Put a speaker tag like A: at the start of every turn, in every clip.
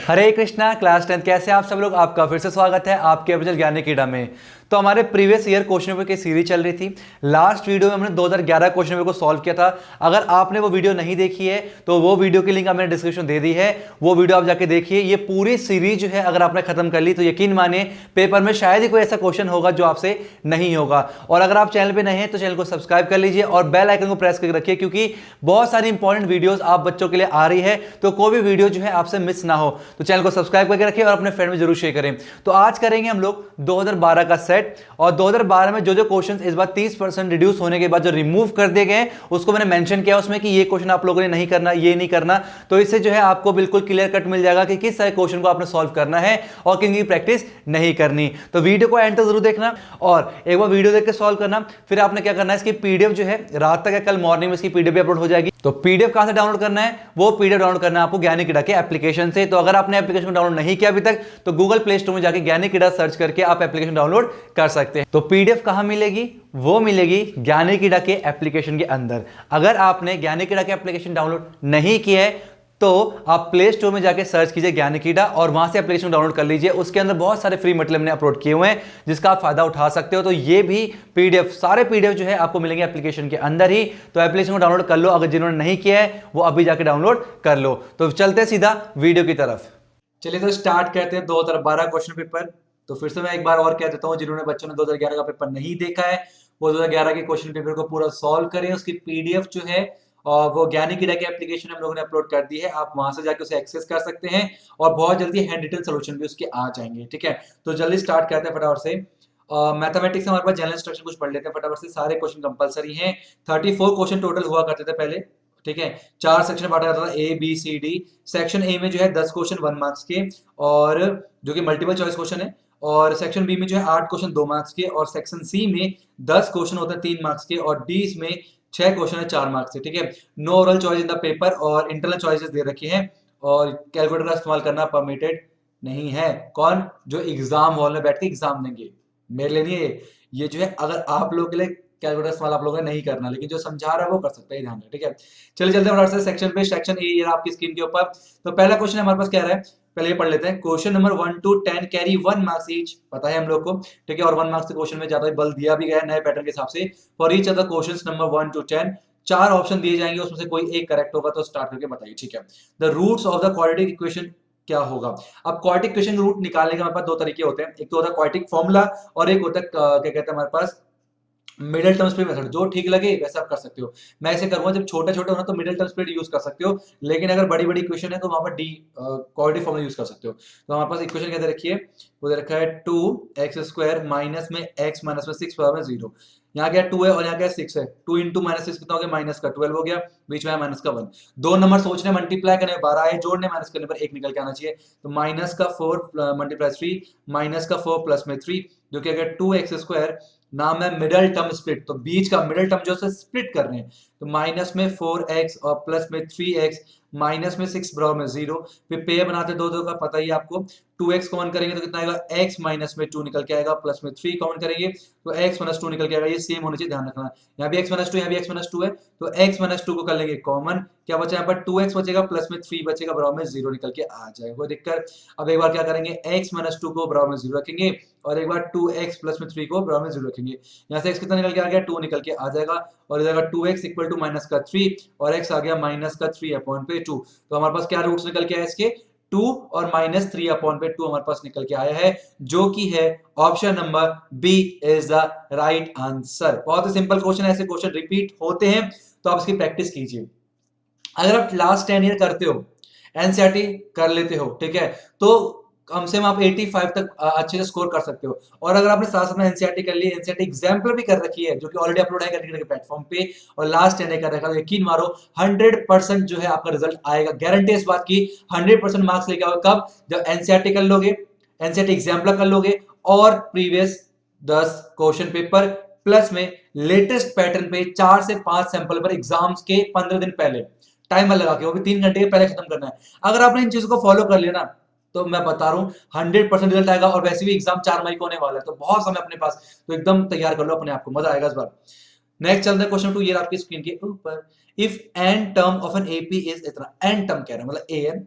A: हरे Krishna class 10 कैसे आप सब लोग। आपका फिर से स्वागत है आपके अपने ज्ञान कीड़ा में। तो हमारे प्रीवियस ईयर क्वेश्चन पेपर की सीरीज चल रही थी। लास्ट वीडियो में हमने 2011 क्वेश्चन पेपर को सॉल्व किया था। अगर आपने वो वीडियो नहीं देखी है तो वो वीडियो की लिंक मैंने डिस्क्रिप्शन दे दी है, वो वीडियो आप जाके देखिए। ये पूरी सीरीज जो है अगर आपने खत्म कर ली तो यकीन मानिए पेपर में शायद ही कोई ऐसा क्वेश्चन होगा जो आपसे नहीं होगा। और अगर आप चैनल पर नए हैं तो चैनल को सब्सक्राइब कर लीजिए और बेल आइकन को प्रेस करके रखिए, क्योंकि बहुत सारी इंपॉर्टेंट वीडियोस आप बच्चों के लिए आ रही है, तो कोई भी वीडियो जो है आपसे मिस ना हो। तो चैनल को सब्सक्राइब करके रखिए और अपने फ्रेंड में जरूर शेयर करें। तो आज करेंगे हम लोग 2012 का सेट, और 2012 में जो जो क्वेश्चंस इस बार 30% रिड्यूस होने के बाद जो रिमूव कर दिए गए उसको मैंने मेंशन किया उसमें कि ये क्वेश्चन आप लोगों ने नहीं करना, ये नहीं करना। तो इससे जो है आपको बिल्कुल क्लियर कट मिल जाएगा कि किस सारे क्वेश्चन को आपने सॉल्व करना है और किन की प्रैक्टिस नहीं करनी। तो वीडियो को एंड तक जरूर देखना और एक बार वीडियो देख के सॉल्व करना। फिर आपने क्या करना है, इसकी पीडीएफ जो है रात तक या कल मॉर्निंग में इसकी पीडीएफ भी अपलोड हो जाएगी। तो पीडीएफ कहां से डाउनलोड करना है, वो पीडीएफ डाउनलोड करना है आपको ज्ञानी कीड़ा के एप्लीकेशन से। तो अगर आपने एप्लीकेशन को डाउनलोड नहीं किया अभी तक तो गूगल प्ले स्टोर में जाके ज्ञानी कीड़ा सर्च करके आप एप्लीकेशन डाउनलोड कर सकते हैं। तो पीडीएफ कहां मिलेगी, वो मिलेगी ज्ञानी कीड़ा के एप्लीकेशन के अंदर। अगर आपने ज्ञानी कीड़ा के एप्लीकेशन डाउनलोड नहीं किया है तो आप प्ले स्टोर में जाके सर्च कीजिए ज्ञानी कीड़ा और वहां से एप्लीकेशन डाउनलोड कर लीजिए। उसके अंदर बहुत सारे फ्री मटेरियल हमने अपलोड किए हुए हैं जिसका आप फायदा उठा सकते हो। तो ये भी पीडीएफ, सारे पीडीएफ जो है आपको मिलेंगे एप्लीकेशन के अंदर ही। तो एप्लीकेशन को डाउनलोड कर लो, अगर जिन्होंने नहीं किया है वो अभी जाके डाउनलोड कर लो। तो चलते सीधा वीडियो की तरफ। चलिए तो स्टार्ट करते हैं 2012 क्वेश्चन पेपर। तो फिर से मैं एक बार और कह देता हूं, जिन्होंने बच्चों ने 2011 का पेपर नहीं देखा है वो 2011 के क्वेश्चन पेपर को पूरा सॉल्व करें। उसकी पीडीएफ जो है और वो ज्ञानी कीड़ा की एप्लीकेशन हम लोगों ने अपलोड कर दी है, आप वहां से जाके उसे एक्सेस कर सकते हैं और बहुत जल्दी हैंड रिटन सोल्यूशन भी उसके आ जाएंगे। ठीक है, तो जल्दी स्टार्ट करते हैं फटाफट से। मैथमेटिक्स हमारे पास जनरल इंस्ट्रक्शन कुछ पढ़ लेते हैं फटाफट से। सारे क्वेश्चन कंपलसरी हैं। 34 क्वेश्चन टोटल हुआ करते थे पहले। ठीक है, 4 सेक्शन बांटा जाता था, A B C D. Section A में जो है 10 क्वेश्चन 1 मार्क्स के और जो कि मल्टीपल चॉइस क्वेश्चन है, और सेक्शन बी में जो है 8 क्वेश्चन 2 मार्क्स के, और सेक्शन सी में 10 क्वेश्चन होते हैं 3 मार्क्स के, और डी में 6 क्वेश्चन है 4 मार्क्स के। ठीक है, no oral choice in the paper और इंटरनल चॉइसेस दे रखी हैं, और कैलकुलेटर का इस्तेमाल करना परमिटेड नहीं है। कौन? जो एग्जाम हॉल में बैठ के एग्जाम देंगे, मेरे लिए नहीं है ये जो है। अगर आप लोगों के लिए कैलकुलेटर इस्तेमाल आप लोगों ने नहीं करना, लेकिन जो समझा रहा है वो कर सकता है, ध्यान रहे। ठीक है, चलिए चलते हैं सेक्शन पे। सेक्शन ए ये आपकी स्क्रीन के ऊपर। तो पहला क्वेश्चन हमारे पास क्या रहा है, पहले ये पढ़ लेते हैं। Question number 1 to 10 carry 1 marks each, पता है हम लोग को। ठीक है, और 1 मार्क्स के क्वेश्चन में ज्यादा बल दिया भी गया है नए पैटर्न के हिसाब से। For each of the questions number 1 to 10 4 option दिए जाएंगे, उसमें से कोई एक करेक्ट होगा तो स्टार्ट करके बताइए। ठीक है, the roots of the quadratic equation क्या होगा। अब क्वाड्रेटिक इक्वेशन रूट निकालने के हमारे पास दो तरीके होते हैं, एक तो होता है क्वाड्रेटिक फॉर्मूला और एक होता है क्या कहते हैं हमारे पास मिडिल टर्म स्प्लिट मेथड। जो ठीक लगे वैसे आप कर सकते हो। मैं ऐसे करूंगा, जब छोटे छोटे होना तो मिडिल टर्म स्प्लिट यूज कर सकते हो, लेकिन अगर बड़ी बड़ी इक्वेशन है तो वहां पर डी क्वाड्रेटिक फॉर्मूला यूज कर सकते हो। तो हमारे पास इक्वेशन क्या दे रखी है, वो दे रखा है 2x² माइनस में x माइनस में 6 बराबर 0। यहाँ क्या 2 है और यहाँ क्या 6 है, 2 इंटू माइनस 6 कितना हो गया, माइनस का 12 हो गया, बीच में है माइनस का 1। दो नंबर सोचने मल्टीप्लाई करने 12 है, जोड़ने माइनस करने पर 1 निकल के आना चाहिए। तो माइनस का 4 मल्टीप्लाई 3 माइनस का 4 प्लस में 3 जो कि अगर 2x² नाम है मिडल टर्म स्प्लिट, तो बीच का मिडल टर्म जो है स्प्लिट कर रहे हैं। तो माइनस में 4x और प्लस में 3x माइनस में 6 बराबर में 0। फिर पे बनाते दो दो का पता ही आपको, 2x कॉमन करेंगे तो कितना आएगा, x माइनस में 2 निकल के आएगा, प्लस में 3 कॉमन करेंगे तो x माइनस 2 निकल के आएगा। ये सेम होने चाहिए, ध्यान रखना। यहाँ भी x माइनस 2, यहाँ भी x माइनस 2 है, तो x माइनस 2 को कर लेंगे कॉमन, क्या बचा यहाँ पर 2x बचेगा, प्लस में 3 बचेगा, बराबर में 0 निकल के आ जाएगा, कोई दिक्कत। अब एक बार क्या करेंगे, x माइनस 2 को बराबर में 0 रखेंगे और एक बार 2x प्लस में 3 को बराबर में 0 रखेंगे। यहाँ से x कितना निकल के आ गया, 2 निकल के आ जाएगा, और इधर 2x इक्वल टू माइनस का 3 और x आ गया माइनस का 3 अपॉन पे 2। तो हमारे पास क्या रूट्स निकल के आए इसके, 2 और माइनस 3 अपॉन पे 2 हमारे पास निकल के आया है, जो कि है option number B is the right answer. बहुत ही सिंपल क्वेश्चन है, ऐसे क्वेश्चन रिपीट होते हैं तो आप इसकी प्रैक्टिस कीजिए। अगर आप लास्ट 10 ईयर करते हो, एनसीईआरटी कर लेते हो, ठीक है, तो कम से कम आप 85 तक अच्छे से स्कोर कर सकते हो। और अगर आपने साथ साथ में एनसीईआरटी कर ली, एनसीईआरटी एग्जाम्पल भी कर रखी है जो कि ऑलरेडी अपलोड है के प्लेटफॉर्म पे, और लास्ट 10 कर रखा है, यकीन मारो 100% जो है आपका रिजल्ट आएगा, गारंटी इस बात की। 100% मार्क्स लेके आओगे कब, जब एनसीईआरटी कर लोगे, एनसीईआरटी एग्जाम्पल कर लोगे और प्रीवियस 10 क्वेश्चन पेपर प्लस में लेटेस्ट पैटर्न पे 4 से 5 सैंपल पर एग्जाम्स के 15 दिन पहले टाइमर लगा के, वो भी 3 घंटे के पहले खत्म करना है। अगर आपने इन चीजों को फॉलो कर लिया ना, तो मैं बता रहा हूं 100% रिजल्ट आएगा। और वैसे भी एग्जाम 4 मई को होने वाला है, तो बहुत समय अपने पास, तो एकदम तैयार कर लो अपने आप को, मजा आएगा इस बार। नेक्स्ट चलते हैं क्वेश्चन 2, ये आपकी स्क्रीन के ऊपर। If n term of an AP is इतना, एन टर्म कह रहे हैं मतलब एन,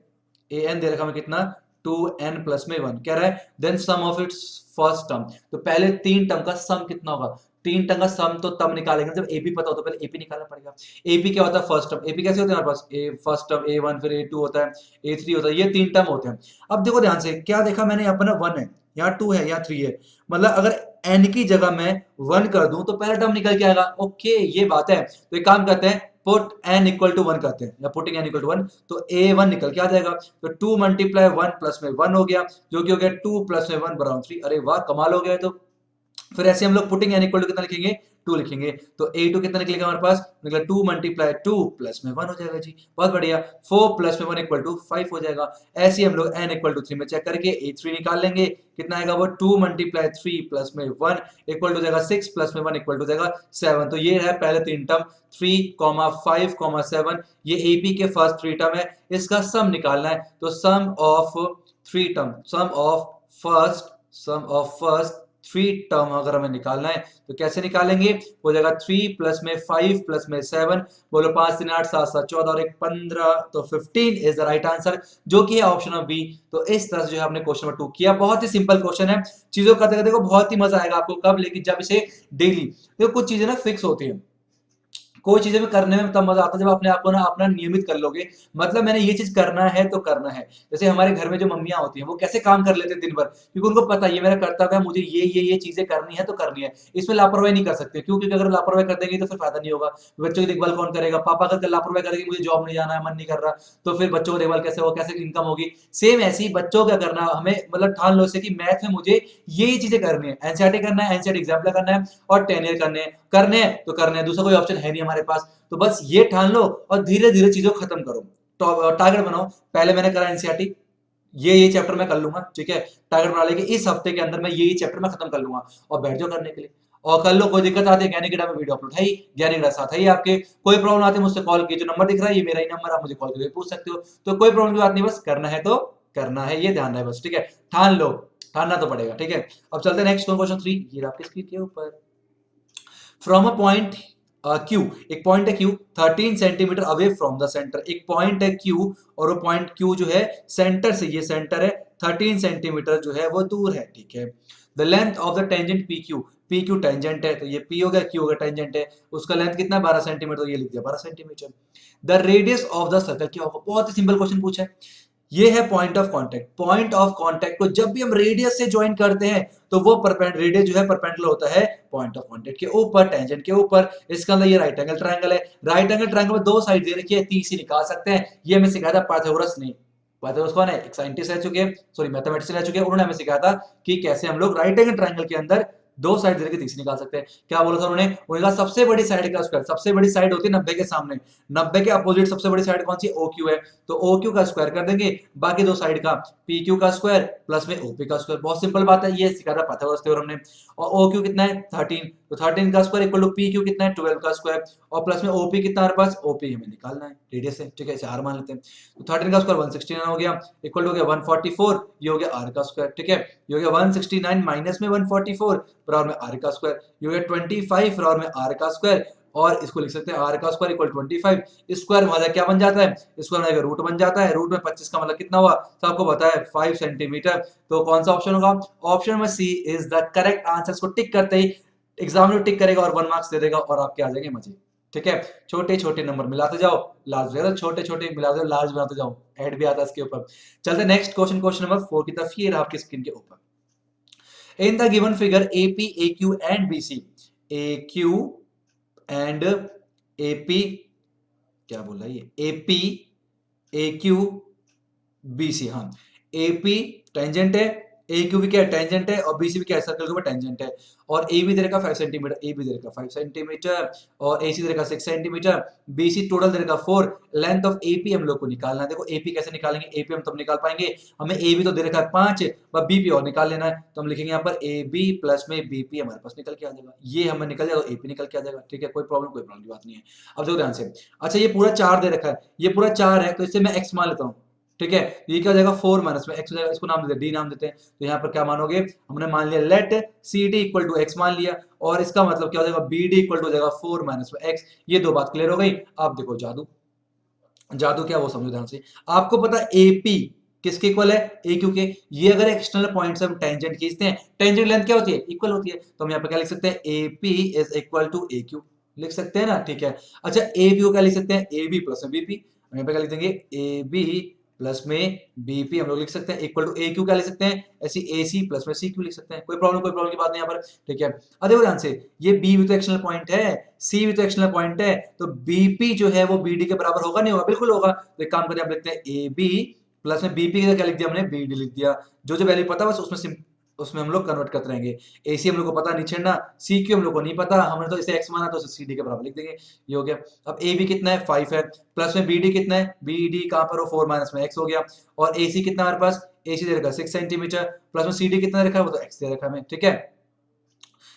A: एन दे रखा हमें कितना 2n प्लस में 1 कह रहा है then sum of its first term. तो पहले 3 टर्म का सम कितना होगा? 3 टर्म का सम तो तब निकालेंगे जब एपी पता हो, तो पहले एपी निकालना पड़ेगा। एपी क्या होता है? First term. एपी कैसे होते हैं हमारे पास? ए फर्स्ट टर्म A1, फिर A2 होता है, A3 होता है, ये 3 टर्म होते हैं। अब देखो ध्यान से, क्या देखा मैंने? यहाँ पर ना 1 है, यहाँ 2 है, यहाँ 3 है, मतलब अगर n की जगह मैं 1 कर दूं तो पहला टर्म निकल के आएगा। ओके, ये बात है। तो एक काम करते हैं, पुट n इक्वल टू 1 करते हैं, या पुटिंग n इक्वल टू 1, तो A1 निकल के आ जाएगा। तो 2 मल्टीप्लाई 1 प्लस में 1 हो गया, जो कि हो गया 2 प्लस में 1 बराबर 3। अरे वाह, कमाल हो गया। तो फिर ऐसे हम लोग पुटिंग n इक्वल टू कितना लिखेंगे? 2 लिखेंगे। तो A2 कितना निकलेगा हमारे पास? निकला 2 मल्टीप्लाई 2 प्लस में 1 हो जाएगा जी, बहुत बढ़िया। 4 प्लस में 1 इक्वल टू 5 हो जाएगा। ऐसे ही हम लोग n इक्वल टू 3 में चेक करके A3 निकाल लेंगे, कितना आएगा वो? 2 मल्टीप्लाई 3 प्लस में 1 इक्वल टू जाएगा 6 प्लस में 1 इक्वल टू जाएगा 7। तो ये है पहले 3 टर्म 3, 5, 7, ये AP के फर्स्ट 3 टर्म है, इसका सम निकालना है। तो sum of 3 term, sum of first 3 term अगर हमें निकालना है तो कैसे निकालेंगे? हो जाएगा 3 प्लस में 5 प्लस में 7, बोलो 5 3 8 7 7 14 और 1 15, तो 15 इज द राइट आंसर, जो कि है ऑप्शन ऑफ बी। तो इस तरह से जो है हमने क्वेश्चन नंबर 2 किया। बहुत ही सिंपल क्वेश्चन है, चीजों करते करते देखो बहुत ही मजा आएगा आपको। कब? लेकिन जब इसे डेली देखो, कुछ चीजें ना फिक्स होती है, कोई चीजें भी करने में तब मजा आता है जब अपने आप को ना अपना नियमित कर लोगे। मतलब मैंने ये चीज करना है तो करना है। जैसे हमारे घर में जो मम्मियां होती हैं वो कैसे काम कर लेते हैं दिन भर, क्योंकि उनको पता है ये मेरा कर्तव्य है, मुझे ये चीजें करनी है तो करनी है, इसमें लापरवाही नहीं कर सकते। क्योंकि अगर लापरवाही कर देंगे तो फिर फायदा नहीं होगा। बच्चों की देखभाल कौन करेगा? पापा अगर लापरवाही करेंगे, मुझे जॉब नहीं जाना है, मन नहीं कर रहा, तो फिर बच्चों को देखभाल कैसे होगा, कैसे इनकम होगी? सेम ऐसे ही बच्चों को क्या करना, हमें मतलब ठान लो कि मैथ में मुझे ये चीजें करनी है, एनसीईआरटी करना है, एनसीईआरटी एग्जाम करना है और 10 ईयर करने हैं तो करने हैं, दूसरा कोई ऑप्शन है नहीं हमारे पास। तो बस ये ठान लो और धीरे धीरे चीजों को खत्म करो। तो टारगेट बनाओ, पहले मैंने करा एनसीईआरटी, ये चैप्टर मैं कर लूंगा, ठीक है। टारगेट बना लेके इस हफ्ते के अंदर मैं ये चैप्टर मैं खत्म कर लूंगा, और बैठ जाओ करने के लिए। और कर लो, कोई दिक्कत आती है ज्ञानी कीड़ा में वीडियो अपलोड है ही, ज्ञानी कीड़ा साथ है ही आपके। कोई प्रॉब्लम आती है मुझसे कॉल की, जो नंबर दिख रहा है ये मेरा ही नंबर, आप मुझे कॉल करके पूछ सकते हो। तो कोई प्रॉब्लम की बात नहीं, बस करना है तो करना है, ये ध्यान रहे बस, ठीक है। ठान लो, ठानना तो पड़ेगा, ठीक है। अब चलते हैं नेक्स्ट क्वेश्चन 3, ये आपकी स्क्रीन के ऊपर। फ्रॉम अ पॉइंट Q, एक पॉइंट है Q 13 centimetre away from the centre. एक पॉइंट है Q और वो पॉइंट Q जो है सेंटर से, ये सेंटर है, 13 सेंटीमीटर जो है वो दूर है, ठीक है। The length of the tangent PQ tangent है, तो ये P हो गया, Q हो गया टेंजेंट है, उसका लेंथ कितना है? 12 सेंटीमीटर, तो ये लिख दिया 12 centimetre. The radius of the circle क्या होगा? बहुत ही सिंपल क्वेश्चन पूछा है। ये है point of contact. Point of contact को जब भी हम रेडियस से ज्वाइन करते हैं तो वो रेडियस जो है परपेंडिकुलर होता है पॉइंट ऑफ कांटेक्ट के ऊपर, टेंजेंट के ऊपर। इसका अंदर ये राइट एंगल ट्रायंगल है, राइट एंगल ट्रायंगल में दो साइड दे रखी है, तीसरी निकाल सकते हैं। ये हमें सिखाया था पाइथागोरस ने। पाइथागोरस कौन है? एक साइंटिस्ट रह चुके हैं, सॉरी मैथमेटिशियन रह चुके हैं, उन्होंने हमें सिखाया था कि कैसे हम लोग राइट एंगल ट्रायंगल के अंदर दो साइड देके तीसरी निकाल सकते हैं। क्या बोला था उन्होंने? उन्होंने कहा सबसे बड़ी साइड का स्क्वायर, सबसे बड़ी साइड होती है 90 के सामने, 90 के अपोजिट सबसे बड़ी साइड कौन सी? OQ है, तो OQ का स्क्वायर कर देंगे, बाकी दो साइड का PQ का स्क्वायर प्लस में OP का स्क्वायर। बहुत सिंपल बात है, ये सिखाया था पाइथागोरस थ्योरम ने। और OQ कितना है? 13, तो 13 का स्क्वायर इक्वल टू PQ कितना है? 12 का स्क्वायर, और प्लस में OP कितना हमारे पास? OP हमें निकालना है रेडियस से, ठीक है, 4 मान लेते हैं। तो 13 का स्क्वायर 169 हो गया, इक्वल हो गया 144, ये हो गया R का स्क्वायर, ठीक है। ये हो गया 169 माइनस में 144 बराबर में R का स्क्वायर, ये हो गया 25 बराबर में R का स्क्वायर, और इसको लिख सकते हैं R का स्क्वायर इक्वल 25, स्क्वायर में क्या बन जाता है? स्क्वायर में रूट बन जाता है, रूट में 25 का मतलब कितना हुआ? तो आपको पता है 5 सेंटीमीटर। तो कौन सा ऑप्शन होगा? Option number C is the correct answer. इसको टिक करते ही एग्जामिनर टिक करेगा और 1 मार्क्स दे देगा और आपके आ जाएंगे मजे, ठीक है। छोटे छोटे नंबर मिलाते जाओ, लार्ज, छोटे छोटे मिलाते जाओ, लार्ज बनाते जाओ, ऐड भी आता है इसके ऊपर। चलते नेक्स्ट क्वेश्चन, क्वेश्चन नंबर 4 की तरफ। ये रहा आपकी स्क्रीन के ऊपर। In the given figure, AP, AQ and BC, AQ and AP, क्या बोल रहा है ये? AP, AQ, BC, हाँ, AP टेंजेंट है, AQ भी क्या है? टेंजेंट है, और BC भी क्या है? सर्कल के ऊपर टेंजेंट है। और A भी दे रखा 5 सेंटीमीटर, A भी दे रखा 5 सेंटीमीटर, और AC दे रखा 6 सेंटीमीटर, BC टोटल दे रखा 4। लेंथ ऑफ AP हम लोग को निकालना है। देखो AP कैसे निकालेंगे? AP हम तब निकाल पाएंगे, हमें AB तो दे रखा है 5, बस BP और निकाल लेना है। तो हम लिखेंगे यहाँ पर AB प्लस में BP हमारे पास निकल के आ जाएगा। ये हमें निकल जाएगा, AP निकल के आ जाएगा, ठीक है। कोई प्रॉब्लम की बात नहीं है। अब देखो ध्यान से, अच्छा ये पूरा 4 दे रखा है, ये पूरा 4 है, तो इससे मैं x मान लेता हूँ, ठीक है। ये क्या हो जाएगा? 4 माइनस में x हो जाएगा, इसको नाम देते हैं D नाम देते हैं। तो यहाँ पर क्या मानोगे? हमने मान लिया let CD equal to x मान लिया, और इसका मतलब क्या हो जाएगा? BD इक्वल टू हो जाएगा 4 माइनस में x। ये दो बात क्लियर हो गई। अब देखो जादू, जादू क्या वो समझो ध्यान से। आपको पता है AP किसके इक्वल है, ए क्यू के। ये अगर एक्सटर्नल पॉइंट से हम टेंजेंट खींचते हैं, टेंजेंट लेंथ क्या होती है, इक्वल होती है, तो हम यहाँ पे क्या लिख सकते हैं, A P is equal to A Q, लिख सकते हैं ना, ठीक है। अच्छा ए बी को क्या लिख सकते हैं, ए बी प्लस में बी पी, हम यहाँ पे क्या लिख देंगे, ए बी प्लस में बीपी हम लोग लिख सकते हैं इक्वल टू ए क्यू क्या लिख सकते हैं, ऐसी ए सी प्लस में सी क्यू लिख सकते हैं, कोई प्रॉब्लम की बात नहीं यहाँ पर, ठीक है। अब देखो ध्यान से, ये बी भी तो एक्सटर्नल पॉइंट है, सी भी तो एक्सटर्नल पॉइंट है, तो बीपी जो है वो बीडी के बराबर होगा, नहीं होगा, बिल्कुल होगा। तो एक काम करें, आप लिखते हैं ए बी प्लस में बीपी का क्या लिख दिया हमने, बीडी लिख दिया, जो जो वैल्यू पता बस उसमें हम लोग कन्वर्ट करते रहेंगे। ए सी हम लोग को पता नहीं छेड़ना, सी क्यू हम लोग को नहीं पता, हमने तो इसे एक्स माना तो सी डी के बराबर लिख देंगे, ये हो गया। अब ए बी कितना है, 5 है, प्लस में बी डी कितना है, बी डी कहां पर हो, 4 माइनस में एक्स हो गया, और ए सी कितना हमारे पास, ए सी दे रखा 6 सेंटीमीटर, प्लस में सी डी कितना रखा है, वो तो एक्स दे रखा है, ठीक है।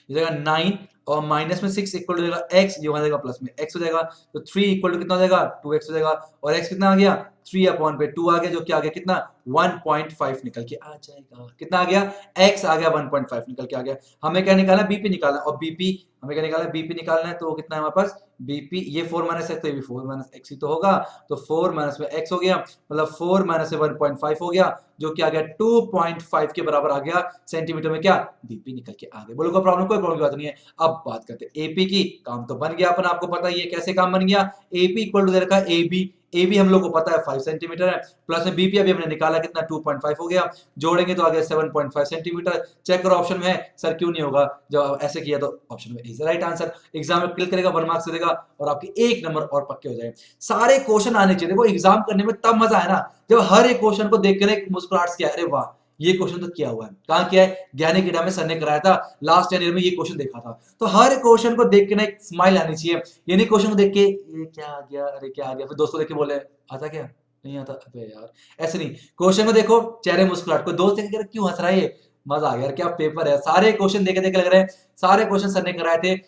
A: ये जाएगा 9 और माइनस में 6 इक्वल टू जाएगा x, ये हो जाएगा प्लस में x हो जाएगा, तो 3 इक्वल टू कितना हो जाएगा, 2x हो जाएगा, और x कितना आ गया, 3 अपॉन पे 2 आ गया, जो कि आ गया कितना, 1.5 निकल के आ जाएगा, कितना आ गया, x आ गया 1.5 निकल के आ गया। हमें क्या निकालना है, बीपी निकालना है, और बीपी हमें क्या निकालना है, बीपी निकालना है, तो कितना है हमारे पास, बीपी ये 4 माइनस एक्स, तो ये भी 4 माइनस एक्स ही तो होगा, तो 4 माइनस में x हो गया, मतलब 4 माइनस में 1.5 हो गया, जो कि आ गया 2.5 के बराबर आ गया सेंटीमीटर में, क्या बीपी निकल के आ गया। बोलो कोई प्रॉब्लम की बात नहीं है। अब बात करते हैं एपी की, काम तो बन गया अपना, आपको पता ही है कैसे काम बन गया, एपी इक्वल टू दे रखा है ए बी हम लोग को पता है 5 सेंटीमीटर है, प्लस में बीपी अभी हमने निकाला कितना, 2.5 हो गया, जोड़ेंगे तो आ गया 7.5 सेंटीमीटर। चेक करो ऑप्शन में है, सर क्यों नहीं होगा, जब ऐसे किया तो ऑप्शन में इज राइट आंसर। एग्जाम में क्लिक करेगा 1 मार्क्स देगा, और आपके 1 नंबर और पक्के हो जाए। सारे क्वेश्चन आने चाहिए, देखो एग्जाम करने में तब मजा है ना, जब हर एक क्वेश्चन को देख कर मुस्कुराहट किया, अरे वाह ये क्वेश्चन तो किया हुआ है, कहां किया है, ज्ञानी कीड़ा में सर ने कराया था, लास्ट ईयर में ये क्वेश्चन देखा था, तो हर क्वेश्चन को देख के ना एक स्माइल आनी चाहिए, ये नहीं क्वेश्चन को देख के ये क्या आ गया, अरे क्या आ गया, फिर दोस्तों देख के बोले आता क्या नहीं आता, अबे यार ऐसे नहीं, क्वेश्चन को देखो चेहरे मुस्कुराहट, कोई दोस्त देख के क्यों हंस रहा है, ये मजा आ गया यार, क्या पेपर है, सारे क्वेश्चन देखे देखे लग रहे हैं, सारे क्वेश्चन सर ने कराए थे,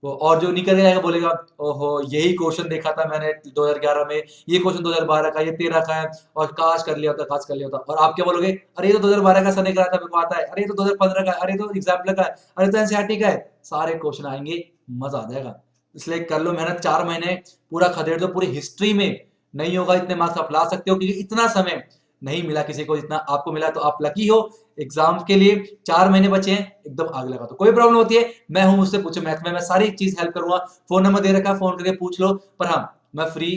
A: और जो निकल जाएगा बोलेगा ओहो यही क्वेश्चन देखा था मैंने 2011 में, ये क्वेश्चन 2012 का, ये 13 का है, और काश कर लिया होता, काश कर लिया होता। और आप क्या बोलोगे, अरे ये तो 2012 का सर ने कराया था, मेरे को आता है, अरे ये तो 2015 का, अरे तो एग्जाम्पल का है, अरे तो एनसीईआरटी का है, सारे क्वेश्चन आएंगे, मजा आ जाएगा। इसलिए कर लो मेहनत, 4 महीने पूरा खदेड़ दो, पूरी हिस्ट्री में नहीं होगा इतने मार्क्स आप ला सकते हो, क्योंकि इतना समय नहीं मिला किसी को, जितना आपको मिला, तो आप लकी हो। एग्जाम के लिए 4 महीने बचे हैं, एकदम आग लगा दो, कोई प्रॉब्लम होती है मैं हूं, मुझसे पूछो, मैथ में मैं सारी चीज हेल्प करूंगा, फोन नंबर दे रखा है, फोन करके पूछ लो। पर हाँ मैं फ्री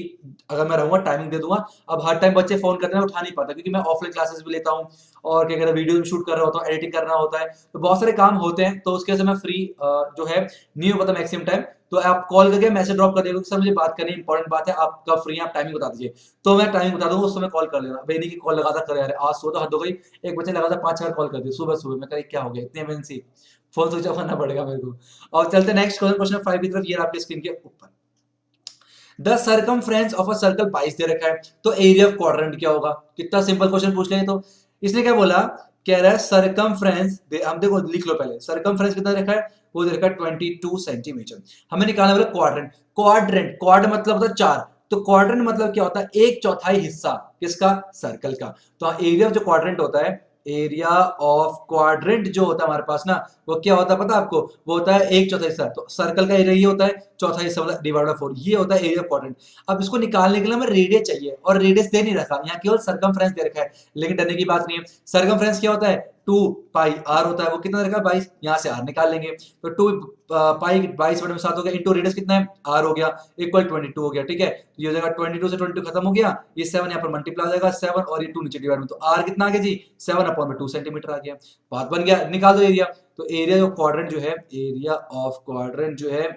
A: अगर मैं रहूंगा टाइमिंग दे दूंगा। अब हर टाइम बच्चे फोन करते हैं उठा नहीं पाता, क्योंकि मैं ऑफलाइन क्लासेस भी लेता हूँ, और क्या कहते हैं वीडियो शूट कर रहा होता हूँ, एडिटिंग करना होता है, तो बहुत सारे काम होते हैं, तो उसके वजह से मैं फ्री जो है नहीं हो पाता मैक्सिमम टाइम। तो आप कॉल करके मैसेज ड्रॉप कर देगा, सर मुझे बात करनी इंपॉर्टेंट बात है, आप कब फ्री हैं, आप टाइमिंग बता दीजिए, तो मैं टाइमिंग बता दूंगा, उस समय कॉल कर लेना, नहीं की कॉल लगातार करे, अरे आज सो तो हद हो गई, एक बच्चे लगातार 5-6 कॉल कर दी सुबह सुबह, मैं कह क्या हो गया, इतनी इमरजेंसी, फोन स्विच ऑफ करना पड़ेगा मेरे को। और चलते नेक्स्ट क्वेश्चन 5 की तरफ, ये आपके स्क्रीन के ऊपर, the circumference of a circle 22 दे रखा है, तो एरिया ऑफ क्वाड्रेंट क्या होगा, कितना सिंपल क्वेश्चन पूछ ले, तो इसने क्या बोला, कह रहा है सर्कमफ्रेंस, हम देखो लिख लो पहले, सर्कमफ्रेंस कितना रखा है, वो दे रखा है 22 सेंटीमीटर, हमें निकालना बोला क्वाड्रेंट, क्वाड्रेंट क्वाड मतलब होता है 4, तो क्वाड्रेंट मतलब क्या होता है, 1/4 हिस्सा किसका, सर्कल का, तो एरिया जो क्वाड्रेंट होता है, एरिया ऑफ क्वाड्रेंट जो होता है हमारे पास ना, वो क्या होता है पता है आपको, वो होता है 1/4 हिस्सा, तो सर्कल का एरिया ये होता है, चौथा हिस्सा मतलब डिवाइड बाय 4, ये होता है एरिया ऑफ क्वाड्रेंट। अब इसको निकालने के लिए हमें रेडियस चाहिए, और रेडियस दे नहीं रखा, यहाँ केवल सर्कमफ्रेंस दे रखा है, लेकिन डरने की बात नहीं है, सर्कमफ्रेंस क्या होता है, 2 पाई आर होता है, वो कितना रखा है 22, यहाँ से आर निकाल लेंगे, तो 2 पाई 22/7 हो गया, इंटू रेडियस कितना है आर हो गया, इक्वल 22 हो गया, ठीक है, तो ये हो जाएगा 22 से 22 खत्म हो गया, ये 7 यहाँ पर मल्टीप्लाई हो जाएगा 7, और ये 2 नीचे डिवाइड में, तो आर कितना आ गया जी 7/2 सेंटीमीटर आ गया, बात बन गया, निकाल दो एरिया। तो एरिया जो क्वाड्रेंट जो है, एरिया ऑफ क्वाड्रेंट जो है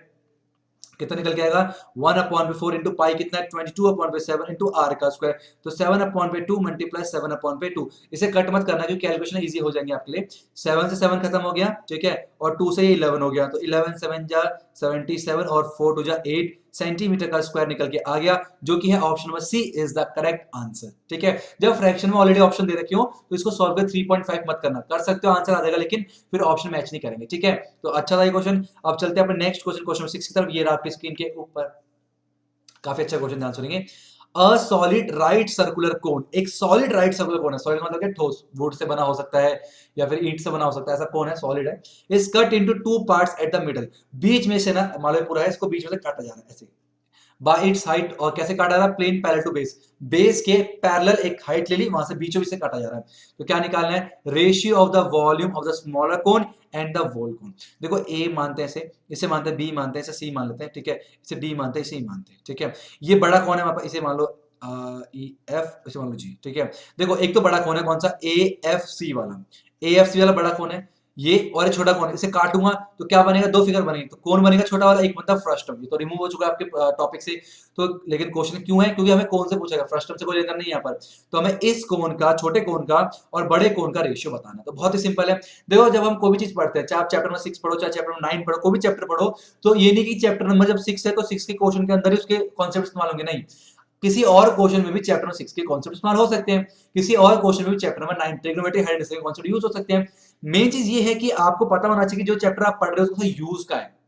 A: कितना निकल के आएगा, 1/4 इंटू पाई कितना है 22/7 इंटू आर का स्क्वायर, तो 7/2 मल्टीप्लाई 7/2, इसे कट मत करना क्योंकि कैलकुलेशन इजी हो जाएंगे आपके लिए, 7 से 7 खत्म हो गया, ठीक है, और 2 से 11 हो गया, तो 11 7 जा 77 और 4 2 जा 8 सेंटीमीटर का स्क्वायर निकल के आ गया, जो कि है option number C is the correct answer, ठीक है। जब फ्रैक्शन में ऑलरेडी ऑप्शन दे रखी हो तो इसको सॉल्व कर 3.5 मत करना, कर सकते हो आंसर आ जाएगा, लेकिन फिर ऑप्शन मैच नहीं करेंगे, ठीक है। तो अच्छा था ये क्वेश्चन। अब चलते हैं अपने नेक्स्ट क्वेश्चन, क्वेश्चन 6 की तरफ, ये रहा आपकी स्क्रीन के ऊपर, काफी अच्छा क्वेश्चन, ध्यान सुनेंगे। A solid right circular cone, एक सॉलिड राइट सर्कुलर कोन है, सॉलिड मतलब क्या, ठोस, वुड से बना हो सकता है या फिर ईंट से बना हो सकता है, ऐसा कोन है, सॉलिड है, is cut into 2 parts at the middle, बीच में से ना मान लो पूरा है, इसको बीच में से काटा जा रहा है ऐसे, बाय इट्स हाइट, और कैसे काटा जा रहा है, plane parallel to base, base के पैरेलल एक हाइट ले ली, वहां से बीचों बीच से काटा जा रहा है। तो क्या निकालना है, ratio of the volume of the smaller cone and the whole cone. देखो ए मानते हैं इसे, इसे मानते हैं बी मानते हैं, इसे सी मान लेते हैं, ठीक है, इसे डी मानते हैं, इसे ई मानते हैं, ठीक है। ये बड़ा कौन है हमारे पास, इसे मान लो ई एफ, इसे मान लो जी, ठीक है। देखो एक तो बड़ा कौन है, कौन सा, ए एफ सी वाला, ए एफ सी वाला बड़ा कौन है ये, और ये छोटा कौन है, इसे काटूंगा तो क्या बनेगा, दो फिगर बनेगी, तो कौन बनेगा छोटा वाला, एक मतलब फ्रस्टम, ये तो रिमूव हो चुका है आपके टॉपिक से। तो लेकिन क्वेश्चन क्यों है, क्योंकि हमें कौन से पूछेगा, फ्रस्टम से कोई लेकर नहीं यहाँ पर। तो हमें इस कोण का, छोटे कोण का और बड़े कोण का रेशियो बताना है। तो बहुत ही सिंपल है। देखो जब हम कोई भी चीज पढ़ते हैं, चाहे आप चैप्टर नंबर 6 पढ़ो, चाहे चैप्टर नंबर 9 पढ़ो, कोई भी चैप्टर पढ़ो, तो ये नहीं कि चैप्टर नंबर जब 6 है तो 6 के क्वेश्चन के अंदर ही उसके कॉन्सेप्ट इस्तेमाल होंगे, नहीं, किसी और क्वेश्चन में भी चैप्टर नंबर 6 के कॉन्सेप्ट इस्तेमाल हो सकते हैं, किसी और क्वेश्चन में भी चैप्टर नंबर 9 ट्रिग्नोमेट्री हाइट के कॉन्सेप्ट यूज हो सकते हैं। मेन चीज ये है कि आपको पता होना चाहिए कि जो चैप्टर आप पढ़ रहे हो उसका यूज का है।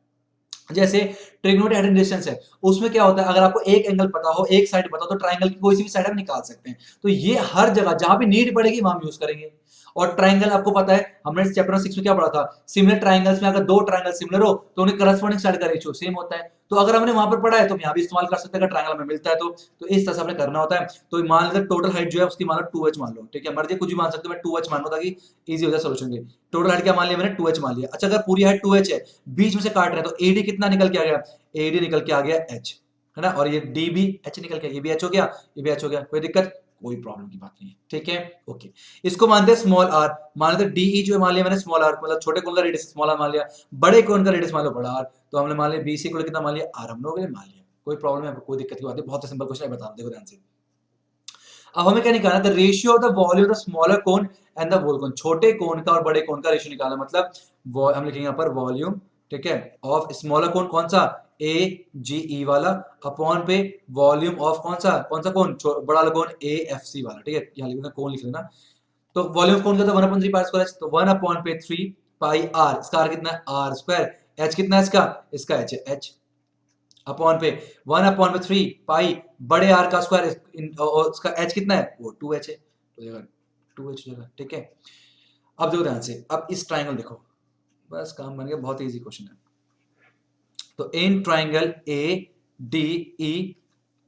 A: जैसे ट्रिग्नोमेट्री हाइट एंड डिस्टेंस है, उसमें क्या होता है, अगर आपको एक एंगल पता हो, एक साइड पता हो, तो ट्राइंगल की कोई सी भी साइड आप निकाल सकते हैं। तो ये हर जगह जहां भी नीड पड़ेगी वहां हम यूज करेंगे। और ट्राइंगल आपको पता है, हमने चैप्टर 6 में क्या पढ़ा था, सिमिलर ट्राइंगल्स में अगर दो ट्राइंगल सिमिलर हो तो उन्हें करस्पॉन्डिंग साइड का रेशियो सेम होता है। तो अगर हमने वहां पर पढ़ा है तो हम यहाँ भी इस्तेमाल कर सकते हैं, अगर ट्राइंगल में मिलता है तो इस तरह से हमने करना होता है। तो मान लीजिए टोटल हाइट जो है उसकी मान लो 2h मान लो, ठीक है, मर्जी कुछ भी मान सकते हो, मैं 2h मान लो ताकि इजी हो जाए सोल्यूशन के। टोटल हाइट क्या मान लिया मैंने, 2h मान लिया। अच्छा अगर पूरी हाइट 2h है, बीच में से काट रहे हैं, तो एडी कितना निकल के आ गया, एडी निकल के आ गया h, है ना, और ये डी भी h निकल के, ये भी h हो गया, ये भी h हो गया, कोई दिक्कत, कोई प्रॉब्लम की बात नहीं है, ठीक है, ओके। इसको मानते हैं स्मॉल आर, मान लेते डीई जो मान लिया मैंने स्मॉल आर, मतलब छोटे कोण का रेडियस स्मॉल आर मान लिया, बड़े कोण का रेडियस मान लो बड़ा आर, तो हमने मान लिया बीसी को कितना मान लिया, आर हम लोग ने मान लिया, कोई प्रॉब्लम है, कोई दिक्कत की बात नहीं, बहुत सिंपल क्वेश्चन है, बता देखो ध्यान से। अब हमें क्या निकालना है, the ratio of the volume of the smaller cone and the whole cone, छोटे कोण का और बड़े कोण का रेशियो निकालना, मतलब हम लिखेंगे यहाँ पर वॉल्यूम, ठीक है, ऑफ स्मॉलर कोन कौन सा, ए जी ई वाला, अपॉन पे वॉल्यूम ऑफ कौन सा कोन, बड़ा कोन ए एफ सी वाला, ठीक है, यहाँ लिख लेना, कोन लिख लेना। तो वॉल्यूम ऑफ कोन का तो 1/3 पाई स्क्वायर, तो 1/3 पाई आर, इसका आर कितना है, आर स्क्वायर, एच कितना है इसका एच है, एच अपॉन पे 1/3 पाई बड़े आर का स्क्वायर, और उसका एच कितना है, वो 2h है, तो जगह 2h जगह, ठीक है। अब देखो ध्यान से, अब इस ट्राइंगल देखो, बस काम बन गया, बहुत इजी क्वेश्चन है। तो in triangle A D E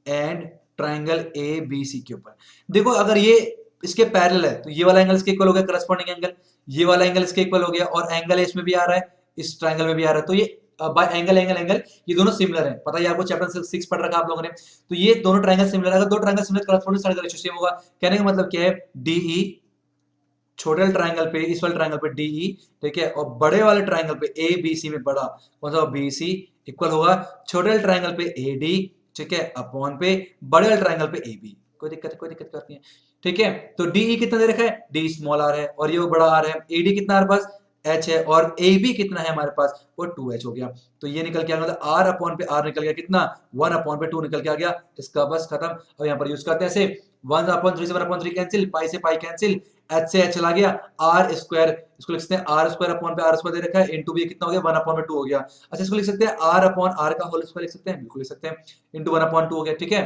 A: and triangle A B C के ऊपर देखो, अगर ये इसके पैरेलल है तो ये वाला एंगल इसके इक्वल हो गया, करस्पॉन्डिंग एंगल, ये वाला एंगल इसके इक्वल हो गया, और एंगल इसमें भी आ रहा है, इस ट्राइंगल में भी आ रहा है, तो ये बाय एंगल एंगल एंगल ये दोनों सिमिलर है, पता है आपको, चैप्टर 6 पढ़ रखा आप लोगों ने। तो ये दोनों ट्राइंगल सिमिलर है, अगर दो ट्राइंगल सिमिलर, करस्पॉन्डिंग साइड का रेशियो सेम होगा। कहने का मतलब क्या है, डीई छोटे ट्राइंगल पे, इस वाले ट्राइंगल पे डीई, ठीक है, और बड़े वाले ट्राइंगल पे ए बी सी में बड़ा कौन सा, बी सी, इक्वल होगा छोटे ट्राइंगल पे ए डी, ठीक है, अपॉन पे बड़े वाले ट्राइंगल पे ए बी, कोई दिक्कत करती है, ठीक है। तो डीई कितना दे रखा है, डी स्मॉल आर है, और ये वो बड़ा आर है, एडी कितना हमारे पास h है, और ए बी कितना है हमारे पास, वो 2h हो गया। तो ये निकल के आ गया, आर अपॉन पे आर निकल गया कितना, 1/2 निकल के आ गया, इसका बस खत्म। अब यहाँ पर यूज करते हैं ऐसे, 1/3 से 1/3 कैंसिल, पाई से पाई कैंसिल, h से h चला गया, आर स्क्वायर, इसको लिख सकते हैं आर स्क्वायर अपॉन पे आर स्क्वायर दे रखा है, इनटू भी कितना हो गया, 1/2 हो गया। अच्छा इसको लिख सकते हैं आर अपॉन आर का होल स्क्वायर लिख सकते हैं, बिल्कुल लिख सकते हैं, इनटू 1/2 हो गया, ठीक है।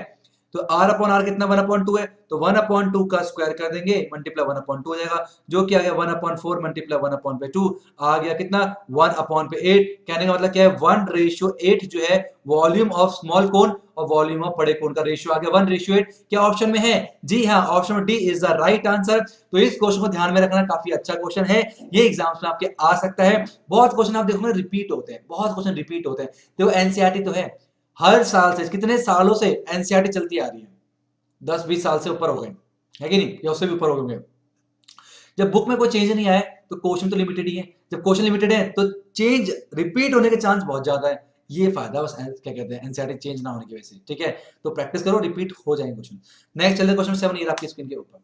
A: तो r अपॉन आर कितना, 1/2 है, तो 1/2 का स्क्वायर कर देंगे, मल्टीप्लाई 1/2 हो जाएगा, जो कि आ गया 1/4 मल्टीप्लाई 1/2 आ गया कितना, 1/8। कहने का मतलब क्या है, 1:8 जो है वॉल्यूम ऑफ स्मॉल कोन और वॉल्यूम ऑफ बड़े कोन का रेशियो आ गया 1:8। क्या ऑप्शन में है, जी हाँ, option D is the right answer. तो इस क्वेश्चन को ध्यान में रखना, काफी अच्छा क्वेश्चन है, ये एग्जाम्स में आपके आ सकता है। बहुत क्वेश्चन आप देखोगे रिपीट होते हैं, बहुत क्वेश्चन रिपीट होते हैं, देखो एनसीईआरटी तो है, हर साल से, कितने सालों से एनसीईआरटी चलती आ रही है, 10-20 साल से ऊपर हो गए, है कि नहीं, या उससे भी ऊपर हो गए। जब बुक में कोई चेंज नहीं आए तो क्वेश्चन तो लिमिटेड ही है, जब क्वेश्चन लिमिटेड है तो चेंज रिपीट होने के चांस बहुत ज्यादा है, ये फायदा बस क्या कहते हैं एनसीईआरटी चेंज ना होने की वजह से, ठीक है। तो प्रैक्टिस करो, रिपीट हो जाएंगे क्वेश्चन। नेक्स्ट चलते क्वेश्चन 7, ये आपकी स्क्रीन के ऊपर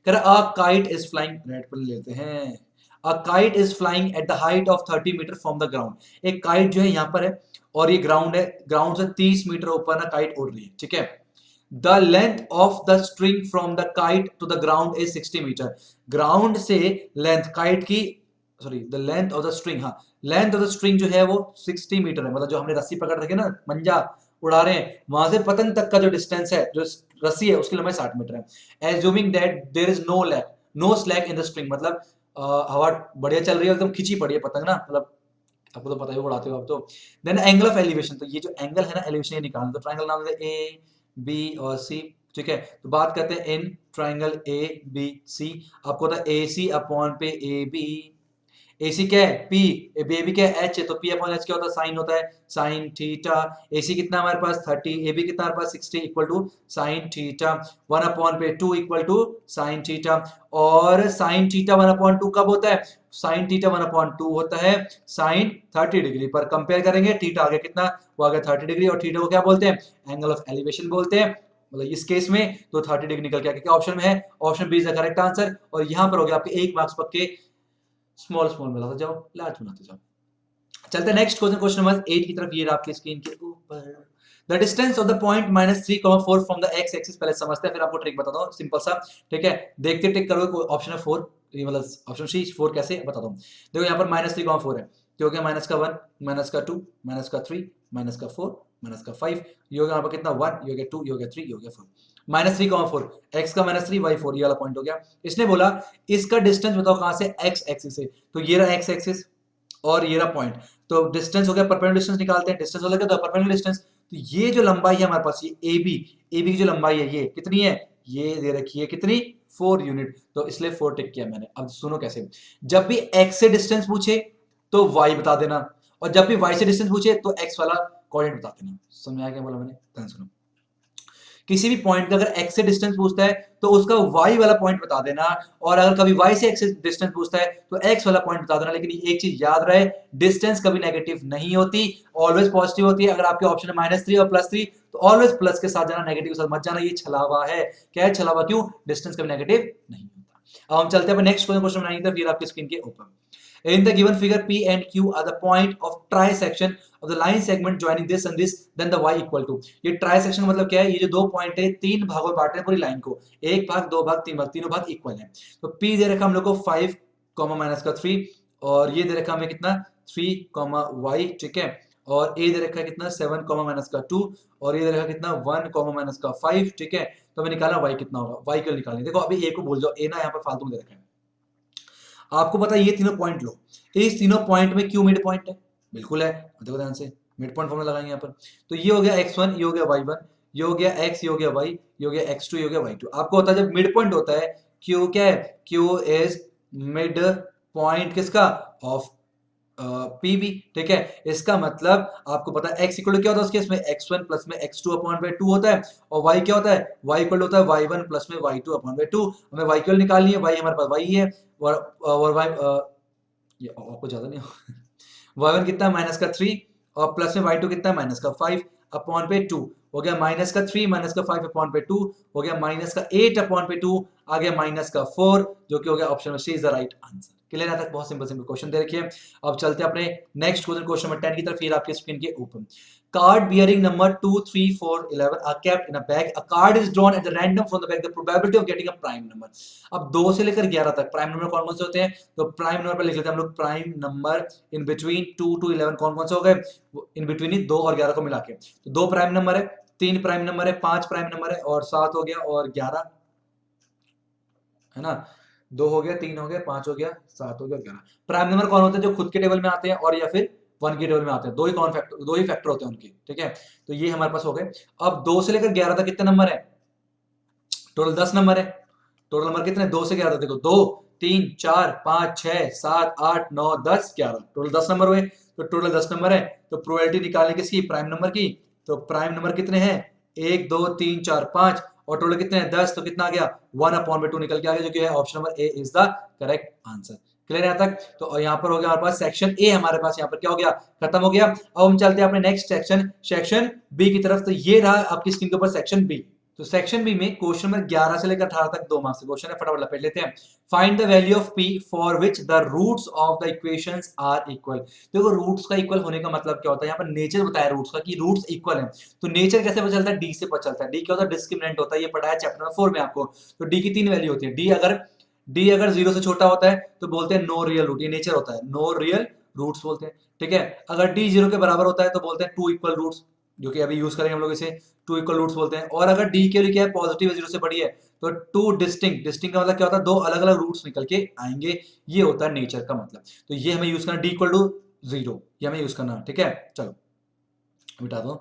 A: कह रहा अ काइट इज फ्लाइंग, रेड पर लेते हैं, a kite is flying at the height of 30 metre from the ground. एक काइट जो है यहाँ पर है और ये ग्राउंड है, ग्राउंड से 30 मीटर ऊपर ना काइट उड़ रही है, ठीक है। The length of the string from the kite to the ground is 60 metre. Ground से लेंथ काइट की, sorry the length of the string, हाँ लेंथ ऑफ द स्ट्रिंग जो है वो 60 मीटर है, मतलब जो हमने रस्सी पकड़ रखी है ना, मंजा उड़ा रहे हैं, वहां से पतंग तक का जो डिस्टेंस है, जो रस्सी है उसकी लंबाई 60 मीटर है। Assuming that there is no slack in the string, मतलब हवा बढ़िया चल रही है, एकदम खिंची पड़ी है पतंग ना, मतलब आपको तो पता ही उड़ाते हो आप तो। देन एंगल ऑफ एलिवेशन, तो ये जो एंगल है ना एलिवेशन ये निकालना, तो ट्राइंगल नाम है ए बी और सी, ठीक है। तो बात करते हैं इन ट्राइंगल ए बी सी, आपको होता है ए सी अपॉन पे ए बी, ए सी क्या है पी, बी बी क्या है एच है, तो पी अपॉन एच क्या होता है साइन होता है, साइन थीटा। ए सी कितना हमारे पास 30, ए बी कितना हमारे पास 60 equal to sine theta, 1 upon पे 2 इक्वल टू साइन थीटा। और साइन थीटा 1 अपॉन 2 कब होता है, साइन थीटा 1 अपॉन 2 होता है साइन 30 डिग्री पर। कंपेयर करेंगे थीटा आ गया कितना, वो आ गया 30 डिग्री, और थीटा को क्या बोलते हैं, एंगल ऑफ एलिवेशन बोलते हैं। मतलब इस केस में तो 30 डिग्री निकल के क्या ऑप्शन में है, option B is the correct answer. और यहां पर हो गया आपके 1 मार्क्स पक्के, स्मॉल स्मॉल मिलाते जाओ, लार्ज बनाते जाओ। चलते नेक्स्ट क्वेश्चन, क्वेश्चन नंबर 8 की तरफ। ये आपकी स्क्रीन के ऊपर the distance of the point -3,4 from the x axis, पहले समझते हैं फिर आपको ट्रिक बताता हूं सिंपल सा, ठीक है। देखते टिक करोगे, ऑप्शन है 4, ये मतलब ऑप्शन सी 4 कैसे बताता हूं। देखो यहां पर -3,4 है, तो हो गया -1 -2 -3 -4 -5, ये हो गया यहां पर कितना 1, ये हो गया 2, ये हो गया 3, ये हो गया 4। -3,4 एक्स का -3 y4, ये वाला पॉइंट हो गया। इसने बोला इसका डिस्टेंस बताओ कहां से, एक्स एक्सिस से, तो ये रहा एक्स एक्सिस और ये रहा पॉइंट, तो डिस्टेंस हो गया, परपेंडिकुलर डिस्टेंस निकालते हैं, डिस्टेंस हो गया तो परपेंडिकुलर डिस्टेंस, तो ये जो लंबाई है हमारे पास, ये ए बी की जो लंबाई है ये कितनी है, ये दे रखी है कितनी 4 यूनिट, तो इसलिए 4 टिक किया मैंने। अब सुनो कैसे, जब भी x से डिस्टेंस पूछे तो y बता देना, और जब भी y से डिस्टेंस पूछे तो x वाला कोऑर्डिनेट बता देना। समझ आया क्या बोला मैंने, ध्यान सुनो। किसी भी पॉइंट का अगर x से डिस्टेंस पूछता है तो उसका y वाला पॉइंट बता देना, और अगर कभी y से x से डिस्टेंस पूछता है तो x वाला पॉइंट बता देना। लेकिन एक चीज याद रहे, डिस्टेंस कभी नेगेटिव नहीं होती, ऑलवेज पॉजिटिव होती है। अगर आपके ऑप्शन है -3 और +3 तो ऑलवेज प्लस के साथ जाना, नेगेटिव के साथ मत जाना, ये छलावा है। क्या है छलावा, क्यों, डिस्टेंस कभी नेगेटिव नहीं होता। अब हम चलते हैं नेक्स्ट क्वेश्चन बनाएंगे, तो फिर आपकी स्क्रीन के ऊपर in the given figure P and Q are the point of trisection of the line segment joining this and this, then the y equal to, ये trisection का मतलब क्या है, ये जो दो पॉइंट है तीन भागों में बांट रहे हैं पूरी लाइन को, एक भाग, दो भाग, तीन भाग, तीनों भाग इक्वल है। तो P दे रखा हम लोग को 5, -3, और ये दे रखा हमें कितना 3, y, ठीक है। और a दे रखा है कितना 7, -2, और ये दे रखा कितना 1, -5, ठीक है। तो हमें निकालना y कितना होगा, y को निकालना। देखो अभी a को भूल जाओ, a ना यहाँ पर फालतू में दे रखा है। आपको पता है ये तीनों पॉइंट लो, इस तीनों पॉइंट में क्यों मिड पॉइंट है, बिल्कुल है, देखो ध्यान से, मिड पॉइंट फॉर्मूला लगाएंगे यहाँ पर। तो ये हो गया x1, ये हो गया y1, ये हो गया x, ये हो गया y, ये हो गया x2, ये हो गया y2। आपको होता है जब मिड पॉइंट होता है q, क्या है, q इज मिड पॉइंट किसका, ऑफ पी बी, ठीक है। इसका मतलब आपको पता है x इक्वल क्या होता है उस केस में, x1 प्लस में x2 अपॉन बाय 2 होता है, और y क्या होता है, y इक्वल होता है y1 प्लस में y2 अपॉन बाय 2। हमें y इक्वल निकालनी है, y हमारे पास y है, और y ये आपको ज्यादा नहीं y1 कितना है -3, और प्लस में y2 कितना है -5 अपॉन पे 2, हो गया -3 -5 अपॉन पे 2, हो गया -8 अपॉन पे 2, आ गया -4, जो कि हो गया ऑप्शन में C is the right answer. Clear है तक, बहुत सिंपल सिंपल क्वेश्चन दे रखिए। अब चलते हैं अपने नेक्स्ट क्वेश्चन, क्वेश्चन नंबर 10 की तरफ। फिर आपके स्क्रीन के ऊपर card bearing number 2, 3, 4, 11 are kept in a bag. A card is drawn at the random from the bag. The probability of getting a prime number. अब 2 से लेकर 11 तक प्राइम नंबर कौन कौन से होते हैं, तो प्राइम नंबर पर लिख लेते हैं हम लोग prime number in between 2 to 11 कौन कौन से हो गए, इन बिटवीन ही 2 और 11 को मिला के। तो 2 प्राइम नंबर है, 3 प्राइम नंबर है, 5 प्राइम नंबर है, और 7 हो गया, और 11 है ना, 2 हो गया, 3 हो गया, 5 हो गया, 7 हो गया, 11। प्राइम नंबर कौन होते हैं, जो खुद के टेबल में आते हैं और या फिर 1 के टेबल में आते हैं, दो ही फैक्टर होते हैं उनके, ठीक है। तो ये हमारे पास हो गए। अब 2 से लेकर 11 तक कितने नंबर है, टोटल 10 नंबर है। टोटल नंबर कितने, 2 से 11 तक देखो, 2, 3, 4, 5, 6, 7, 8, 9, 10, 11, टोटल 10 नंबर हुए। तो टोटल 10 नंबर है, तो प्रोबेबिलिटी निकालने किसकी, प्राइम नंबर की। तो प्राइम नंबर कितने हैं, 1, 2, 3, 4, 5, और टोटल कितने हैं 10, तो कितना आ गया 1/2 निकल के आ गया, जो कि है option number A is the correct answer. Clear है यहाँ तक। तो यहाँ पर हो गया हमारे पास सेक्शन ए, हमारे पास यहाँ पर क्या हो गया, खत्म हो गया। अब हम चलते हैं अपने नेक्स्ट सेक्शन, सेक्शन बी की तरफ। तो ये रहा आपकी स्क्रीन के ऊपर सेक्शन बी। तो सेक्शन बी में क्वेश्चन नंबर 11 से लेकर 18 तक 2 मार्क्स क्वेश्चन है, फटाफट लपेट लेते हैं। Find the value of p for which the roots of the equations are equal. देखो रूट्स का इक्वल होने का मतलब क्या होता है, यहाँ पर नेचर बताया रूट्स का कि रूट्स इक्वल है। तो नेचर कैसे पता चलता है, डी से पता चलता है। डी क्या होता है, डिस्क्रिमिनेंट होता है, ये पढ़ाया चैप्टर नंबर 4 में आपको। तो डी की 3 वैल्यू होती है। डी अगर 0 से छोटा होता है तो बोलते हैं नो रियल रूट, ये नेचर होता है, नो रियल रूट्स बोलते हैं, ठीक है। अगर डी 0 के बराबर होता है तो बोलते हैं 2 इक्वल रूट्स, जो कि अभी यूज करेंगे हम लोग इसे, 2 इक्वल रूट्स बोलते हैं। और अगर डी के लिए क्या है, पॉजिटिव 0 से बड़ी है, तो 2 डिस्टिंक्ट का मतलब क्या होता है, 2 अलग अलग रूट्स निकल के आएंगे, ये होता है नेचर का मतलब। तो ये हमें यूज करना, डी इक्वल टू 0, ये हमें यूज करना, ठीक है। चलो मिटा दो,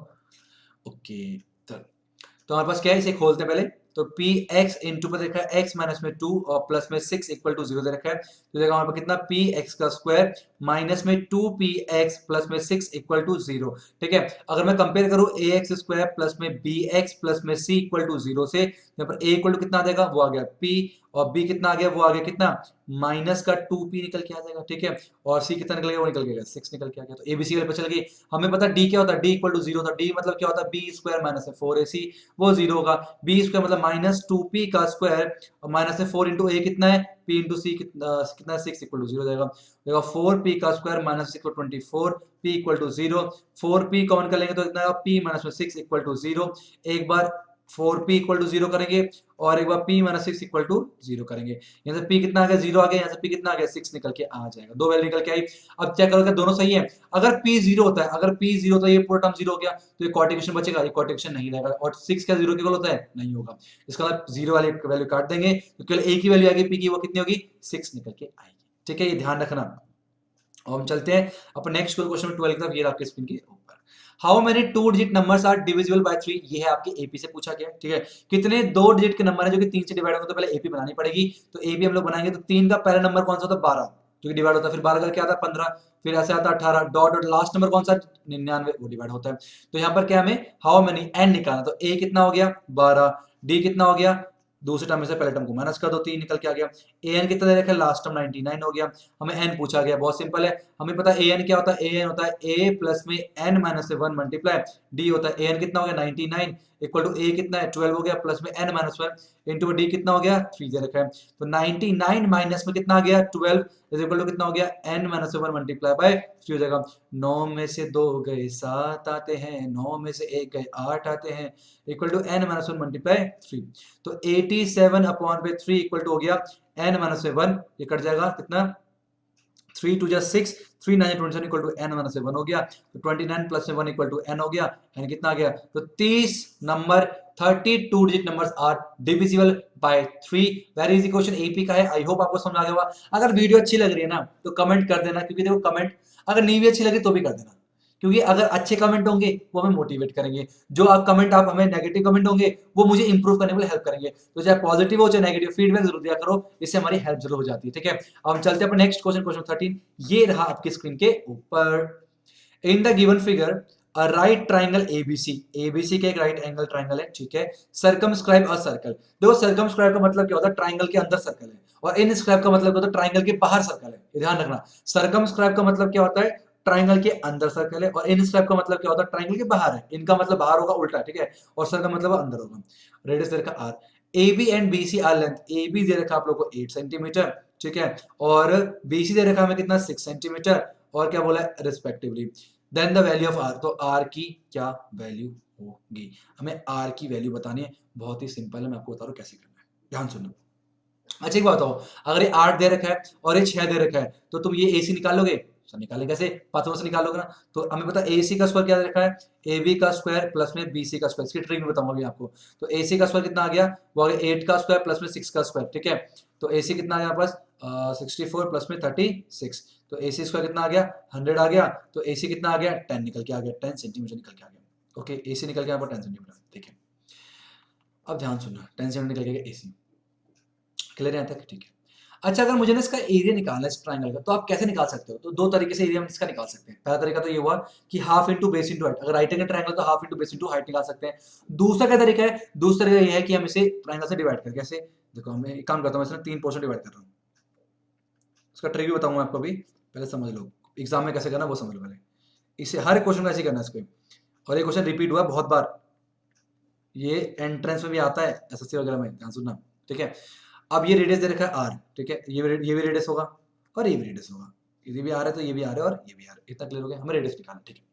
A: ओके। तो हमारे पास क्या है, इसे खोलते हैं पहले। तो पी एक्स इंटू पर देखा है एक्स माइनस में 2 और प्लस में 6 इक्वल टू 0 दे रखा है। तो देखा हमारे पास कितना, पी एक्स का स्क्वायर माइनस में 2 पी एक्स प्लस में 6 इक्वल टू 0, ठीक है। अगर मैं कंपेयर करूं ए एक्स स्क्वायर प्लस में बी एक्स प्लस में सी इक्वल टू 0 से, यहाँ पर ए इक्वल टू कितना आ जाएगा, वो आ गया पी, और बी कितना आ गया, वो आ गया कितना, माइनस का 2p निकल के आ जाएगा, ठीक है। और सी कितना निकल गया, वो निकल गया 6 निकल के आ गया। तो एबीसी वाले पता चल गई। हमें पता डी क्या होता है, डी इक्वल टू 0 होता है। डी मतलब क्या होता है, बी स्क्वायर माइनस में 4ac, वो 0 होगा। बी स्क्वायर मतलब माइनस 2p का स्क्वायर और माइनस में 4 इंटू ए कितना है, p इंटू सी कितना है 6 इक्वल टू 0 जाएगा। देखो 4p का square minus 6 24, p equal to 0। 4p common कर लेंगे तो इतना p माइनस में 6 इक्वल टू 0। एक बार 4p इक्वल टू 0 करेंगे और एक बार p माइनस 6 इक्वल टू 0 करेंगे। यहाँ से p कितना आ गया, 0 आ गया, यहाँ से p कितना आ गया, 6 निकल के आ जाएगा। दो वैल्यू निकल के आई। अब चेक करो क्या दोनों सही है। अगर p 0 होता है, अगर p 0 तो ये पूरा टर्म 0 हो गया, तो ये कॉट इक्वेशन बचेगा, ये कॉट इक्वेशन नहीं रहेगा। और 6 क्या 0 के इक्वल होता है, नहीं होगा। इसका मतलब 0 वाली वैल्यू काट देंगे, तो केवल एक ही वैल्यू आएगी p की, वो कितनी होगी, 6 निकल के आएगी, ठीक है। ये ध्यान रखना। और हम चलते हैं अपने नेक्स्ट क्वेश्चन 12 की तरफ। ये आपके स्क्रीन के ऊपर, how many 2 digit numbers are divisible by 3, ये है आपके एपी से पूछा गया, ठीक है। कितने 2 डिजिट के नंबर है जो कि 3 से डिवाइड होंगे, तो पहले एपी बनानी पड़ेगी। तो एपी हम लोग बनाएंगे, तो 3 का पहला नंबर कौन सा होता है, 12, जो कि डिवाइड होता है। फिर 12 का क्या आता है, 15, फिर ऐसे आता है 18, डॉट डॉट लास्ट नंबर कौन सा, 99, वो डिवाइड होता है। तो यहाँ पर क्या हमें हाउ मेनी एन निकालना, तो ए कितना हो गया 12, डी कितना हो गया, दूसरे टर्म में से पहले टर्म को माइनस कर दो, 3 निकल के आ गया। ए एन कितना दे रखा है, लास्ट टर्म 99 हो गया। हमें एन पूछा गया, बहुत सिंपल है। हमें पता है ए एन क्या होता है, ए एन होता है ए प्लस में एन माइनस से 1 मल्टीप्लाई डी होता है। ए एन कितना हो गया 99 इक्वल टू ए कितना है 12 हो गया, प्लस में एन माइनस 1 इंटू डी कितना हो गया 3 दे रखा है। तो 99 माइनस में कितना आ गया 12 इज इक्वल टू कितना हो गया एन माइनस 1 मल्टीप्लाई बाय 3 हो जाएगा। 9 में से 2 गए 7 आते हैं, 9 में से 1 गए 8 आते हैं, equal to n minus 1 multiply 3। तो 87 अपॉन पे 3 इक्वल टू हो गया एन माइनस 1, ये कट जाएगा कितना 3 2 6, 3 9 27 इक्वल टू एन माइनस 1 हो गया। तो 29 प्लस 1 इक्वल टू एन हो गया। एन कितना आ गया, तो 30 number 32 digit numbers are divisible by 3। Very easy question AP का है। आई होप आपको समझ आ गया होगा। अगर वीडियो अच्छी लग रही है ना तो कमेंट कर देना, क्योंकि देखो कमेंट अगर नहीं भी अच्छी लगी तो भी कर देना, क्योंकि अगर अच्छे कमेंट होंगे वो हमें मोटिवेट करेंगे। जो आप कमेंट आप हमें नेगेटिव कमेंट होंगे वो मुझे इंप्रूव करने में हेल्प करेंगे। तो चाहे पॉजिटिव हो चाहे नेगेटिव फीडबैक जरूर दिया करो, इससे हमारी हेल्प जरूर हो जाती है, ठीक है। अब हम चलते हैं अपने नेक्स्ट क्वेश्चन, क्वेश्चन 13। ये रहा आपकी स्क्रीन के ऊपर। In the given figure a right triangle ABC, ABC का एक राइट एंगल ट्राइंगल है, ठीक है। Circumscribe a circle. देखो सर्कमस्क्राइब का मतलब क्या होता है, ट्राइंगल के अंदर सर्कल है, और इनस्क्राइब का मतलब क्या होता है, ट्राइंगल के बाहर सर्कल है। ध्यान रखना, सर्कमस्क्राइब का मतलब क्या होता है, ट्राइंगल के अंदर सर्कल है, और इनस्क्राइब का मतलब क्या होता है, ट्राइंगल के बाहर है। इनका मतलब बाहर होगा उल्टा, ठीक है, और सर्कल का मतलब अंदर होगा। रेडियस दे रखा R. A B and B C are length, A B दे रखा आप लोग को 8 सेंटीमीटर, ठीक है, और बी सी दे रखा हमें कितना 6 सेंटीमीटर, और क्या बोला है respectively. Then the value of r, तो आर की क्या वैल्यू होगी, हमें आर की वैल्यू बतानी है। बहुत ही सिंपल है, मैं आपको बता रहा हूँ कैसे करना है, ध्यान सुनो। अच्छा एक बात बताओ, अगर ये 8 दे रखा है और ये 6 दे रखा है, तो तुम ये AC निकालोगे, सर निकाले कैसे, पाथों से निकालोगे ना। तो हमें पता है AC का स्क्वायर क्या दे रखा है, AB का स्क्वायर प्लस में BC का स्क्वायर। इसकी ट्रिक में बताऊंगा अभी आपको। तो AC का स्क्वायर कितना आ गया, वो आ गया 8 का स्क्वायर प्लस में 6 का स्क्वायर, ठीक है। तो AC कितना आ गया हमारे पास 64 प्लस में 36, तो AC स्क्वायर कितना आ गया 100 आ गया। तो AC कितना आ गया 10 निकल के आ गया, 10 सेंटीमीटर निकल के आ गया। ओके AC निकल के यहाँ पर 10 सेंटीमीटर, ठीक है। अब ध्यान सुनना, 10 सेंटीमीटर निकल गया AC, क्लियर है यहाँ तक, ठीक है। अच्छा अगर मुझे ना इसका एरिया निकालना है इस ट्राइंगल का, तो आप कैसे निकाल सकते हो, तो दो तरीके से एरिया हम इसका निकाल सकते हैं। पहला तरीका तो ये हुआ कि half into base into height, अगर राइट एंगल ट्राइंगल तो half into base into height निकाल सकते हैं। दूसरा क्या तरीका है, दूसरा तरीका ये है कि हम इसे ट्राइंगल से डिवाइड करें। कैसे, देखो हमें एक काम करता हूँ, इसमें 3 पोर्शन डिवाइड कर रहा हूँ। उसका ट्रिक भी बताऊंगा आपको, भी पहले समझ लो एग्जाम में कैसे करना वो समझ लो पहले। इसे हर क्वेश्चन को ऐसे करना है इसको, और ये क्वेश्चन रिपीट हुआ बहुत बार, ये एंट्रेंस में भी आता है SSC वगैरह में, ध्यान सुनना, ठीक है। अब ये रेडियस दे रखा है आर, ठीक है, ये भी रेडियस होगा और ये भी रेडियस होगा, ये भी आ रहा है तो ये भी आ रहा है और ये भी आ रहा है। इतना क्लियर हो गया, हमें रेडियस निकालना, ठीक है।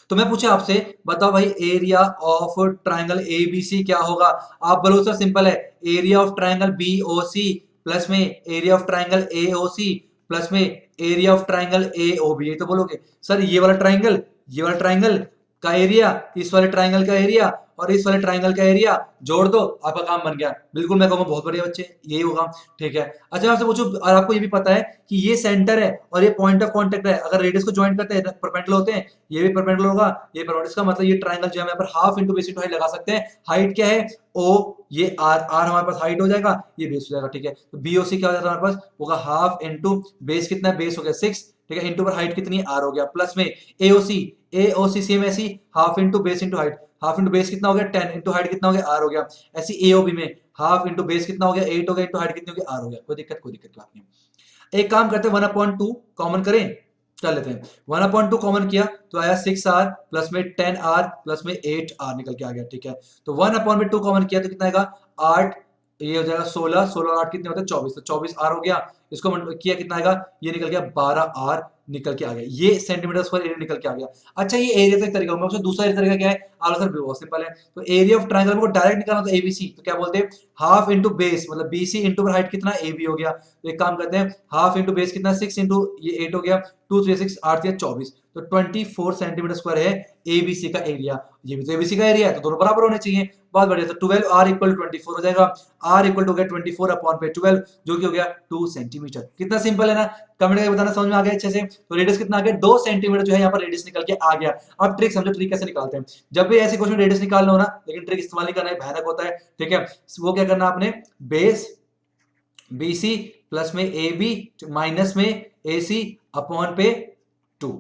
A: तो मैं पूछा आपसे, बताओ भाई एरिया ऑफ ट्राइंगल एबीसी क्या होगा। आप बोलो सर सिंपल है, area of triangle BOC plus में area of triangle AOC plus में एरिया ऑफ ट्राइंगल एओबी, ये तो बोलोगे। सर ये वाला ट्राइंगल, ये वाला ट्राइंगल का एरिया, इस वाले ट्राइंगल का एरिया और इस वाले ट्राइंगल का एरिया जोड़ दो, आपका काम बन गया। बिल्कुल मैं कहूँगा बहुत बढ़िया बच्चे, यही होगा। ठीक है, अच्छा मैं आपसे पूछूं, और आपको ये भी पता है कि ये सेंटर है और ये पॉइंट ऑफ कांटेक्ट है, अगर रेडियस को ज्वाइन करते हैं परपेंडिकुलर होते हैं, ये भी परपेंडिकुलर होगा, ये परपेंडिकुलर, इसका मतलब ये ट्राइंगल जो है हम यहाँ पर half into base into height लगा सकते हैं। हाइट क्या है ओ, ये आर, आर हमारे पास हाइट हो जाएगा, ये बेस हो जाएगा। ठीक है, तो बीओसी क्या हो जाता है हमारे पास, होगा हाफ इंटू बेस, कितना है बेस हो गया 6, ठीक है, इंटू पर हाइट कितनी है आर हो गया, प्लस में एओसी, एओसी सेम ऐसी half into base into height, half into base कितना हो गया 10 इंटू हाइट कितना हो गया आर हो गया। ऐसी एओबी में हाफ इंटू बेस कितना हो गया 8 हो गया, इंटू हाइट कितनी हो गई आर हो गया। कोई दिक्कत की बात नहीं। एक काम करते हैं 1/2 कॉमन करें, कर लेते हैं। 1/2 कॉमन किया तो आया 6r प्लस में 10r प्लस में 8r निकल के आ गया। ठीक है, तो 1/2 कॉमन किया तो कितना आएगा 8, ये हो जाएगा 16, 16 और 8 कितने होते हैं 24, तो 24r हो गया। इसको किया कितना आएगा, ये निकल गया 12r निकल के आ गया, ये सेंटीमीटर स्क्वायर एरिया निकल के आ गया। अच्छा ये एरिया का एक तरीका होगा, दूसरा तरीका क्या है, आप सर बहुत सिंपल है, तो एरिया ऑफ ट्रायंगल को डायरेक्ट निकालना तो एबीसी, तो क्या बोलते हैं हाफ इंटू बेस, मतलब बीसी इंटू हाइट कितना एबी हो गया। तो एक काम करते हैं, हाफ इंटू बेस कितना 6 इंटू ये 8 हो गया, 2 3 6 8 या 24, तो 24 सेंटीमीटर स्क्वायर है एबीसी का एरिया। ये भी तो एबीसी का एरिया है, तो दोनों बराबर होने चाहिए। बहुत बढ़िया, तो 12 आर इक्वल 24 हो जाएगा, आर इक्वल टू हो गया 24/12 जो कि हो गया 2 सेंटीमीटर। कितना सिंपल है ना, कमेंट करके बताना समझ में आ गया अच्छे से। तो रेडियस कितना आ गया 2 सेंटीमीटर जो है यहाँ पर रेडियस निकल के आ गया। अब ट्रिक समझो, ट्रिक कैसे निकालते हैं, जब भी ऐसे क्वेश्चन रेडियस निकालना हो ना, लेकिन ट्रिक इस्तेमाल नहीं करना है, भयानक होता है। ठीक है, वो क्या करना आपने, बेस बीसी प्लस में ए बी माइनस में ए सी अपॉन पे 2।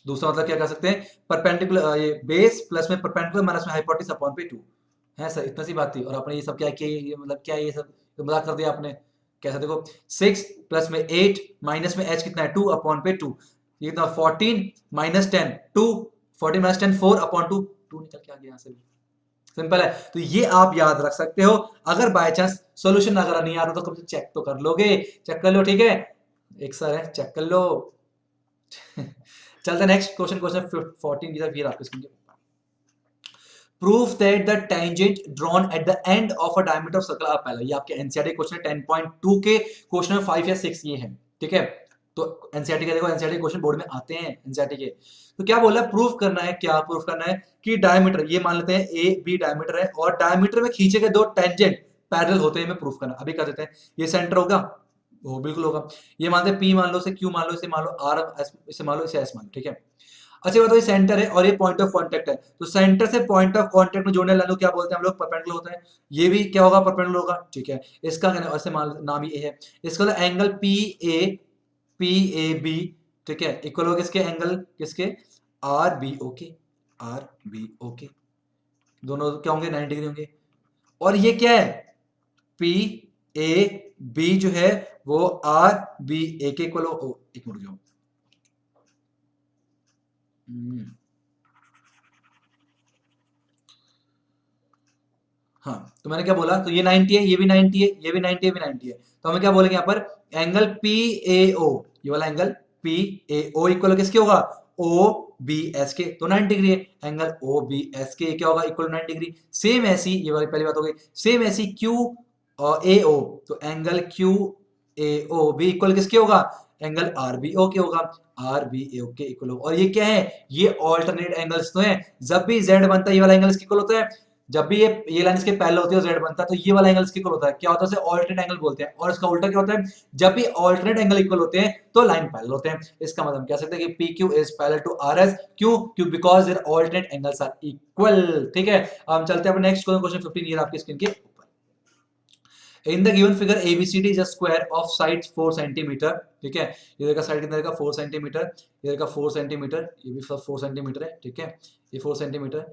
A: दूसरा मतलब क्या कर सकते हैं, परपेंडिकुलर ये बेस प्लस में परपेंडिकुलर माइनस में हाइपोटेनस अपॉन पे 2 है सर, इतना सी बात थी। और आपने ये सब क्या किया, ये मतलब क्या ये सब तो मजाक कर दिया आपने। कैसा देखो 6 प्लस में 8 माइनस में h कितना है 2 अपॉन पे 2, ये कितना 14 माइनस 10 2, 14 माइनस 10 4 अपॉन 2, 2 निकल के आ गया यहाँ से। सिंपल है, तो ये आप याद रख सकते हो। अगर बाय चांस सॉल्यूशन अगर नहीं आ रहा तो कब से चेक तो कर लोगे, चेक कर लो। ठीक है, एक सर है चेक कर लो। चलते नेक्स्ट क्वेश्चन, क्वेश्चन 14 की तरफ फिर आपके स्क्रीन पे। Proof that the tangent drawn at the end of a diameter of circle, आप पहला ये आपके एनसीईआरटी क्वेश्चन 10.2 के क्वेश्चन 5 या 6 ये है। ठीक है, तो एनसीईआरटी का देखो, एनसीईआरटी क्वेश्चन बोर्ड में आते हैं एनसीईआरटी के। तो क्या बोला, प्रूफ करना है, क्या प्रूफ करना है कि डायमीटर, ये मान लेते हैं ए बी डायमीटर है और डायमीटर में खींचे गए दो टेंजेंट पैरेलल होते हैं, हमें प्रूफ करना। अभी कर देते हैं, ये सेंटर होगा, वो बिल्कुल होगा। ये मानते हैं पी मान लो, इसे क्यू मान लो, इसे मान लो आर, इसे मान लो, इसे एस मान लो। ठीक है, अच्छा बताओ, ये सेंटर है और ये पॉइंट ऑफ कांटेक्ट है, तो सेंटर से पॉइंट ऑफ कांटेक्ट में जोड़ने वाले क्या बोलते हैं हम लोग, परपेंडिकुलर होता है। ये भी क्या होगा, परपेंडिकुलर होगा। ठीक है, इसका ऐसे नाम ये है, इसका मतलब एंगल पी ए बी, ठीक है, इक्वल होगा किसके, एंगल किसके, आर बी ओ के, आर बी ओ के, दोनों क्या होंगे 90 डिग्री होंगे। और ये क्या है, पी ए बी जो है वो आर बी ए के इक्वल हो, एक मिनट जाओ, हाँ, तो मैंने क्या बोला, तो ये 90 है, ये भी 90 है, ये भी 90 है, ये भी 90 है, तो हमें क्या बोलेंगे यहाँ पर, एंगल पी ए ओ, ये वाला angle P A O equal किसके होगा, ओ बी एस के, तो 90 डिग्री है। एंगल ओ बी एस के क्या होगा, इक्वल 90 डिग्री। सेम ऐसी, ये वाली पहली बात हो गई, सेम ऐसी क्यू ए ओ, तो एंगल क्यू ए ओ भी इक्वल किसके होगा, एंगल आर बी ओ के होगा, आर बी ए के इक्वल होगा। और ये क्या है, ये ऑल्टरनेट एंगल्स तो है, जब भी जेड बनता है ये वाला एंगल इसके इक्वल होता है, जब भी ये लाइन इसके पैरेलल होती है और जेड बनता है तो ये वाला एंगल इसके इक्वल होता है। क्या होता है, उसे ऑल्टरनेट एंगल बोलते हैं। और इसका उल्टा क्या होता है, जब भी ऑल्टरनेट एंगल इक्वल होते हैं तो लाइन पैरेलल होते हैं। इसका मतलब कह सकते हैं कि P Q is parallel to R S, क्यों, क्यों, because their alternate angles are equal. ठीक है, हम चलते हैं अपने नेक्स्ट क्वेश्चन 15, ये आपकी स्क्रीन के ऊपर। In the given figure ABCD is a square of side 4 centimetre. ठीक है, इधर का साइड कितना रहेगा 4 सेंटीमीटर, इधर का 4 सेंटीमीटर, ये भी 4 सेंटीमीटर है। ठीक है, ये 4 सेंटीमीटर,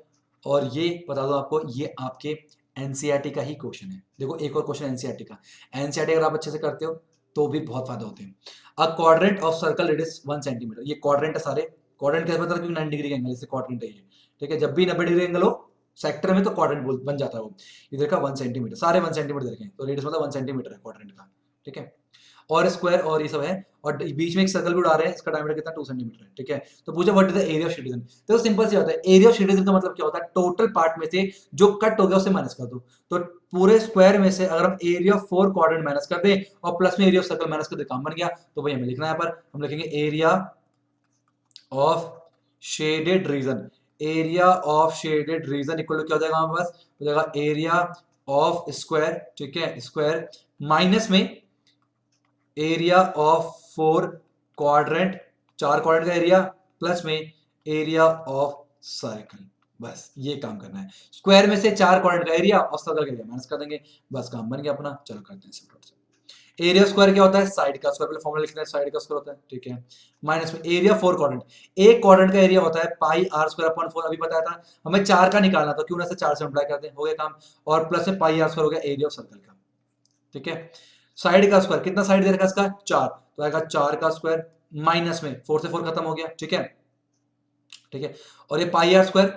A: और ये बता दो आपको, ये आपके एनसीईआरटी का ही क्वेश्चन है। देखो एक और क्वेश्चन एनसीईआरटी का, एनसीईआरटी अगर आप अच्छे से करते हो तो भी बहुत फायदा होते हैं। अ quadrant of circle radius 1 centimetre, ये क्वाड्रेंट है सारे, क्वाड्रेंट कैसे पता, क्योंकि 90 डिग्री एंगल, इससे क्वाड्रेंट है ये। ठीक है, जब भी 90 डिग्री एंगल हो सेक्टर में तो क्वाड्रेंट बन जाता है वो। इधर का 1 सेंटीमीटर, सारे 1 सेंटीमीटर देखें तो रेडियस मतलब 1 सेंटीमीटर है क्वाड्रेंट का। ठीक है, और स्क्वायर और ये सब है, और बीच में एक सर्कल भी उड़ा रहे हैं, इसका डायमीटर कितना 2 सेंटीमीटर है। ठीक है, तो पूछा what is the area of शेडिज्म, तो सिंपल सी होता है, एरिया ऑफ शेडिज्म का मतलब क्या होता है, टोटल पार्ट में से जो कट हो गया उसे माइनस कर दो। तो पूरे स्क्वायर में से अगर हम एरिया ऑफ 4 क्वाड्रेंट माइनस कर दें और प्लस में एरिया ऑफ सर्कल माइनस कर दे, काम बन गया। तो वही हमें लिखना है, यहाँ पर हम लिखेंगे area of shaded region, area of shaded region equal to क्या हो जाएगा हमारे पास, हो जाएगा एरिया ऑफ स्क्वायर, ठीक है, स्क्वायर माइनस में एरिया ऑफ 4 क्वाड्रेंट, 4 क्वाड्रेंट का एरिया, प्लस में एरिया ऑफ सर्कल। बस ये काम करना है, स्क्वायर में से 4 क्वाड्रेंट का एरिया और सर्कल का एरिया माइनस कर देंगे, बस काम बन गया अपना। चलो करते हैं सिंपल से। एरिया स्क्वायर क्या होता है, साइड का स्क्वायर, पहले फॉर्मूला लिखते हैं, साइड का स्क्वायर होता है, ठीक है, माइनस में एरिया 4 क्वाड्रेंट, एक क्वाड्रेंट का एरिया होता है पाई आर स्क्वायर अपॉन 4, अभी बताया था हमें 4 का निकालना, तो क्यों ना से 4 से मल्टीप्लाई कर दें, हो गया काम। और प्लस में पाई आर स्क्वायर हो गया एरिया ऑफ सर्कल का, ठीक है। साइड का स्क्वायर, कितना साइड दे रखा है इसका 4, तो आएगा 4 का स्क्वायर माइनस में 4 से 4 खत्म हो गया, ठीक है, ठीक है। और ये पाई आर स्क्वायर,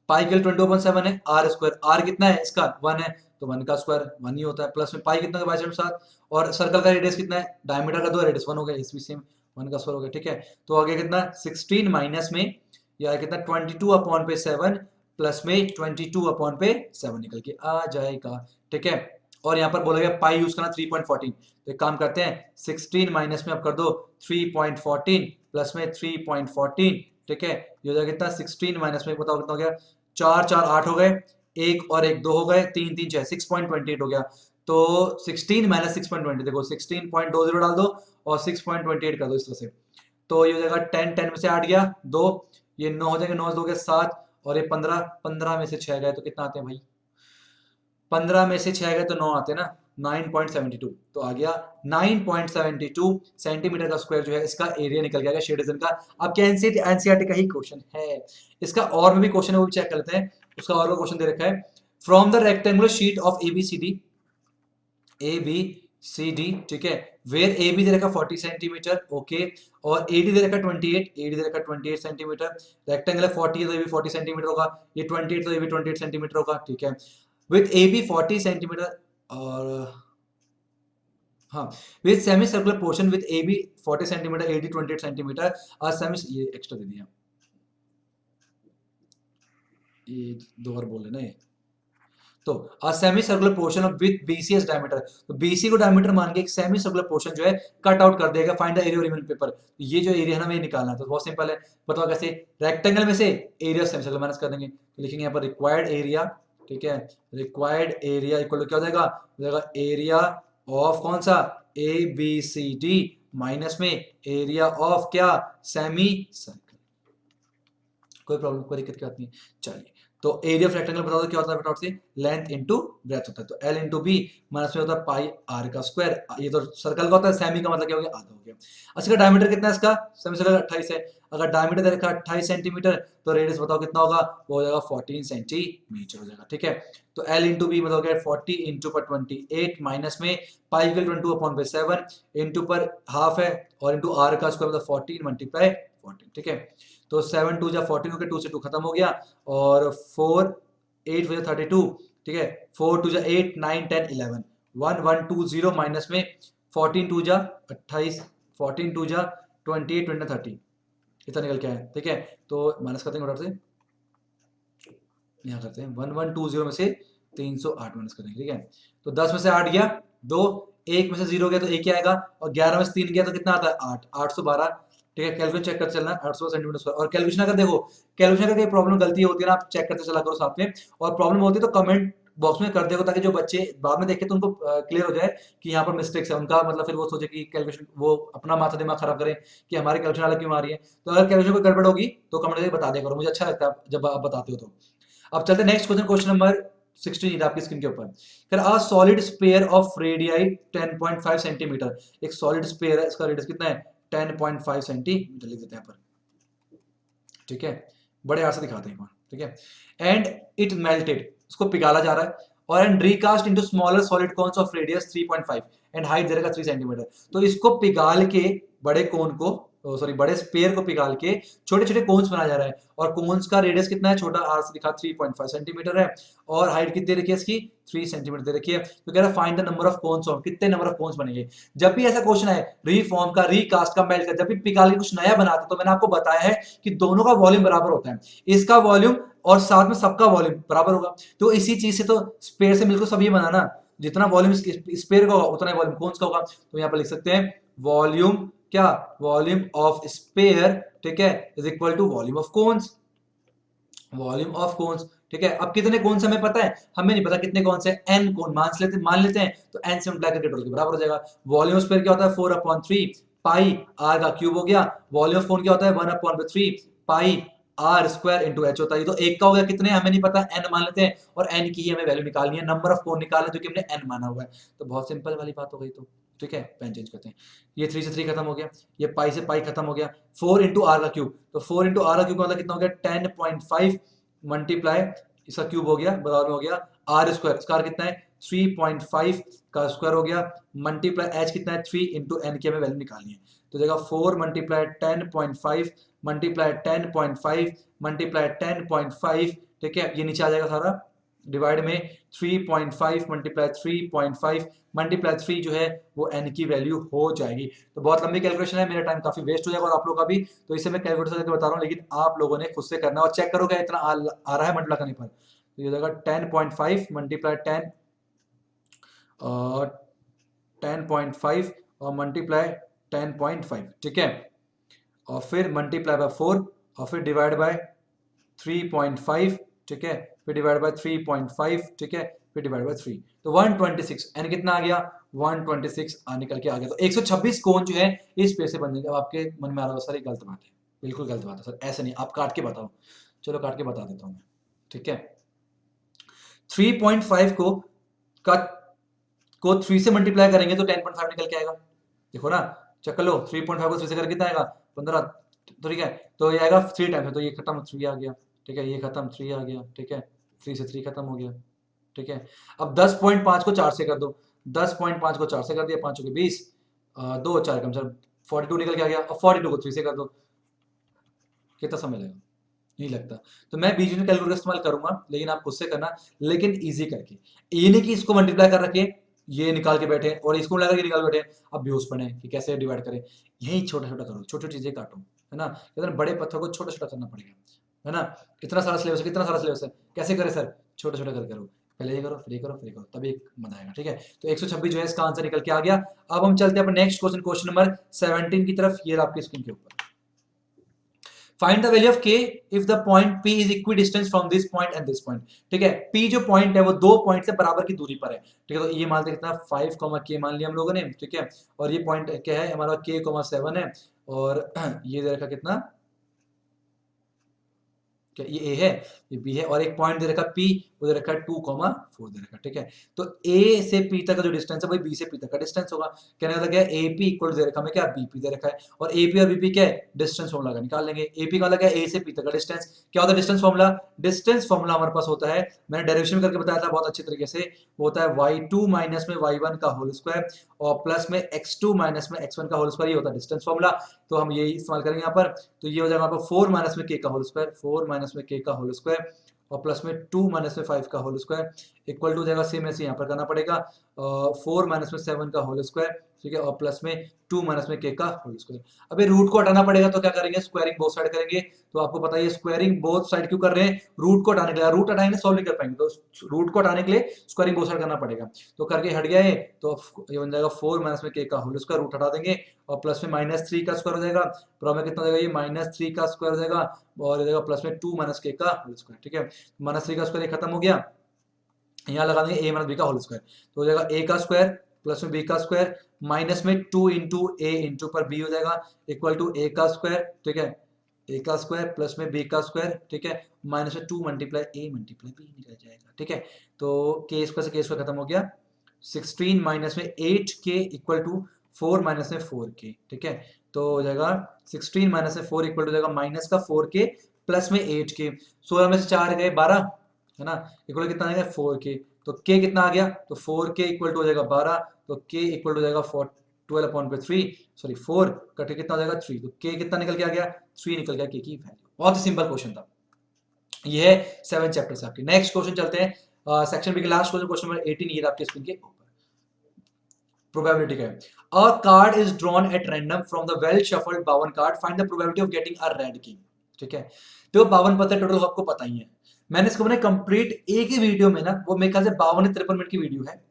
A: पाई के 20/7 है, आर स्क्वायर, आर कितना है इसका 1 है, तो 1 का स्क्वायर 1 ही होता है, प्लस में पाई कितना है 7, और सर्कल का रेडियस कितना है, डायमीटर का 2 रेडियस 1 हो गया, इसमें सेम 1 का स्क्वायर हो गया, ठीक है। तो आगे कितना 16 माइनस में या कितना 22/7 प्लस में 22/7 निकल के आ जाएगा, ठीक है। और यहाँ पर बोला गया पाई यूज करना 3.14, तो एक काम करते हैं 16 माइनस में आप कर दो 3.14 प्लस में 3.14, ठीक है। ये हो जाएगा कितना 16 माइनस में बताओ कितना हो गया, 4 4 8 हो गए, एक और एक 2 हो गए, 3 3 6 6.28 हो गया। तो 16 माइनस 6.20, देखो 16.20 डाल दो और 6.28 कर दो इस तरह से, तो ये हो जाएगा 10 10 में से 8 गया 2, ये 9 हो जाएगा, 9 से 2 गया 7, और ये 15 15 में से 6 गए तो कितना आते हैं भाई, 15 में से 6 गए तो 9 आते हैं ना, 9.72, तो आ गया 9.72 सेंटीमीटर का स्क्वायर जो है इसका एरिया निकल गया शेड रीजन का। अब क्या एनसीईआरटी का ही क्वेश्चन है, इसका और भी क्वेश्चन है वो भी चेक करते हैं। उसका और क्वेश्चन दे रखा है, from the rectangular sheet of ABCD, ठीक है, वेयर ए बी दे रखा 40 सेंटीमीटर, ओके, और ए डी दे रखा 28, ए डी दे रखा 28 सेंटीमीटर, रेक्टेंगल है 40 है तो ये भी 40 सेंटीमीटर होगा, ये 28 तो ये भी 28 सेंटीमीटर होगा, ठीक है, विथ ए बी 40 सेंटीमीटर, और हाँ, with semi circular portion with A B 40 centimetre, A D 28 centimetre, और सेमी, ये एक्स्ट्रा दे दिया, ये दो बार बोल लेना ये, तो a semi circular portion of with BC as diameter, तो बीसी को डायमीटर मान के एक सेमी सर्कुलर पोर्शन जो है कट आउट कर देगा, find the area of remaining paper, ये जो एरिया है ना ये निकालना है, तो बहुत सिंपल है, बताओ कैसे, रेक्टेंगल में से एरिया सेमी सर्कुलर माइनस कर देंगे, तो लिखेंगे यहाँ पर रिक्वायर्ड एरिया, ठीक है, रिक्वायर्ड एरिया इक्वल टू क्या हो जाएगा, एरिया ऑफ कौन सा A B C D minus में एरिया ऑफ क्या सेमी सर्कल, कोई प्रॉब्लम कोई दिक्कत की बात नहीं, चलिए। तो एरिया ऑफ रेक्टेंगल बता दो क्या होता है फटाफट से, लेंथ इनटू ब्रेथ होता है, तो एल इनटू बी माइनस में होता है पाई आर का स्क्वायर, ये तो सर्कल का होता है, सेमी का मतलब क्या हो गया आधा हो गया। अच्छा, का डायमीटर कितना है इसका, सेमी सर्कल 28 है, अगर डायमीटर दे रखा 28 सेंटीमीटर तो रेडियस बताओ कितना होगा, वो हो जाएगा 14 सेंटीमीटर हो जाएगा, ठीक है। तो एल इंटू बी मतलब क्या 40 इंटू पर 28 माइनस में पाई इक्वल 22/7 इंटू पर हाफ है और इंटू आर का स्क्वायर मतलब 14 मल्टीप्लाई 14, ठीक है। तो 7 2 जा 14 हो गया, 2 से 2 खत्म हो गया, और 4 8 वजह 32, ठीक है, 4 2 जा 8 9 10 11 1 1 2 0 माइनस में 14 2 जा 28 14 2 जा 28 20 30, इतना निकल के आया, ठीक है। तो माइनस करते हैं ऑर्डर से, यहाँ करते हैं 1120 में से 308 माइनस करेंगे, ठीक है। तो 10 में से 8 गया 2, 1 में से 0 गया तो 1 ही आएगा, और 11 में से 3 गया तो कितना आता है 8 812, ठीक है। कैलकुलेशन चेक करते चलना 800 सेंटीमीटर स्क्वायर, और कैलकुलेशन अगर देखो कैलकुलेशन का प्रॉब्लम गलती होती है ना, आप चेक करते चला करो साथ में, और प्रॉब्लम होती है तो कमेंट बॉक्स में कर देखो, ताकि जो बच्चे बाद में देखे तो उनको क्लियर हो जाए कि यहाँ पर मिस्टेक्स है उनका, मतलब फिर वो सोचे कि कैलकुलेशन, वो अपना माथा दिमाग खराब करें कि हमारी कैलकुलेशन अलग क्यों आ रही है। तो अगर कैलकुलेशन कोई गड़बड़ होगी तो कमेंट करके बता दिया करो, मुझे अच्छा लगता है जब आप बताते हो तो। अब चलते नेक्स्ट क्वेश्चन, क्वेश्चन नंबर 16 आपकी स्क्रीन के ऊपर, फिर आ solid sphere of radii 10.5 centimetre, एक सॉलिड स्पेयर है, इसका रेडियस कितना है 10.5 सेंटीमीटर लिख देते हैं यहाँ पर, ठीक है, बड़े आर से दिखाते हैं, ठीक है। एंड इट मेल्टेड, इसको पिघाला जा रहा है, और and recast into smaller solid cones of radius 3.5 and height दे रखा 3 सेंटीमीटर, तो इसको पिघाल के बड़े कोन को, सॉरी बड़े स्पेयर को पिघाल के छोटे छोटे कोन्स बनाया जा रहा है, और कोन्स का रेडियस कितना है, छोटा आर से दिखा 3.5 सेंटीमीटर है, और हाइट कितनी रखी है इसकी 3 सेंटीमीटर दे रखी है, तो कह रहा है find the number of cones, of कितने नंबर ऑफ कोन्स बनेंगे। जब भी ऐसा क्वेश्चन है रीफॉर्म का, रिकास्ट का, मेल्ट का, जब भी पिघाल के कुछ नया बनाते तो मैंने आपको बताया है कि दोनों का वॉल्यूम बराबर होता है, इसका वॉल्यूम और साथ में सबका वॉल्यूम बराबर होगा, तो इसी चीज से तो स्पेयर से मिलकर सब ये बनाना, जितना वॉल्यूम स्पेयर का होगा उतना वॉल्यूम कोन्स का होगा, तो यहाँ पर लिख सकते हैं वॉल्यूम क्या, वॉल्यूम ऑफ स्पेयर, ठीक है, is equal to volume of cones, volume of cones, ठीक है। अब कितने कोन्स हमें पता है, हमें नहीं पता कितने कौन से, एन कोन मान लेते हैं, तो एन से मल्टीप्लाई करके टोटल के बराबर हो जाएगा। वॉल्यूम स्क्वायर क्या होता है 4/3 पाई आर का क्यूब हो गया। वॉल्यूम ऑफ कोन क्या होता है 1/3 पाई आर स्क्वायर इंटू एच होता है। ये तो एक का हो गया, कितने हमें नहीं पता, एन मान लेते हैं, और एन की ही हमें वैल्यू निकालनी है, नंबर ऑफ कोन निकालना है जो कि हमने एन माना हुआ है। तो बहुत सिंपल वाली बात हो गई। तो ठीक है, पेन चेंज करते हैं। ये 3 से 3 खत्म हो गया, ये पाई से पाई खत्म हो गया। 4 इंटू आर का क्यूब, तो 4 इंटू आर का क्यूब मतलब कितना हो गया 10.5 मल्टीप्लाई इसका क्यूब हो गया बराबर हो गया आर स्क्वायर। स्क्वायर कितना है 3.5 का स्क्वायर हो गया, मल्टीप्लाई एच कितना है 3 इंटू एन की हमें वैल्यू निकालनी है। तो जगह 4 मल्टीप्लाई 10.5 मल्टीप्लाई 10.5 मल्टीप्लाई 10.5, ठीक है, ये नीचे आ जाएगा सारा डिवाइड में 3.5 मल्टीप्लाई 3.5 मल्टीप्लाई 3 जो है वो एन की वैल्यू हो जाएगी। तो बहुत लंबी कैलकुलेशन है, मेरा टाइम काफी वेस्ट हो जाएगा और आप लोगों का भी, तो इसे मैं कैलकुलेटर करके बता रहा हूँ, लेकिन आप लोगों ने खुद से करना और चेक करो क्या इतना आ रहा है मल्टीप्लाई करने पर। तो ये जाएगा 10.5 मल्टीप्लाई 10.5 और मल्टीप्लाई 10.5, ठीक है, और फिर मल्टीप्लाई बाय 4 और फिर डिवाइड बाय 3.5, ठीक है, फिर डिवाइड बाय 3.5, ठीक है, फिर डिवाइड बाय 3, तो 126 एन कितना आ गया 126 निकल के आ गया। तो 126 कोण जो है इस पे से बन जाएगा। अब आपके मन में आ रहा होगा सर ये गलत बात है, बिल्कुल गलत बात है सर, ऐसे नहीं, आप काट के बताओ। चलो काट के बता देता हूं मैं, ठीक है। 3.5 को 3 से मल्टीप्लाई करेंगे तो 10.5 निकल के आएगा। देखो ना, चेक लो, 3.5 को 3 से करके कितना आएगा 15, तो ठीक है, तो ये आएगा 3 टाइम्स, तो ये खत्म 3 आ गया, ठीक है, ये खत्म 3 आ गया, ठीक है, 3 से 3 खत्म हो गया, ठीक है। अब 10.5 को 4 से कर दो, 10.5 को 4 से कर दिया, 5 के 20, 2 4 कम सर 42 निकल के आ गया। और 42 को 3 से कर दो, कितना समय लगेगा, नहीं लगता। तो मैं बीच में कैलकुलेटर इस्तेमाल करूंगा, लेकिन आप खुद से करना, लेकिन इजी करके। ये नहीं कि इसको मल्टीप्लाई कर रखे ये निकाल के बैठे और इसको लगा के निकाल बैठे, अब बेहोश पड़े कि कैसे डिवाइड करें। यही छोटा छोटा करो, छोटी चीजें काटो, है ना, इधर बड़े पत्थर को छोटा छोटा करना पड़ेगा, है ना। इतना सारा सिलेबस है, कितना सारा सिलेबस है, कैसे करें सर, छोटा छोटा करके करो, पहले ये करो फिर ये करो फिर ये करो, तभी एक मजा आएगा, ठीक है। तो 126 जो है इसका आंसर निकल के आ गया। अब हम चलते हैं अपने नेक्स्ट क्वेश्चन, क्वेश्चन नंबर 17 की तरफ। ये आपकी स्क्रीन के ऊपर, find the value of k if the point p is equidistance from this point and this point, ठीक है। p जो पॉइंट है वो दो पॉइंट से बराबर की दूरी पर है, ठीक है। तो ये मान लेते कितना 5, k मान लिया हम लोगों ने, ठीक है। और ये पॉइंट क्या है हमारा k, 7 है, और ये दे रखा कितना, क्या ये a है, ये b है, और एक पॉइंट दे रखा p, वो दे रखा 2,4 दे रखा, ठीक है। तो a से p तक का जो डिस्टेंस है वही b से p तक का डिस्टेंस होगा। कहने का मतलब क्या है AP इक्वल दे रखा हमें क्या BP दे रखा है, और AP और BP क्या है डिस्टेंस फॉर्मूला का निकाल लेंगे। AP का मतलब क्या है A से P तक का डिस्टेंस, क्या होता है डिस्टेंस फॉर्मूला, डिस्टेंस फॉर्मूला हमारे पास होता है, मैंने डेरिवेशन करके बताया था बहुत अच्छे तरीके से, वो होता है y2 माइनस में y1 का होल स्क्वायर और प्लस में x2 माइनस में x1 का होल स्क्वायर, ये होता है डिस्टेंस फॉर्मूला। तो हम यही इस्तेमाल करेंगे यहाँ पर। तो ये हो जाएगा यहाँ पर 4 माइनस में k का होल स्क्वायर, 4 माइनस में k का होल स्क्वायर और प्लस में 2 माइनस में 5 का होल स्क्वायर इक्वल टू जाएगा, सेम ऐसे यहाँ पर करना पड़ेगा 4 माइनस में 7 का होल स्क्वायर, ठीक है, और प्लस में 2 माइनस में k का होल स्क्वायर। अभी रूट को हटाना पड़ेगा, तो क्या करेंगे स्क्वायरिंग बोथ साइड करेंगे। तो आपको पता है स्क्वायरिंग बोथ साइड क्यों कर रहे हैं, रूट को हटाने के लिए, रूट हटाएंगे सॉल्व नहीं कर पाएंगे, तो रूट को हटाने के लिए स्क्वायरिंग बोथ साइड करना पड़ेगा। तो करके हट गया ये, तो ये बन जाएगा 4 माइनस में k का होल स्क्वायर, रूट हटा देंगे और प्लस में -3 का स्क्वायर हो जाएगा, प्रॉब्लम कितना हो जाएगा ये -3 का स्क्वायर हो जाएगा और हो जाएगा प्लस में 2 माइनस k का होल स्क्वायर, ठीक है। -3 का स्क्वायर खत्म हो गया, यहाँ लगा देंगे a माइनस b का होल स्क्वायर, तो हो जाएगा a का स्क्वायर प्लस में b का स्क्वायर माइनस में 2 इंटू a इंटू पर b हो जाएगा इक्वल टू a का स्क्वायर, ठीक है, a का स्क्वायर प्लस में b का स्क्वायर, ठीक है, माइनस में 2 मल्टीप्लाई a मल्टीप्लाई b निकल जाएगा, ठीक है। तो k स्क्वायर से k स्क्वायर खत्म हो गया, 16 माइनस में 8k इक्वल टू 4 माइनस में 4k, ठीक है। तो हो जाएगा 16 माइनस में 4 इक्वल टू जाएगा माइनस का 4k प्लस में 8k, 16 में से 4 गए 12, है ना, इक्वल कितना आ गया 4k। तो k कितना आ गया, तो 4k इक्वल टू हो जाएगा 12, तो k इक्वल टू हो जाएगा 12/3, सॉरी 4 कटे कितना हो जाएगा 3, तो k कितना निकल के आ गया 3 निकल गया k की वैल्यू। बहुत ही सिंपल क्वेश्चन था, ये है 7 चैप्टर से आपके। नेक्स्ट क्वेश्चन चलते हैं सेक्शन बी के लास्ट क्वेश्चन, क्वेश्चन नंबर 18, ये आपके स्क्रीन के ऊपर प्रोबेबिलिटी का है। अ card is drawn at random from the well shuffled 52 card, find the probability of getting a red king, ठीक है। तो 52 पता है टोटल, आपको पता ही है। मैंने इसको मैंने कंप्लीट एक ही वीडियो में ना, वो मेरे ख्याल से 52 53 मिनट की वीडियो है,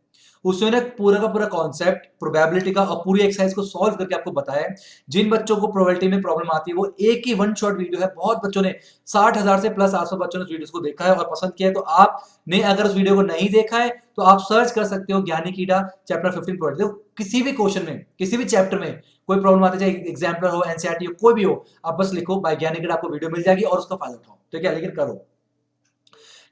A: उसने पूरा का पूरा कॉन्सेप्ट प्रोबेबिलिटी का और पूरी एक्सरसाइज को सॉल्व करके आपको बताया है। जिन बच्चों को प्रोबेबिलिटी में प्रॉब्लम आती है वो एक ही वन शॉट वीडियो है, बहुत बच्चों ने 60,000 से प्लस 800 बच्चों ने उस वीडियो को देखा है और पसंद किया है। तो आपने अगर उस वीडियो को नहीं देखा है तो आप सर्च कर सकते हो ज्ञानी कीड़ा चैप्टर 15 प्रोबेबिलिटी। किसी भी क्वेश्चन में, किसी भी चैप्टर में कोई प्रॉब्लम आती है, चाहे एग्जाम्पलर हो, एनसीईआरटी हो, कोई भी हो, आप बस लिखो बाय ज्ञानी कीड़ा, आपको वीडियो मिल जाएगी और उसका फायदा उठाओ। ठीक है, लेकिन करो।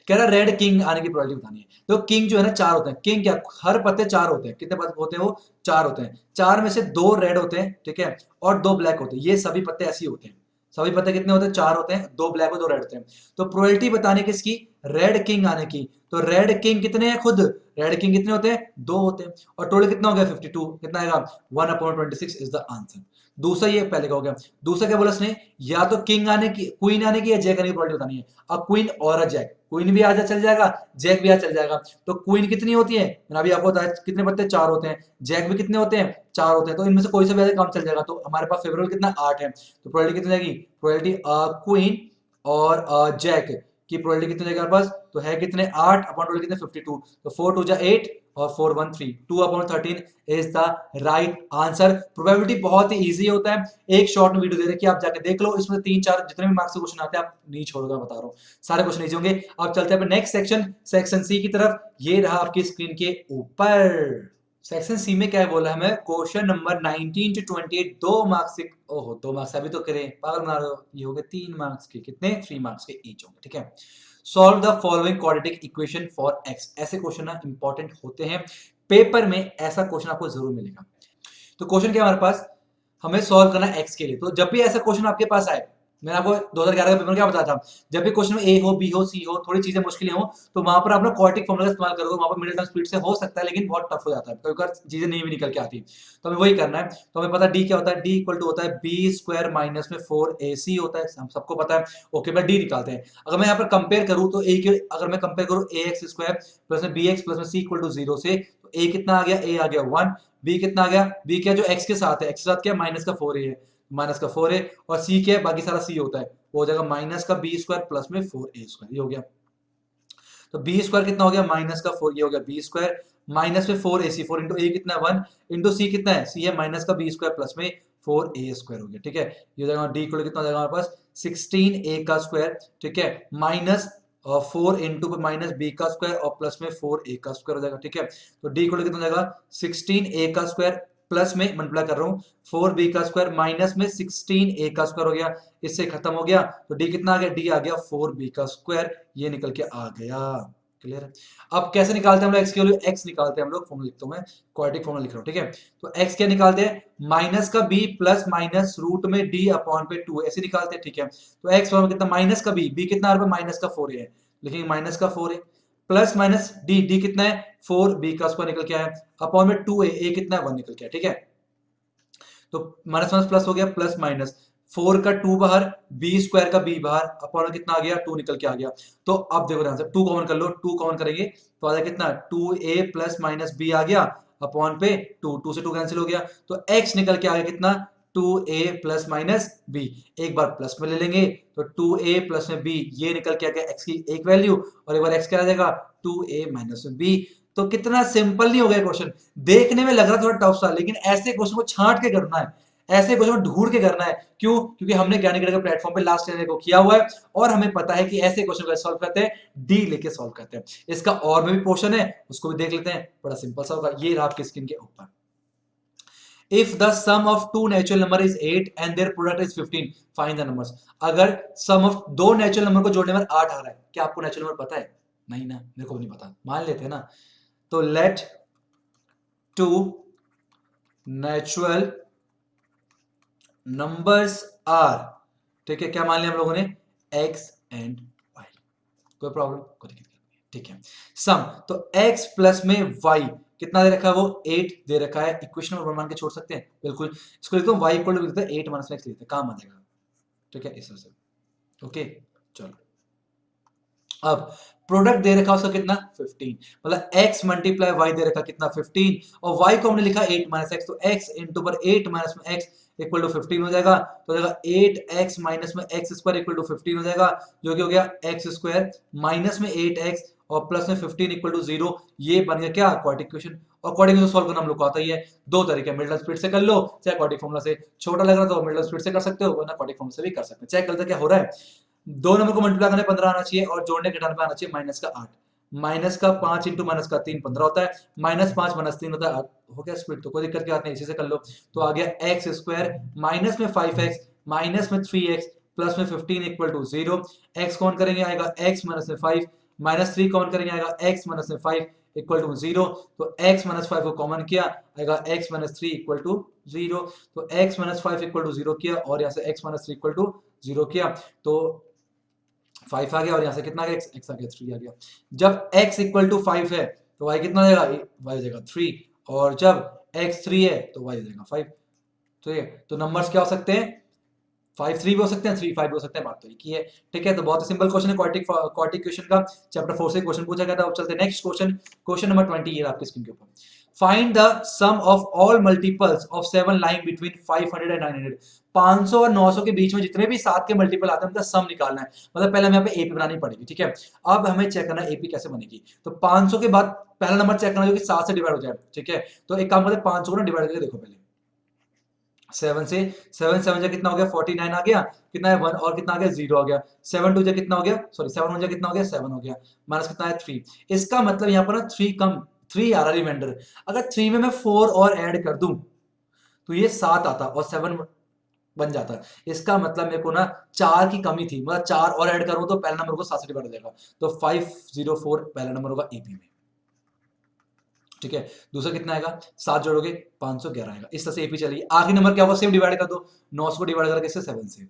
A: कह रहा रेड किंग आने की प्रोबेबिलिटी बतानी है। तो किंग जो है ना 4 होते हैं। किंग क्या, हर पत्ते 4 होते हैं। कितने पत्ते होते हैं वो? 4 होते हैं। 4 में से 2 रेड होते हैं, ठीक है, और 2 ब्लैक होते हैं। ये सभी पत्ते ऐसे ही होते हैं। सभी पत्ते कितने होते हैं? 4 होते हैं, 2 ब्लैक और 2 रेड होते हैं। तो प्रोबेबिलिटी बताने किसकी? रेड किंग आने की। तो रेड किंग कितने हैं? खुद रेड किंग कितने होते हैं? 2 होते हैं। और टोटल कितना हो गया? 52। कितना आएगा? 1/26 इज द आंसर। दूसरा, ये पहले का हो गया। दूसरा क्या बोला उसने? या तो किंग आने की, क्वीन आने की, या जैक आने की प्रोबेबिलिटी बतानी है। अब क्वीन और अ जैक, क्वीन भी आज चल जाएगा, जैक भी आज चल जाएगा। तो क्वीन कितनी होती है? मैंने अभी आपको बताया कितने पत्ते? 4 होते हैं। जैक भी कितने होते हैं? 4 होते हैं। तो इनमें से कोई सा भी आगे काम चल जाएगा। तो हमारे पास फेवरेबल कितना? 8 है। तो प्रोबेबिलिटी कितनी जाएगी? प्रोबेबिलिटी क्वीन और जैक की प्रोबेबिलिटी कितनी जाएगी हमारे पास? तो है कितने? 8 अपॉन टोटल कितने? 52। तो 4 2 जा 8 और 4 1 3, 2/13 is the right answer. Probability बहुत ही इजी होता है। एक शॉर्ट में वीडियो दे रखी है, आप जाके देख लो। इसमें 3-4 जितने भी मार्क्स के क्वेश्चन आते हैं आप नहीं छोड़ोगे, बता रहा हूँ, सारे क्वेश्चन नहीं होंगे। अब चलते हैं नेक्स्ट सेक्शन, सेक्शन सी की तरफ। ये रहा आपकी स्क्रीन के ऊपर। सेक्शन सी में क्या है बोला हमें? क्वेश्चन नंबर 19 to 28, 2 मार्क्स के। ओहो, 2 मार्क्स अभी तो करें, पागल बना रहे हो। ये हो गए 3 मार्क्स के। कितने? 3 मार्क्स के ईच होंगे, ठीक है। Solve the following quadratic equation for x. ऐसे क्वेश्चन ना इंपॉर्टेंट होते हैं पेपर में, ऐसा क्वेश्चन आपको जरूर मिलेगा। तो क्वेश्चन क्या हमारे पास? हमें सॉल्व करना है एक्स के लिए। तो जब भी ऐसा क्वेश्चन आपके पास आए, मैंने आपको 2011 का पेपर में क्या बताया था, जब भी क्वेश्चन में ए हो, बी हो, सी हो, थोड़ी चीजें मुश्किलें हो, तो वहां पर आप लोग क्वाड्रेटिक फॉर्मूला का इस्तेमाल करोगे। वहां पर मिडिल टर्म स्पीड से हो सकता है, लेकिन बहुत टफ हो जाता है, कई बार चीजें नहीं भी निकल के आती। तो हमें वही करना है। तो हमें पता है डी क्या होता है? डी इक्वल टू होता है बी स्क्वायर माइनस में 4ac होता है, हम सबको पता है। ओके, मैं डी निकालते हैं। अगर मैं यहाँ पर कंपेयर करूँ तो ए के, अगर मैं कंपेयर करूँ ए एक्स स्क्वायर प्लस में बी एक्स प्लस में सी इक्वल टू 0 से, तो ए कितना आ गया? ए आ गया 1। बी कितना आ गया? बी क्या, जो एक्स के साथ है, एक्स के साथ क्या? माइनस का 4a है, माइनस का 4a। और सी क्या है? बाकी सारा सी होता है, वो हो जाएगा माइनस का बी स्क्वायर प्लस में 4a स्क्वायर। ये हो गया। तो बी स्क्वायर कितना हो गया? माइनस का 4, ये हो गया बी स्क्वायर माइनस में 4ac। 4 इंटू ए कितना है? 1 इंटू सी कितना है? सी है माइनस का बी स्क्वायर प्लस में 4a स्क्वायर हो गया, ठीक है। ये हो जाएगा डी इक्वल कितना हो जाएगा हमारे पास? 16a का स्क्वायर, ठीक है, माइनस 4 इंटू माइनस बी का स्क्वायर और प्लस में 4a का स्क्वायर हो जाएगा, ठीक है। तो डी इक्वल कितना हो जाएगा? 16a का स्क्वायर प्लस में मल्टीप्लाई कर रहा हूँ 4b का स्क्वायर माइनस में 16a का स्क्वायर हो गया। इससे खत्म हो गया। तो डी कितना आ गया? डी आ गया 4b का स्क्वायर, ये निकल के आ गया। क्लियर है? अब कैसे निकालते हैं हम लोग एक्स के वैल्यू? एक्स निकालते हैं हम लोग, फॉर्मूला लिखता हूं मैं, क्वाड्रेटिक फॉर्मूला लिख रहा हूं, ठीक है। तो एक्स क्या निकालते हैं? माइनस का बी प्लस माइनस रूट में डी अपॉन पे 2, ऐसे निकालते हैं, ठीक है। तो एक्स फॉर्मूला कितना? माइनस का बी कितना आ रहा है? माइनस का 4a है, लिखेंगे माइनस का 4a प्लस माइनस डी कितना है? 4b का स्क्वायर निकल के आया अपॉन में 2a, ए कितना है? 1 निकल के आया, ठीक है। तो माइनस माइनस प्लस हो गया, प्लस माइनस 4 का 2 बाहर, बी स्क्वायर का बी बाहर, अपॉन कितना आ गया? 2 निकल के आ गया। तो अब देखो ध्यान से, 2 कॉमन कर लो, 2 कॉमन करेंगे तो आ जाएगा कितना? 2a प्लस माइनस बी आ गया अपॉन पे 2 से 2 कैंसिल हो गया। तो x निकल के आ गया कितना? 2a plus minus B. एक बार प्लस में ले लेंगे तो 2a प्लस में b, ये निकल के आ गया x की एक वैल्यू, और एक बार x क्या आ जाएगा? 2a माइनस में b। तो कितना सिंपल नहीं हो गया क्वेश्चन? देखने में लग रहा थोड़ा टफ सा, लेकिन ऐसे क्वेश्चन को छांट के करना है, ऐसे क्वेश्चन को ढूंढ के करना है। क्यों? क्योंकि हमने ज्ञानी के प्लेटफॉर्म पे लास्ट ईयर को किया हुआ है और हमें पता है कि ऐसे क्वेश्चन को सॉल्व करते हैं, डी लेके सॉल्व करते हैं। इसका और में भी पोर्शन है, उसको भी देख लेते हैं, बड़ा सिंपल सा होगा। ये रहा आपकी स्क्रीन के ऊपर। If the sum of two natural number is 8 and their product is 15, find the numbers. अगर sum of दो नेचुरल नंबर को जोड़ने में 8 आ रहा है, क्या आपको नेचुरल नंबर पता है? नहीं ना, मेरे को भी नहीं पता, मान लेते हैं ना। तो let two natural numbers are, ठीक है, क्या मान लिया हम लोगों ने? x and y। कोई प्रॉब्लम? कोई दिक्कत नहीं, ठीक है। सम, तो x प्लस में y कितना दे रखा है? वो 8 दे रखा है। इक्वेशन नंबर मान के छोड़ सकते हैं, बिल्कुल। इसको लिखता हूं y equal to 8 minus x लिखते हैं, काम आ जाएगा, ठीक है, इस तरह से। ओके, चलो। अब प्रोडक्ट दे रखा उसका कितना? 15, मतलब x मल्टीप्लाई y दे रखा कितना? 15, और y को हमने लिखा 8 माइनस x, तो x इंटू पर 8 माइनस में x इक्वल टू 15 हो जाएगा। तो हो जाएगा 8x माइनस में x स्क्वायर इक्वल टू 15 हो जाएगा, जो कि हो गया x स्क्वायर माइनस में 8x और प्लस में 15 इक्वल टू 0, ये बन गया क्या क्वाड्रेटिक इक्वेशन। और क्वाड्रेटिक इक्वेशन सॉल्व करना हम लोग को आता ही है, दो तरीके, मिडल स्पीड से कर लो चाहे क्वाड्रेटिक फॉर्मूला से, छोटा लग रहा तो मिडल स्पीड से कर सकते हो वरना क्वाड्रेटिक फॉर्मूला से भी कर सकते हैं। चेक करते हैं क्या हो रहा है। दो नंबर को मल्टीप्लाई करने 15 आना चाहिए और जोड़ने के 98 आना चाहिए, माइनस का 8, माइनस का 5 इंटू माइनस का 3 15 होता है, माइनस 5 माइनस 3 होता है 8, हो गया स्प्लिट, तो कोई दिक्कत की बात नहीं, इसी से कर लो। तो आ गया एक्स स्क्वायर माइनस में 5x माइनस में 3x प्लस में 15 इक्वल टू 0, एक्स कौन करेंगे आएगा x माइनस में 5, माइनस 3 कौन करेंगे आएगा x माइनस में 5 इक्वल टू 0, तो x माइनस 5 को कॉमन किया आएगा x माइनस 3 इक्वल टू 0, तो x माइनस 5 इक्वल टू 0 किया और यहाँ से x माइनस 3 इक्वल टू 0 किया, तो 5 आ गया और यहाँ से कितना आ गया x आ गया 3 आ गया। जब x इक्वल टू 5 है तो y कितना आ जाएगा, y आ जाएगा 3, और जब x 3 है तो y आ जाएगा 5। तो ये तो नंबर्स क्या हो सकते हैं, 5 3 भी हो सकते हैं, 3 5 भी हो सकते हैं, बात तो एक ही है। ठीक है, तो बहुत सिंपल क्वेश्चन है क्वाड्रेटिक इक्वेशन का, चैप्टर 4 से क्वेश्चन पूछा गया था। अब चलते हैं नेक्स्ट क्वेश्चन, क्वेश्चन नंबर 20 ये आपकी स्क्रीन के ऊपर। Find the sum of all multiples of 7 lying between 500 and 900। 500 और 900 के बीच में जितने भी 7 के मल्टीपल आते हैं उनका सम निकालना है, मतलब पहले हमें यहाँ पे एपी बनानी पड़ेगी। ठीक है, अब हमें चेक करना है एपी कैसे बनेगी। तो 500 के बाद पहला नंबर चेक करना जो कि 7 से डिवाइड हो जाए। ठीक है, तो एक काम करते हैं 500 को ना डिवाइड करके देखो पहले, 7 से 7 7 जा कितना हो गया 49 आ गया, कितना है 1 और कितना आ गया 0 आ गया, 7 2 जा कितना हो गया, सॉरी 7 1 जा कितना हो गया 7 हो गया, माइनस कितना है 3। इसका मतलब यहाँ पर ना 3 कम 3 आ रहा रिमाइंडर, अगर 3 में मैं 4 और ऐड कर दूं तो ये 7 आता और 7 बन जाता। इसका मतलब मेरे को ना 4 की कमी थी, मतलब 4 और ऐड करूं तो पहला नंबर को 7 से डिवाइड हो जाएगा, तो 504 पहला नंबर होगा एपी में। ठीक है, दूसरा कितना आएगा 7 जोड़ोगे 511 आएगा, इस तरह से एपी चलेगी। आखिरी नंबर क्या होगा सेम डिवाइड कर दो, 900 को डिवाइड करके इससे 7 से,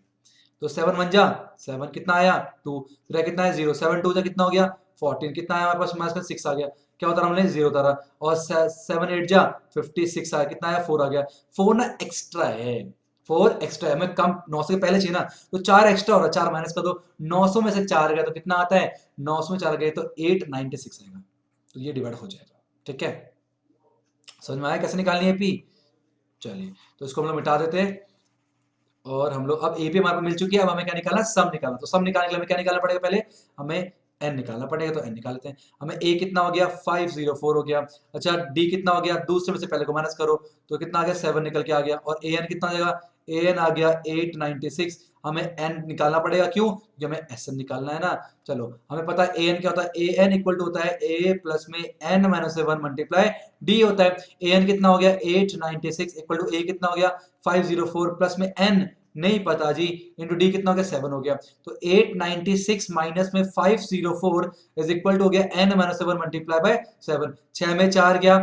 A: तो 7 1 जा 7 कितना आया 2, फिर कितना है 0, 7 2 जा कितना हो गया 14, कितना आया हमारे पास माइनस में 6 आ गया, क्या होता रहा हमने 0 उतारा, और 7 8 जा 56 आया, कितना आया 4 आ गया। 4 ना एक्स्ट्रा है, 4 एक्स्ट्रा है, मैं कम 900 के पहले चाहिए ना, तो 4 एक्स्ट्रा हो रहा है, 4 माइनस कर दो, 900 में से 4 गया तो कितना आता है 900 में 4 गए तो 896 आएगा, तो ये डिवाइड हो जाएगा। ठीक है, समझ में आया कैसे निकालनी है पी। चलिए तो इसको हम लोग मिटा देते हैं और हम लोग अब एपी हमारे को मिल चुकी है, अब हमें क्या निकालना सम निकालना, तो सम निकालने के लिए हमें क्या निकालना पड़ेगा, पहले हमें एन निकालना पड़ेगा, तो एन निकाल लेते हैं। हमें ए कितना हो गया 504 हो गया, अच्छा डी कितना हो गया, दूसरे में से पहले को माइनस करो तो कितना आ गया 7 निकल के आ गया, और ए एन कितना आ जाएगा, ए एन आ गया 896। हमें एन निकालना पड़ेगा, क्यों, क्योंकि हमें एस एन निकालना है ना। चलो हमें पता है ए एन क्या होता है, ए एन इक्वल टू होता है ए प्लस में एन माइनस 1 मल्टीप्लाई डी होता है। ए एन कितना हो गया 896 इक्वल टू ए कितना हो गया 504 प्लस में एन नहीं पता जी, इंटू डी कितना हो गया 7 हो गया, तो 896 माइनस में 504 इज इक्वल टू हो गया n माइनस 7 मल्टीप्लाई बाय 7, 6 में 4 गया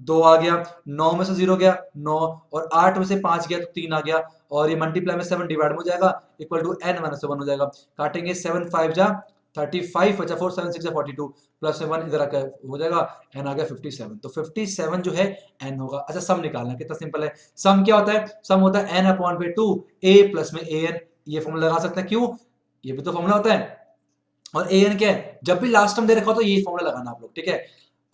A: 2 आ गया, 9 में से 0 गया 9, और 8 में से 5 गया तो 3 आ गया, और ये मल्टीप्लाई में 7 डिवाइड में हो जाएगा इक्वल टू n माइनस 1 हो जाएगा। काटेंगे 7 5 जा 35 बचा 4 7 6 42 प्लस 1 इधर आकर हो जाएगा, n आ गया 57, तो 57 जो है n होगा। अच्छा सम निकालना कितना सिंपल है, सम क्या होता है, सम होता है n अपॉन पे 2 a प्लस में an, ये फॉर्मूला लगा सकते हैं, क्यों, ये भी तो फॉर्मूला होता है, और an क्या है, जब भी लास्ट टर्म दे रखा हो तो ये फॉर्मूला लगाना आप लोग। ठीक है,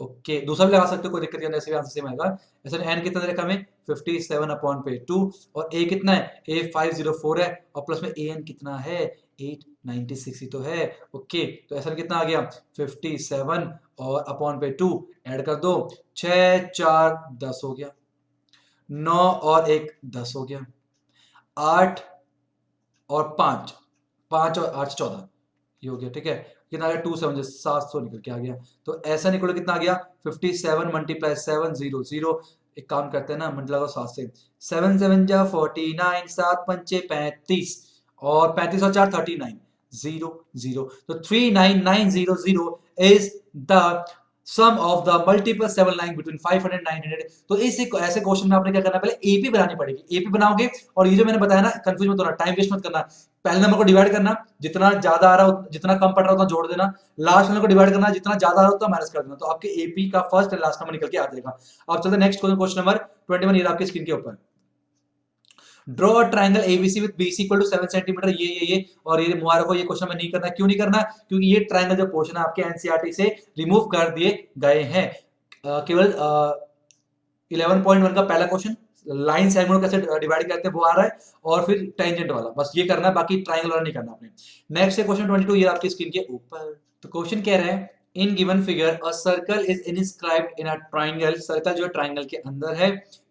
A: ओके दूसरा भी लगा सकते हो, कोई दिक्कत नहीं है, ऐसे भी आंसर सेम आएगा। ऐसे n कितना दे रखा हमें 57 अपॉन पे 2, और a कितना है a 504 है, और प्लस में an कितना है 896 ही तो है। ओके तो ऐसा कितना आ गया 57 और अपॉन पे 2 ऐड कर दो, 6 4 10 हो गया, 9 और 1 10 हो गया, 8 और 5 5 और 8 14 ये हो गया। ठीक है, कितना आ गया 2 7 700 निकल के आ गया, तो ऐसा निकलो कितना आ गया 57 मल्टीप्लाई 700, एक काम करते हैं ना मल्टीप्लाई करो 7 से, 7 7 जा 49, 7 5 35 और 35 और 4 39 0 0, तो 39900 is the sum of the multiple 7 lying between 500 900। तो इस ऐसे क्वेश्चन में आपने क्या करना, पहले एपी बनानी पड़ेगी, एपी बनाओगे और ये जो मैंने बताया ना कंफ्यूज मत होना, टाइम वेस्ट मत करना, पहले नंबर को डिवाइड करना, जितना ज्यादा आ रहा हो जितना कम पड़ रहा हो उतना जोड़ देना, लास्ट नंबर को डिवाइड करना, जितना ज्यादा आ रहा हो उतना माइनस कर देना, तो आपके एपी का फर्स्ट एंड लास्ट नंबर निकल के आ जाएगा। अब चलते नेक्स्ट क्वेश्चन नंबर 21, ये आपकी स्क्रीन के ऊपर। Draw a triangle ABC with BC equal to 7 centimetre, ये और ये मुबारक हो, ये क्वेश्चन में नहीं करना, क्यों नहीं करना, क्योंकि ये ट्रायंगल जो पोर्शन है आपके एनसीईआरटी से रिमूव कर दिए गए हैं। केवल 11.1 का पहला क्वेश्चन लाइन सेगमेंट कैसे डिवाइड करते हैं वो आ रहा है, और फिर टेंजेंट वाला बस ये करना है, बाकी ट्रायंगल वाला नहीं करना आपने। नेक्स्ट है क्वेश्चन 22, ये आपकी स्क्रीन के ऊपर। तो क्वेश्चन कह रहा है इन given figure a circle is inscribed in a triangle, circle जो है ट्राइंगल के अंदर है।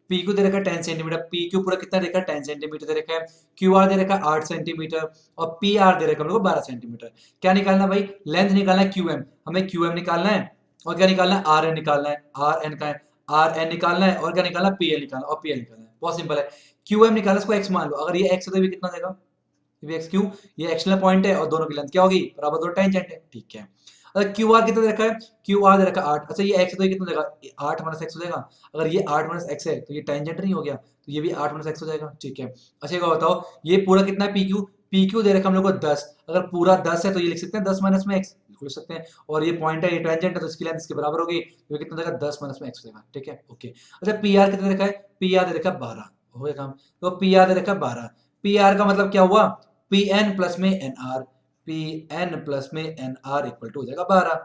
A: पी क्यू दे रखा है 10 सेंटीमीटर, पी क्यू पूरा कितना देखा है 10 सेंटीमीटर दे रखा है, क्यू आर दे रखा है 8 सेंटीमीटर और पी आर दे रखा है हम लोग 12 सेंटीमीटर। क्या निकालना है भाई, लेंथ निकालना है क्यू एम, हमें क्यू एम निकालना है और क्या निकालना है आर एन निकालना है, आर एन का है आर एन निकालना है और क्या निकालना है पी एल निकालना और पी एल निकालना है। बहुत सिंपल है, क्यू एम निकालना, इसको एक्स मान लो, अगर ये एक्स है तो ये कितना देगा, ये एक्स क्यू, ये एक्सटर्नल पॉइंट है और दोनों की लेंथ क्या होगी बराबर, दो टेंजेंट है, ठीक है। अगर क्यू आर कितना देखा है, क्यू आर दे रखा है 8, अच्छा ये एक्स है तो ये कितना देगा 8 माइनस एक्स हो जाएगा, अगर ये 8 माइनस एक्स है तो ये टेंजेंट नहीं हो गया, तो ये भी 8 माइनस एक्स हो जाएगा, ठीक है। अच्छा एक बताओ, ये पूरा कितना है पी क्यू दे रखा है हम लोग को 10, अगर पूरा 10 है तो ये लिख सकते हैं 10 माइनस में एक्स, बिल्कुल लिख सकते हैं, और ये पॉइंट है ये टेंजेंट है तो इसकी लेंथ इसके बराबर होगी, तो ये कितना देगा 10 माइनस में एक्स हो जाएगा, ठीक है ओके। अच्छा पी आर कितना देखा है, पी आर दे रखा है 12, हो गया काम, तो पी आर दे रखा है 12, पी आर का मतलब क्या हुआ, पी एन प्लस में N R, P N plus में एन आर इक्वल टू हो जाएगा 12,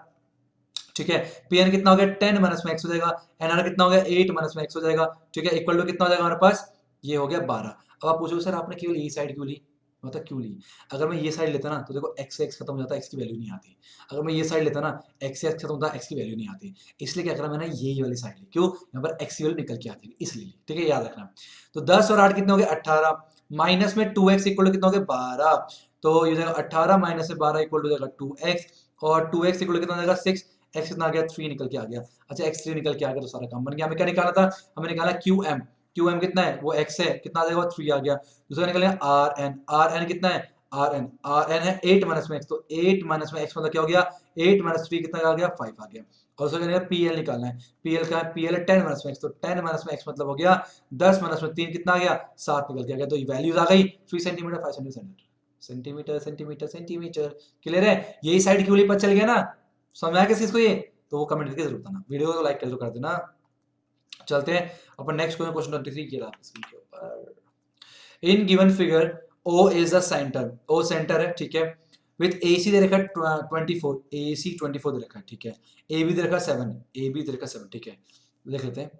A: ठीक है। पी एन कितना हो गया 10 माइनस में एक्स हो जाएगा, एन आर कितना हो गया 8 माइनस में एक्स हो जाएगा, ठीक है, इक्वल टू कितना हो जाएगा हमारे पास, ये हो गया 12। अब आप पूछो सर आपने केवल ये साइड क्यों ली, मतलब क्यों ली, अगर मैं ये साइड लेता ना तो देखो एक्स से एक्स खत्म हो जाता, एक्स की वैल्यू नहीं आती, अगर मैं ये साइड लेता ना एक्स से एक्स खत्म होता, एक्स की वैल्यू नहीं आती, इसलिए क्या करा मैंने ये वाली साइड ली, क्यों, यहाँ पर एक्स की वैल्यू निकल के आती है इसलिए ली, ठीक है याद रखना। तो 10 और 8 कितने हो गए 18, माइनस में 2x इक्वल टू कितना हो गया 12, तो ये हो जाएगा 18 माइनस से 12 इक्वल टू हो जाएगा 2x, और 2x इक्वल टू कितना हो जाएगा 6, एक्स कितना आ गया 3 निकल के आ गया, अच्छा एक्स 3 निकल के आ गया तो सारा काम बन गया। हमें क्या निकाला था, हमें निकाला क्यू एम, क्यू एम कितना है वो एक्स है, कितना आ जाएगा 3 आ गया, दूसरा निकलेगा आर एन, आर एन कितना है आर एन है 8 माइनस में एक्स, तो 8 माइनस में एक्स मतलब क्या हो गया 8 माइनस 3 कितना आ गया 5 आ गया, और उसका क्या पी एल निकालना है, पी एल का है पी एल है 10 माइनस में एक्स, तो 10 माइनस में एक्स मतलब हो गया 10 माइनस में 3 कितना आ गया 7 निकल के आ गया, तो ये वैल्यूज आ गई 3 centimetre 5 centimetre centimetre centimetre centimetre, clear है। यही साइड क्यों पता चल गया ना, समझ आया किस चीज को ये, तो वो कमेंट करके जरूर बताना, वीडियो को लाइक कर देना। चलते हैं अपन नेक्स्ट क्वेश्चन 23 की स्क्रीन के ऊपर। In given figure O is the centre, O centre है, ठीक है, विथ ए सी दे रखा है 24, ए सी 24 दे रखा है, ठीक है, ए बी दे रखा है 7, ए बी दे रखा है 7, ठीक है, लिख लेते हैं,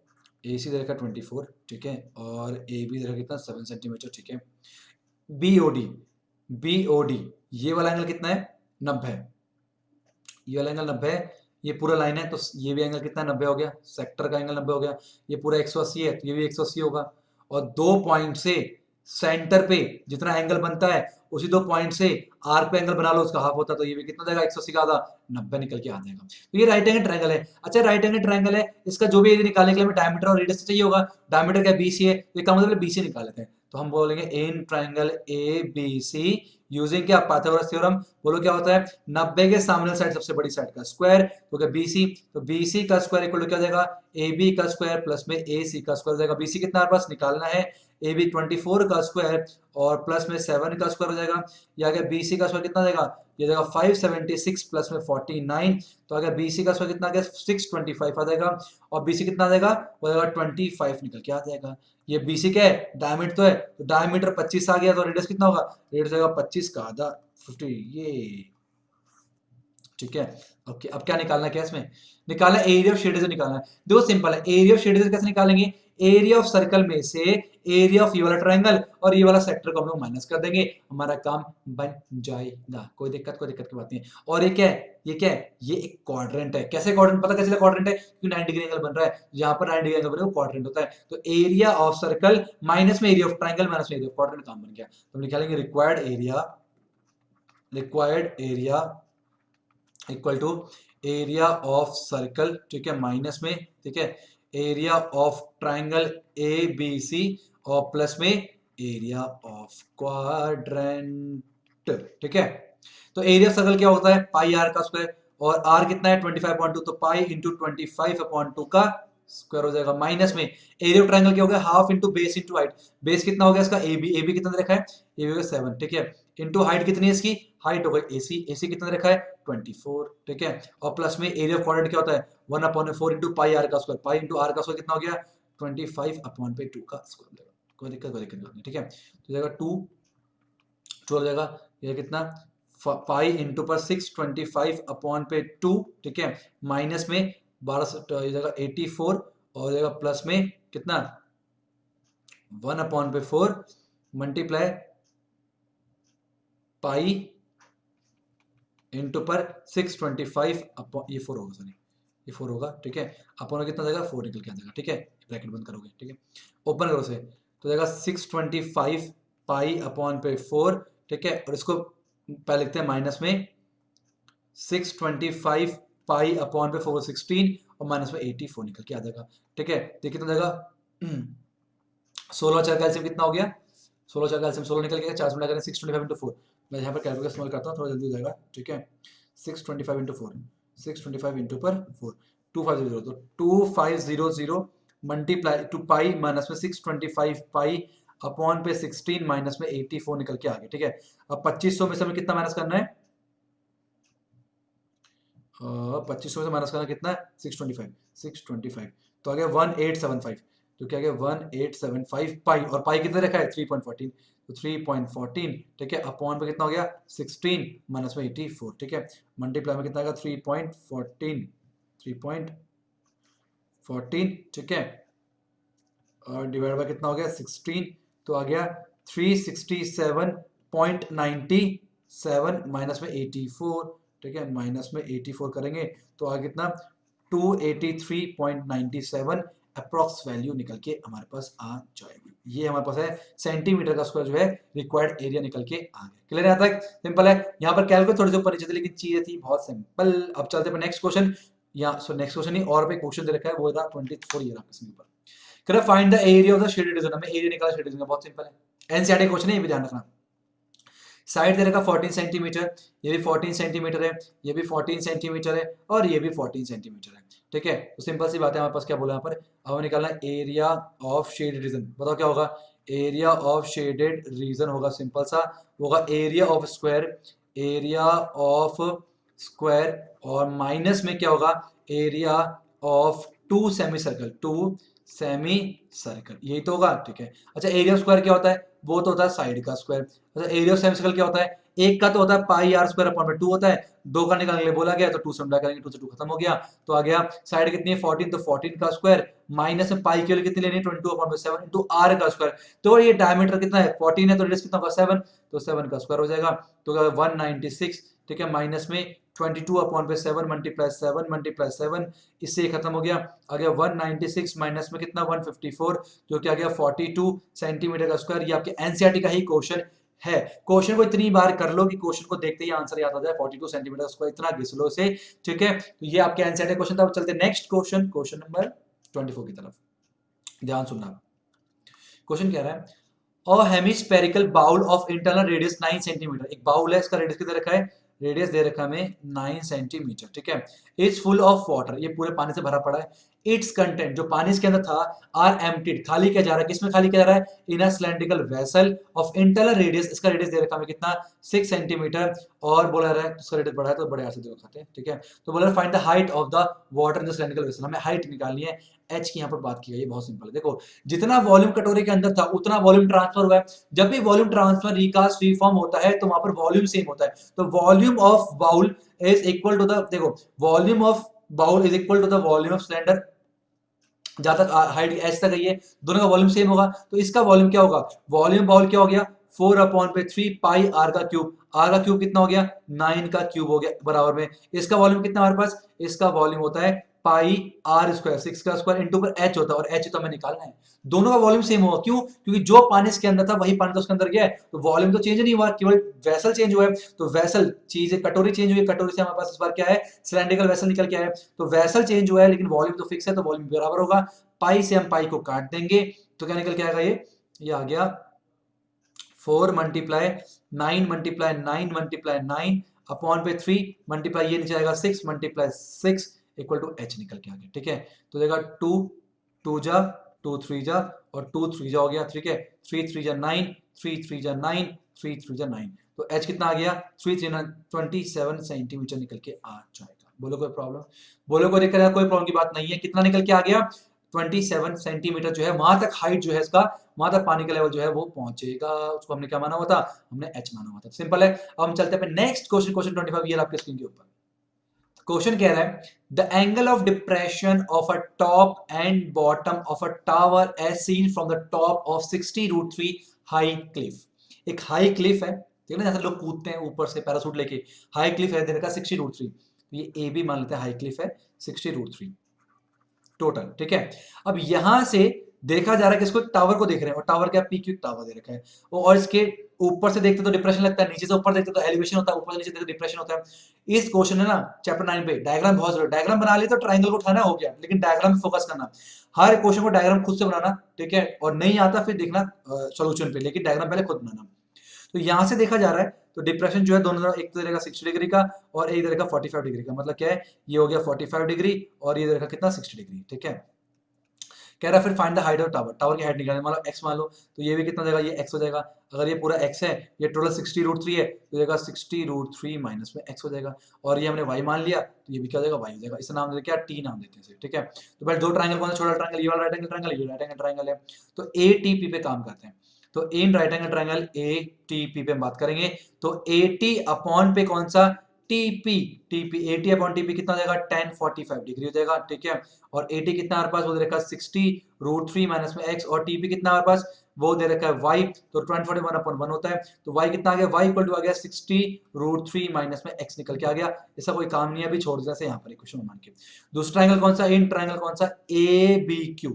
A: ए सी दे रखा है 24, ठीक है, और ए बी दे रखा कितना 7 सेंटीमीटर, ठीक है, B O D, B O D ये वाला एंगल कितना है 90, ये वाला एंगल 90 है, ये पूरा लाइन है तो ये भी एंगल कितना 90 हो गया, सेक्टर का एंगल 90 हो गया, ये पूरा 180 है तो ये भी 180 होगा, और दो पॉइंट से सेंटर पे जितना एंगल बनता है उसी दो पॉइंट से आर पे एंगल बना लो उसका हाफ होता है, तो ये भी कितना जाएगा 180 का आधा 90 निकल के आ जाएगा, तो ये राइट एंगल ट्रायंगल है। अच्छा राइट एंगल ट्रायंगल है, इसका जो भी एरिया निकालने के लिए हमें डायमीटर और रेडियस चाहिए होगा, डायमीटर क्या बीसी है, तो इसका मतलब बीसी निकाल लेते हैं, तो हम बोलेंगे in triangle A B C using क्या पाइथागोरस थ्योरम, बोलो क्या होता है 90 के सामने साइड सबसे बड़ी साइड का स्क्वायर, तो क्या बीसी, तो बीसी का स्क्वायर इक्वल टू क्या हो जाएगा ए बी का स्क्वायर प्लस में ए सी का स्क्वायर हो जाएगा, बीसी कितना हमारे पास निकालना है ए बी 24 का स्क्वायर और प्लस में 7 का स्क्वायर हो जाएगा, या अगर बीसी का स्क्वायर कितना जाएगा, ये जाएगा 576 प्लस में 49, तो अगर बीसी का स्क्वायर कितना आ गया 625 आ जाएगा, और बीसी कितना आ जाएगा वो जाएगा 25 निकल के आ जाएगा। ये बीसी क्या है डायमीटर तो है, तो डायमीटर 25 आ गया तो रेडियस कितना होगा, रेडियस जाएगा 25 का आधा 50, ये ठीक है। ओके अब क्या निकालना है, क्या इसमें निकालना है एरिया ऑफ शेड निकालना है, देखो सिंपल है, एरिया ऑफ शेड कैसे निकालेंगे, एरिया ऑफ सर्कल में से एरिया ऑफ ये वाला ट्रायंगल और ये वाला सेक्टर को हम लोग माइनस कर देंगे, हमारा काम बन जाएगा, कोई दिक्कत की बात नहीं है। और ये क्या है, ये क्या है, ये एक क्वाड्रेंट है, कैसे क्वाड्रेंट पता कैसे क्वाड्रेंट है, क्योंकि 90 डिग्री एंगल बन रहा है, जहां पर 90 डिग्री एंगल बने वो क्वाड्रेंट होता है, तो एरिया ऑफ सर्कल माइनस में एरिया ऑफ ट्रायंगल माइनस में एरिया ऑफ क्वाड्रेंट काम बन गया, तो हम निकालेंगे required area equal to area of circle, ठीक है, माइनस में, ठीक है, area of triangle A B C और प्लस में एरिया ऑफ क्वाड्रेंट, ठीक है। तो एरिया सर्कल क्या होता है पाई आर का स्क्वायर, और आर कितना है 25/2, तो पाई इंटू 25/2 का स्क्वायर हो जाएगा, माइनस में एरिया ऑफ ट्रायंगल क्या हो गया half into base into height, base कितना हो गया इसका ए बी कितना रखा है ए बी हो गया 7, ठीक है, इंटू हाइट कितनी है इसकी, हाइट हो गई ए सी कितना रखा है 24, ठीक है, और प्लस में एरिया ऑफ क्वाड्रेंट क्या होता है 1/4 इंटू पाई आर का स्क्वायर, पाई इंटू आर का स्क्वायर कितना हो गया 25/2 का स्क्वायर, कोई दिक्कत नहीं, ठीक है, तो जाएगा 2 हो जाएगा, ये कितना पाई इंटू पर 625/2, ठीक है, माइनस में 12 ये जगह 84 और जगह प्लस में कितना 1/4 मल्टीप्लाई पाई इंटू पर 625 अपॉन, ये 4 होगा, सॉरी ये 4 होगा, ठीक है, अपॉन कितना जाएगा 4 निकल के आ जाएगा, ठीक है, ब्रैकेट बंद करोगे, ठीक है, ओपन करो से, तो जाएगा 625 पाई अपॉन पे 4, ठीक है, और इसको पहले लिखते हैं माइनस में 625 पाई अपॉन पे 416 और माइनस में 84 निकल के आ जाएगा, ठीक है, देखिए कितना जाएगा 16 चार कैल्सियम कितना हो गया, 16 चार कैल्सियम 16 निकल गया, 4 से मिला करें 625 इंटू 4, मैं यहाँ पर कैलकुलेटर इस्तेमाल करता हूँ, थोड़ा जल्दी हो जाएगा, ठीक है, 625 इंटू 4, 625 इंटू पर 4, 2500, तो 2500 मल्टीप्लाई टू पाई माइनस में 625 पाई अपॉन पे 16 माइनस में 84 निकल के आ गया, ठीक है, अब 2500 में से हमें कितना माइनस करना है, 2500 से माइनस करना कितना है 625, तो आ गया 1875, तो क्या गया 1875 पाई, और पाई कितने रखा है 3.14, तो 3.14, ठीक है, अपॉन पे कितना हो गया 16 माइनस में 84, ठीक है, मल्टीप्लाई में कितना आएगा 3.14, ठीक है, और डिवाइड बाय कितना हो गया 16, तो आ गया 367.97 माइनस में 84, ठीक है, माइनस में 84 करेंगे तो आ कितना 283.97 अप्रॉक्स वैल्यू निकल के हमारे पास आ जाएगी। ये हमारे पास है सेंटीमीटर का स्क्वायर जो है रिक्वायर्ड एरिया निकल के आ गया। क्लियर है? यहाँ तक सिंपल है। यहाँ पर कैलकुलेट थोड़ी सी ऊपर नीचे थी लेकिन चीजें थी बहुत सिंपल। अब चलते हैं नेक्स्ट क्वेश्चन। या सो नेक्स्ट क्वेश्चन नहीं और भी क्वेश्चन दे रखा है वो था 24 ईयर आपके ऊपर। Correct, find the area of the shaded region. हमें एरिया निकाला शेडेड रीजन का, बहुत सिंपल है। एनसीईआरटी क्वेश्चन है, ये भी ध्यान रखना। साइड दे रखा 14 सेंटीमीटर, ये भी 14 सेंटीमीटर है, ये भी 14 सेंटीमीटर है और ये भी 14 सेंटीमीटर है। ठीक है, तो सिंपल सी बात है हमारे पास क्या बोला यहाँ पर, अब निकालना एरिया ऑफ शेडेड रीजन। बताओ क्या होगा, एरिया ऑफ शेडेड रीजन होगा सिंपल सा, होगा area of square, area of square और माइनस में क्या होगा area of two semi circle, two semi circle, यही तो होगा। ठीक है, अच्छा एरिया ऑफ स्क्वायर क्या होता है, वो तो होता है साइड का स्क्वायर। अच्छा एरिया ऑफ सेमी सर्कल क्या होता है, एक का तो होता है पाई आर स्क्वायर अपॉन में 2 होता है, दो का निकालने के लिए बोला गया तो 2 से मल्टीप्लाई करेंगे, 2 से 2 खत्म हो गया, तो आ गया साइड कितनी है 14, तो 14 का स्क्वायर माइनस में पाई के लिए कितनी लेनी है 22 अपॉन में 7 इंटू आर का स्क्वायर। तो ये डायमीटर कितना है 14 है तो रेडियस कितना होगा 7, तो 7 का स्क्वायर हो जाएगा, तो 196। ठीक है, माइनस में 22 अपॉन पे 7 मल्टीप्लाई 7, इससे खत्म हो गया, आ गया 196 माइनस में कितना 154, जो क्या गया 42 सेंटीमीटर का स्क्वायर। ये आपके एनसीईआरटी का ही क्वेश्चन है। क्वेश्चन को इतनी बार कर लो कि क्वेश्चन को देखते ही आंसर याद आ जाए, 42 सेंटीमीटर का स्क्वायर, इतना घिस लो से। ठीक है, तो ये आपके एनसीईआरटी क्वेश्चन था। अब चलते नेक्स्ट क्वेश्चन, क्वेश्चन नंबर 24 की तरफ। ध्यान सुनना, क्वेश्चन कह रहा है a hemispherical bowl of internal radius 9 centimetre. एक बाउल है, इसका रेडियस कितना रखा है, रेडियस दे रखा है हमें 9 सेंटीमीटर। ठीक है, इज फुल ऑफ वाटर, ये पूरे पानी से भरा पड़ा है। इट्स कंटेंट, जो पानी इसके अंदर था, आर एम्प्टीड, खाली किया जा रहा है। किसमें खाली किया जा रहा है, in a cylindrical vessel of internal radius, इसका रेडियस दे रखा है हमें कितना 6 सेंटीमीटर, और बोला रहा है इसका रेडियस बढ़ा है तो बड़े से दिखाते हैं। ठीक है, तो बोला find the height of the water in the cylindrical vessel, हमें हाइट निकालनी है। एच की यहाँ पर बात की गई है, बहुत सिंपल है। देखो जितना वॉल्यूम कटोरे के अंदर था उतना वॉल्यूम ट्रांसफर हुआ है। जब भी वॉल्यूम ट्रांसफर रिकास्ट रिफॉर्म होता है तो वहां पर वॉल्यूम सेम होता है, तो volume of bowl is equal to the, देखो volume of bowl is equal to the volume of cylinder, जहां तक हाइट एच तक गई है दोनों का वॉल्यूम सेम होगा, तो इसका वॉल्यूम क्या होगा, वॉल्यूम बाउल क्या हो गया 4 अपॉन पे 3 पाई आर का क्यूब, आर का क्यूब कितना हो गया 9 का क्यूब हो गया बराबर में, इसका वॉल्यूम कितना हमारे पास, इसका वॉल्यूम होता है पाई आर स्क्वायर 6 का स्क्वायर इंटू पर एच होता है, और एच तो हमें निकालना है। दोनों का वॉल्यूम सेम होगा, क्यों, क्योंकि जो पानी इसके अंदर था वही पानी तो उसके अंदर गया है, तो वॉल्यूम तो चेंज नहीं हुआ, केवल वेसल चेंज हुआ है। तो वेसल चीज कटोरी चेंज हुई है, कटोरी से हमारे पास इस बार क्या है सिलेंड्रिकल वेसल निकल के आया है, तो वेसल चेंज हुआ है लेकिन वॉल्यूम तो फिक्स है, तो वॉल्यूम बराबर होगा। पाई से हम पाई को काट देंगे तो क्या निकल के आएगा, ये आ गया 4 मल्टीप्लाई 9 मल्टीप्लाई 9 मल्टीप्लाई 9 अपॉन पे 3 मल्टीप्लाई ये नीचे आएगा 6 मल्टीप्लाई 6 इक्वल टू एच निकल के आ गया। ठीक है, तो देगा 2 2 जा 2 3 जा और 2 3 जा हो गया। ठीक है, 3 3 जा 9 3 3 जा 9 3 3 जा 9, तो एच कितना आ गया 3 3 27 सेंटीमीटर निकल के आ जाएगा। बोलो कोई प्रॉब्लम, बोलो कोई दिक्कत, कोई प्रॉब्लम की बात नहीं है। कितना निकल के आ गया 27 सेंटीमीटर जो है वहां तक हाइट जो है इसका, वहां तक पानी का लेवल जो है वो पहुंचेगा, उसको हमने क्या माना हुआ था, हमने एच माना हुआ था। सिंपल है। अब हम चलते हैं नेक्स्ट क्वेश्चन, क्वेश्चन 25 ये आपके स्क्रीन के ऊपर। क्वेश्चन कह रहा है the angle of depression of a top and bottom of a tower as seen from the top of 60√3 high cliff. एक हाई क्लिफ है, ठीक है ना, जैसे लोग कूदते हैं ऊपर से पैरासूट लेके। हाई क्लिफ है दे रखा 60√3, तो ये ए बी मान लेते हैं हाई क्लिफ है 60√3 टोटल, ठीक है। अब यहां से देखा जा रहा है कि इसको टावर को देख रहे हैं, और टावर क्या, पी क्यू टावर दे रखा है, और इसके ऊपर से देखते तो डिप्रेशन लगता है, नीचे से ऊपर देखते तो एलिवेशन होता है, ऊपर से नीचे देखते तो डिप्रेशन होता है। इस क्वेश्चन में ना चैप्टर 9 पे डायग्राम बहुत जरूरी, डायग्राम बना लिया तो ट्राइंगल को उठाना हो गया, लेकिन डायग्राम पे फोकस करना, हर क्वेश्चन को डायग्राम खुद से बनाना, ठीक है, और नहीं आता फिर देखना सोल्यूशन पे, लेकिन डायग्राम पहले खुद बनाना। तो यहां से देखा जा रहा है तो डिप्रेशन जो है दोनों, एक तो रहेगा 60 डिग्री का और एक रहेगा 45 डिग्री का, मतलब क्या है, ये हो गया 45 डिग्री और ये रहेगा कितना 60 डिग्री, ठीक है। कह रहा फिर find the height of tower, tower की हाइट निकालनी, मान लो x मान लो, तो ये भी कितना देगा, ये x हो जाएगा, अगर ये पूरा x है, ये टोटल 60√3 है, तो देगा 60√3 माइनस में x हो जाएगा, और ये हमने y मान लिया तो ये भी क्या हो जाएगा, y हो जाएगा, इसे नाम देते क्या, t नाम देते हैं, ठीक है। तो पहले दो ट्रायंगल कौन सा, छोटा ट्रायंगल, ये वाला राइट एंगल ट्रायंगल, ये राइट एंगल ट्रायंगल है, तो ATP पे काम करते हैं। तो in right angle triangle ATP पे हम बात करेंगे, तो AT अपॉन पे कौन सा, TP, TP, AT upon TP कितना हो जाएगा, 1045 डिग्री हो जाएगा, ठीक है। और AT कितना हमारे पास, वो दे रखा है 60√3 माइनस में x, और TP कितना हमारे पास, वो दे रखा है y, तो 1041/1 होता है, तो y कितना आ गया, y इक्वल टू आ गया 60√3 माइनस में x निकल के आ गया। ऐसा कोई काम नहीं है, अभी छोड़ जैसे यहाँ पर क्वेश्चन मान के। दूसरा ट्रायंगल कौन सा, इन ट्रायंगल कौन सा, ABQ,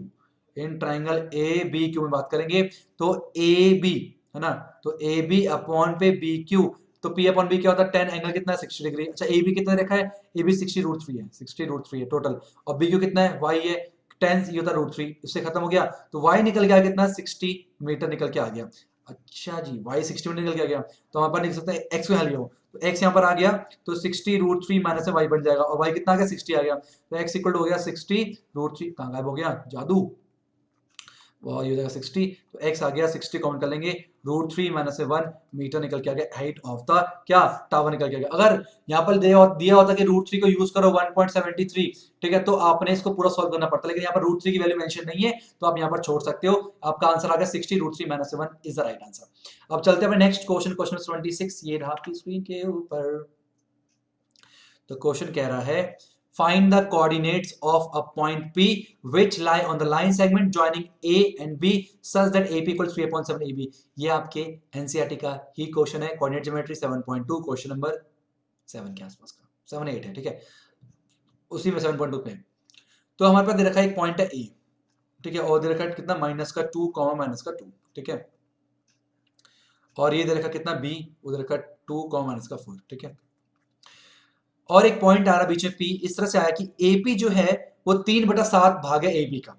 A: इन ट्रायंगल ABQ में बात करेंगे, तो AB है ना, तो AB अपॉन पे BQ, तो P अपॉन B क्या होता है, 10, एंगल कितना है 60 डिग्री, अच्छा AB कितना रखा है, AB 60√3 है, 60√3 है टोटल, और BQ कितना है, Y है 10, ये होता है √3, इससे खत्म हो गया, तो Y निकल गया कितना, 60 मीटर निकल के आ गया। अच्छा जी, Y 60 मीटर निकल के आ गया, तो हमारे पास निकल सकता है x को यहाँ लिया हो, तो x यहाँ पर आ गया, तो 60√3 माइनस से y बन जाएगा, और y कितना आ गया, 60 आ गया, तो x इक्वल हो गया 60√3, कहाँ गायब हो गया जादू, वो ये हो जाएगा 60, तो x आ गया 60, काउंट कर लेंगे, √3 माइनस से 1 मीटर निकल के आ गया, हाइट ऑफ द क्या, टावर निकल के आ गया। अगर यहाँ पर दिया होता कि √3 को यूज करो 1.73, ठीक है, तो आपने इसको पूरा सॉल्व करना पड़ता, लेकिन यहाँ पर √3 की वैल्यू मेंशन नहीं है, तो आप यहाँ पर छोड़ सकते हो, आपका आंसर आ गया 60√3 माइनस से 1 इज द राइट आंसर। अब चलते हैं नेक्स्ट क्वेश्चन, क्वेश्चन 26, ये रहा आपकी स्क्रीन के ऊपर। तो क्वेश्चन कह रहा है, find the coordinates of a point P which lie on the line segment joining A and B such that AP equals 3/7 AB। ये आपके NCERT का ही क्वेश्चन है, कोऑर्डिनेट ज्योमेट्री 7.2, क्वेश्चन नंबर 7 के आसपास का, 7-8 है, ठीक है, उसी में 7.2 पे। तो हमारे पास दे रखा है एक पॉइंट है A, ठीक है, और दे रखा है कितना -2, -2, ठीक है, और ये दे रखा कितना B, वो दे रखा 2, -4, ठीक है, और एक पॉइंट आ रहा बीच में P, इस तरह से आया कि AP जो है वो 3/7 भाग है AB का,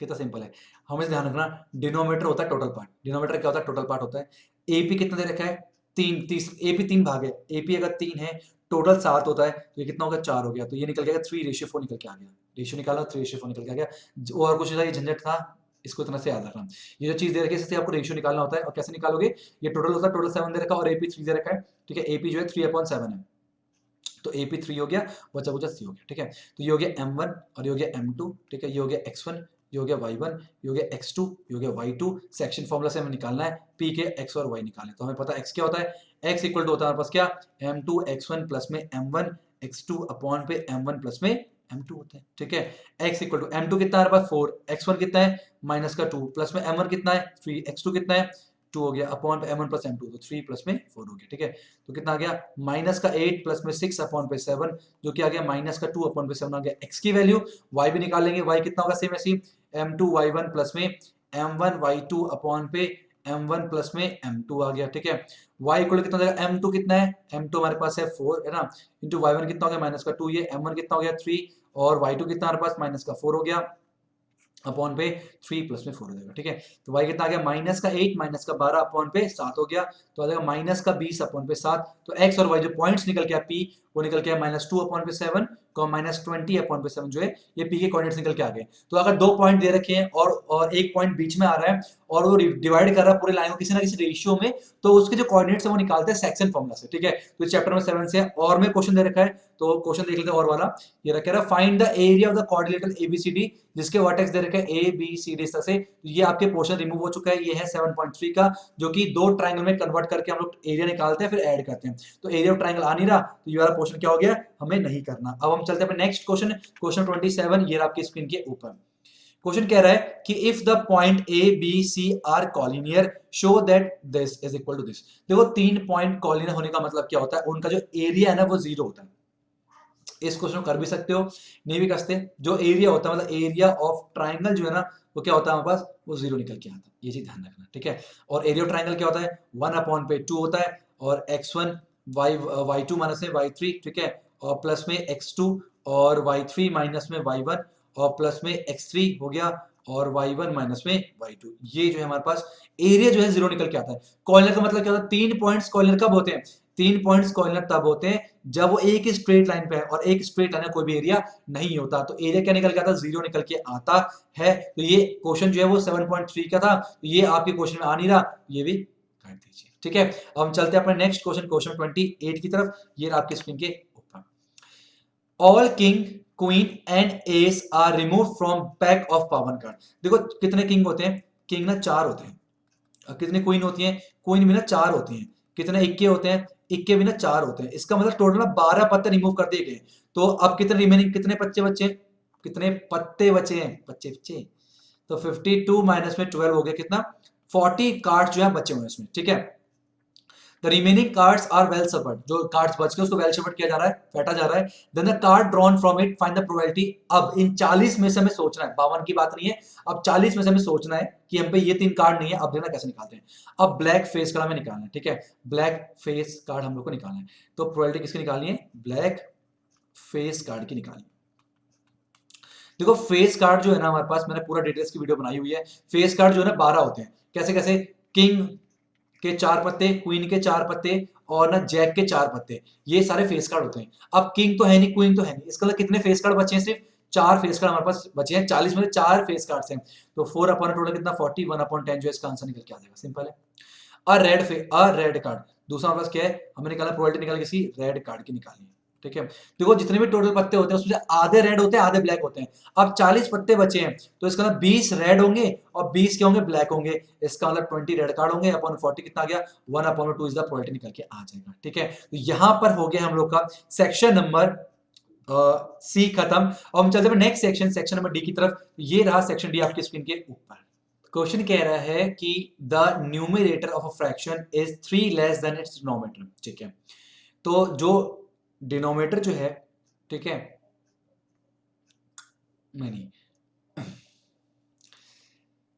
A: कितना सिंपल है, हमें ध्यान रखना, डिनोमिनेटर होता है टोटल पार्ट, डिनोमिनेटर क्या होता है, टोटल पार्ट होता है। AP कितना दे रखा है, 3, AP 3 भाग है, AP अगर 3 है, टोटल 7 होता है, तो ये कितना हो गया, 4 हो गया, तो ये निकल गया 3:4 निकल के आ गया, रेशियो निकाला 3:4 निकल के आ गया। और कुछ ये झंझट था, इसको इतना से याद रखना, ये जो चीज दे रखी है इससे आपको रेशियो निकालना होता है, और कैसे निकालोगे, ये टोटल होता है, टोटल 7 दे रखा है और AP 3 दे रखा है, ठीक है, AP जो है 3/7 है, तो AP 3 हो गया, बचा बचा C हो गया, ठीक है, तो ये हो गया M1 और ये हो गया M2, ठीक है, ये हो गया X1, ये हो गया Y1, ये हो गया X2, ये हो गया Y2, सेक्शन फॉर्मूला से हमें निकालना है P के X और Y निकालने, तो हमें पता है X क्या होता है, X इक्वल टू होता है हमारे पास क्या, M2 X1 प्लस में M1 X2 अपॉन पे M1 प्लस में M2 होता है, ठीक है। X इक्वल टू M2 कितना है हमारे पास 4, X1 कितना है -2 प्लस में M1 कितना है 3, X2 कितना है 2 हो गया, अपॉन M1 प्लस M2, तो 3 प्लस में 4 हो गया, ठीक है, तो कितना आ गया, -8 प्लस में 6 अपॉन पे 7, जो कि आ गया -2 अपॉन पे 7 आ गया। X की वैल्यू, Y भी निकाल लेंगे, Y कितना होगा सेम ऐसी, M2 Y1 प्लस में M1 Y2 अपॉन पे M1 प्लस में M2 आ गया, ठीक है। Y इक्वल कितना हो जाएगा, M2 कितना है, M2 हमारे पास है 4 है ना, इंटू Y1 कितना हो गया -2, ये M1 कितना हो गया 3, और Y2 कितना हमारे पास -4 हो गया, अपॉन पे 3 प्लस में 4 हो जाएगा, ठीक है। तो y कितना आ गया, -8 -12 अपॉन पे 7 हो गया, तो आ जाएगा -20 अपॉन पे 7, तो x और y जो पॉइंट्स निकल गया P, वो निकल गया -2 अपॉन पे 7 को -20 अपॉन पे 7, जो है ये P के कोऑर्डिनेट्स निकल के आ गए। तो अगर दो पॉइंट दे रखे हैं और एक पॉइंट बीच में आ रहा है और वो डिवाइड कर रहा है पूरे लाइन को किसी ना किसी रेशियो में, तो उसके जो कोऑर्डिनेट्स है वो निकालते हैं सेक्शन फॉर्मूला से, ठीक है। तो चैप्टर में 7 से और में क्वेश्चन दे रखा है, तो क्वेश्चन देख लेते हैं और वाला, ये रखा है find the area of the quadrilateral ABCD, जिसके वर्टेक्स दे रखे हैं ABCD इस तरह से, ये आपके पोर्शन रिमूव हो चुका है, ये है 7.3 का, जो कि दो ट्रायंगल में कन्वर्ट करके हम लोग एरिया निकालते हैं फिर ऐड करते हैं, तो एरिया ऑफ ट्रायंगल आ नहीं रहा, तो ये वाला पोर्शन क्या हो गया, हमें नहीं करना। अब हम चलते हैं नेक्स्ट क्वेश्चन, क्वेश्चन 27, ये आपकी स्क्रीन के ऊपर। क्वेश्चन कह रहा है कि if the point A B C are collinear show that this is equal to this. देखो 3 पॉइंट कॉलिनियर होने का मतलब क्या होता है, उनका जो एरिया है ना वो 0 होता है। इस क्वेश्चन को कर भी सकते हो, नहीं भी कर सकते। जो एरिया होता है मतलब एरिया ऑफ ट्राइंगल जो है ना वो क्या होता है हमारे पास, वो 0 निकल के आता है। ये चीज ध्यान रखना, ठीक है। और एरिया ऑफ ट्राइंगल क्या होता है, 1/2 होता है, और x1 y2 माइनस में y3, ठीक है, और प्लस में x2 और y3 माइनस में y1 और प्लस में x3 हो गया और y1 माइनस में y2। ये जो है हमारे पास एरिया जो है 0 निकल के आता है। कॉर्नर का मतलब क्या होता है, 3 पॉइंट्स कॉर्नर कब होते हैं, 3 पॉइंट्स कॉर्नर तब होते हैं जब वो एक ही स्ट्रेट लाइन पे है, और एक स्ट्रेट लाइन में कोई भी एरिया नहीं होता। तो एरिया क्या निकल के आता है, 0 निकल के आता है। तो ये क्वेश्चन जो है वो 7.3 का था, तो ये आपके क्वेश्चन में आ नहीं रहा, ये भी काट दीजिए, ठीक है। अब हम चलते हैं अपने नेक्स्ट क्वेश्चन, क्वेश्चन 28 की तरफ। ये आपके स्क्रीन के ऊपर, all king queen and S R remove from pack of पावन कार्ड। देखो कितने किंग होते हैं, किंग ना 4 होते हैं। कितनी क्वीन होती हैं, क्वीन भी ना 4 होती हैं। कितने इक्के होते हैं, इक्के भी ना 4 होते हैं। इसका मतलब टोटल ना 12 पत्ते रिमूव कर दिए गए। तो अब कितने रिमेनिंग, कितने बच्चे बचे, कितने पत्ते बचे हैं, बच्चे बच्चे। तो 52 माइनस में 12 हो गया कितना, 40 कार्ड जो है बचे हुए हैं इसमें, ठीक है। The remaining cards are well shuffled, जो कार्ड्स बच गए उसको वेल सफर्ड किया जा रहा है, फेटा जा रहा है। Then the card drawn from it find the probability. अब इन 40 में से हमें सोचना है, 52 की बात नहीं है, अब 40 में से हमें सोचना है कि हम पे ये 3 कार्ड नहीं है। अब देखना कैसे निकालते हैं। अब ब्लैक फेस कार्ड हमें निकालना है, ठीक है, ब्लैक फेस कार्ड हम लोग को निकालना है। तो प्रोबेबिलिटी किसकी निकालनी है, ब्लैक फेस कार्ड की निकालनी है। देखो फेस कार्ड जो है ना हमारे पास, मैंने पूरा डिटेल्स की वीडियो बनाई हुई है। फेस कार्ड जो है ना 12 होते हैं। कैसे कैसे, किंग के 4 पत्ते, क्वीन के 4 पत्ते और ना जैक के 4 पत्ते, ये सारे फेस कार्ड होते हैं। अब किंग तो है नहीं, क्वीन तो है नहीं, इसका मतलब कितने फेस कार्ड बचे हैं, सिर्फ 4 फेस कार्ड हमारे पास बचे हैं। 40 में से 4 फेस कार्ड्स हैं, तो 4 अपॉन टोटल कितना, 40, 1/10 जो इसका आंसर निकल के आ जाएगा, सिंपल है। अ रेड कार्ड, दूसरा हमारे पास क्या है, हमें निकाला प्रोबेबिलिटी निकाली किसी रेड कार्ड की निकाली है, ठीक है। देखो जितने भी टोटल पत्ते होते हैं उसमें से आधे रेड होते हैं, आधे ब्लैक होते हैं। अब 40 पत्ते बचे हैं, तो इसका मतलब 20 रेड होंगे और 20 क्या होंगे, ब्लैक होंगे। इसका मतलब 20 रेड कार्ड होंगे, अपॉन 40 कितना आ गया, 1/2 इज द प्रोबेबिलिटी निकल के आ जाएगा, ठीक है। तो यहां पर हो गया हम लोग का सेक्शन नंबर सी खत्म। अब हम चलते हैं next section, section number D की तरफ। ये रहा सेक्शन डी आपकी स्क्रीन के ऊपर। क्वेश्चन कह रहा है कि the numerator of a fraction is 3 less than it's denominator, ठीक है। तो जो डिनोमिनेटर जो है, ठीक है, नहीं,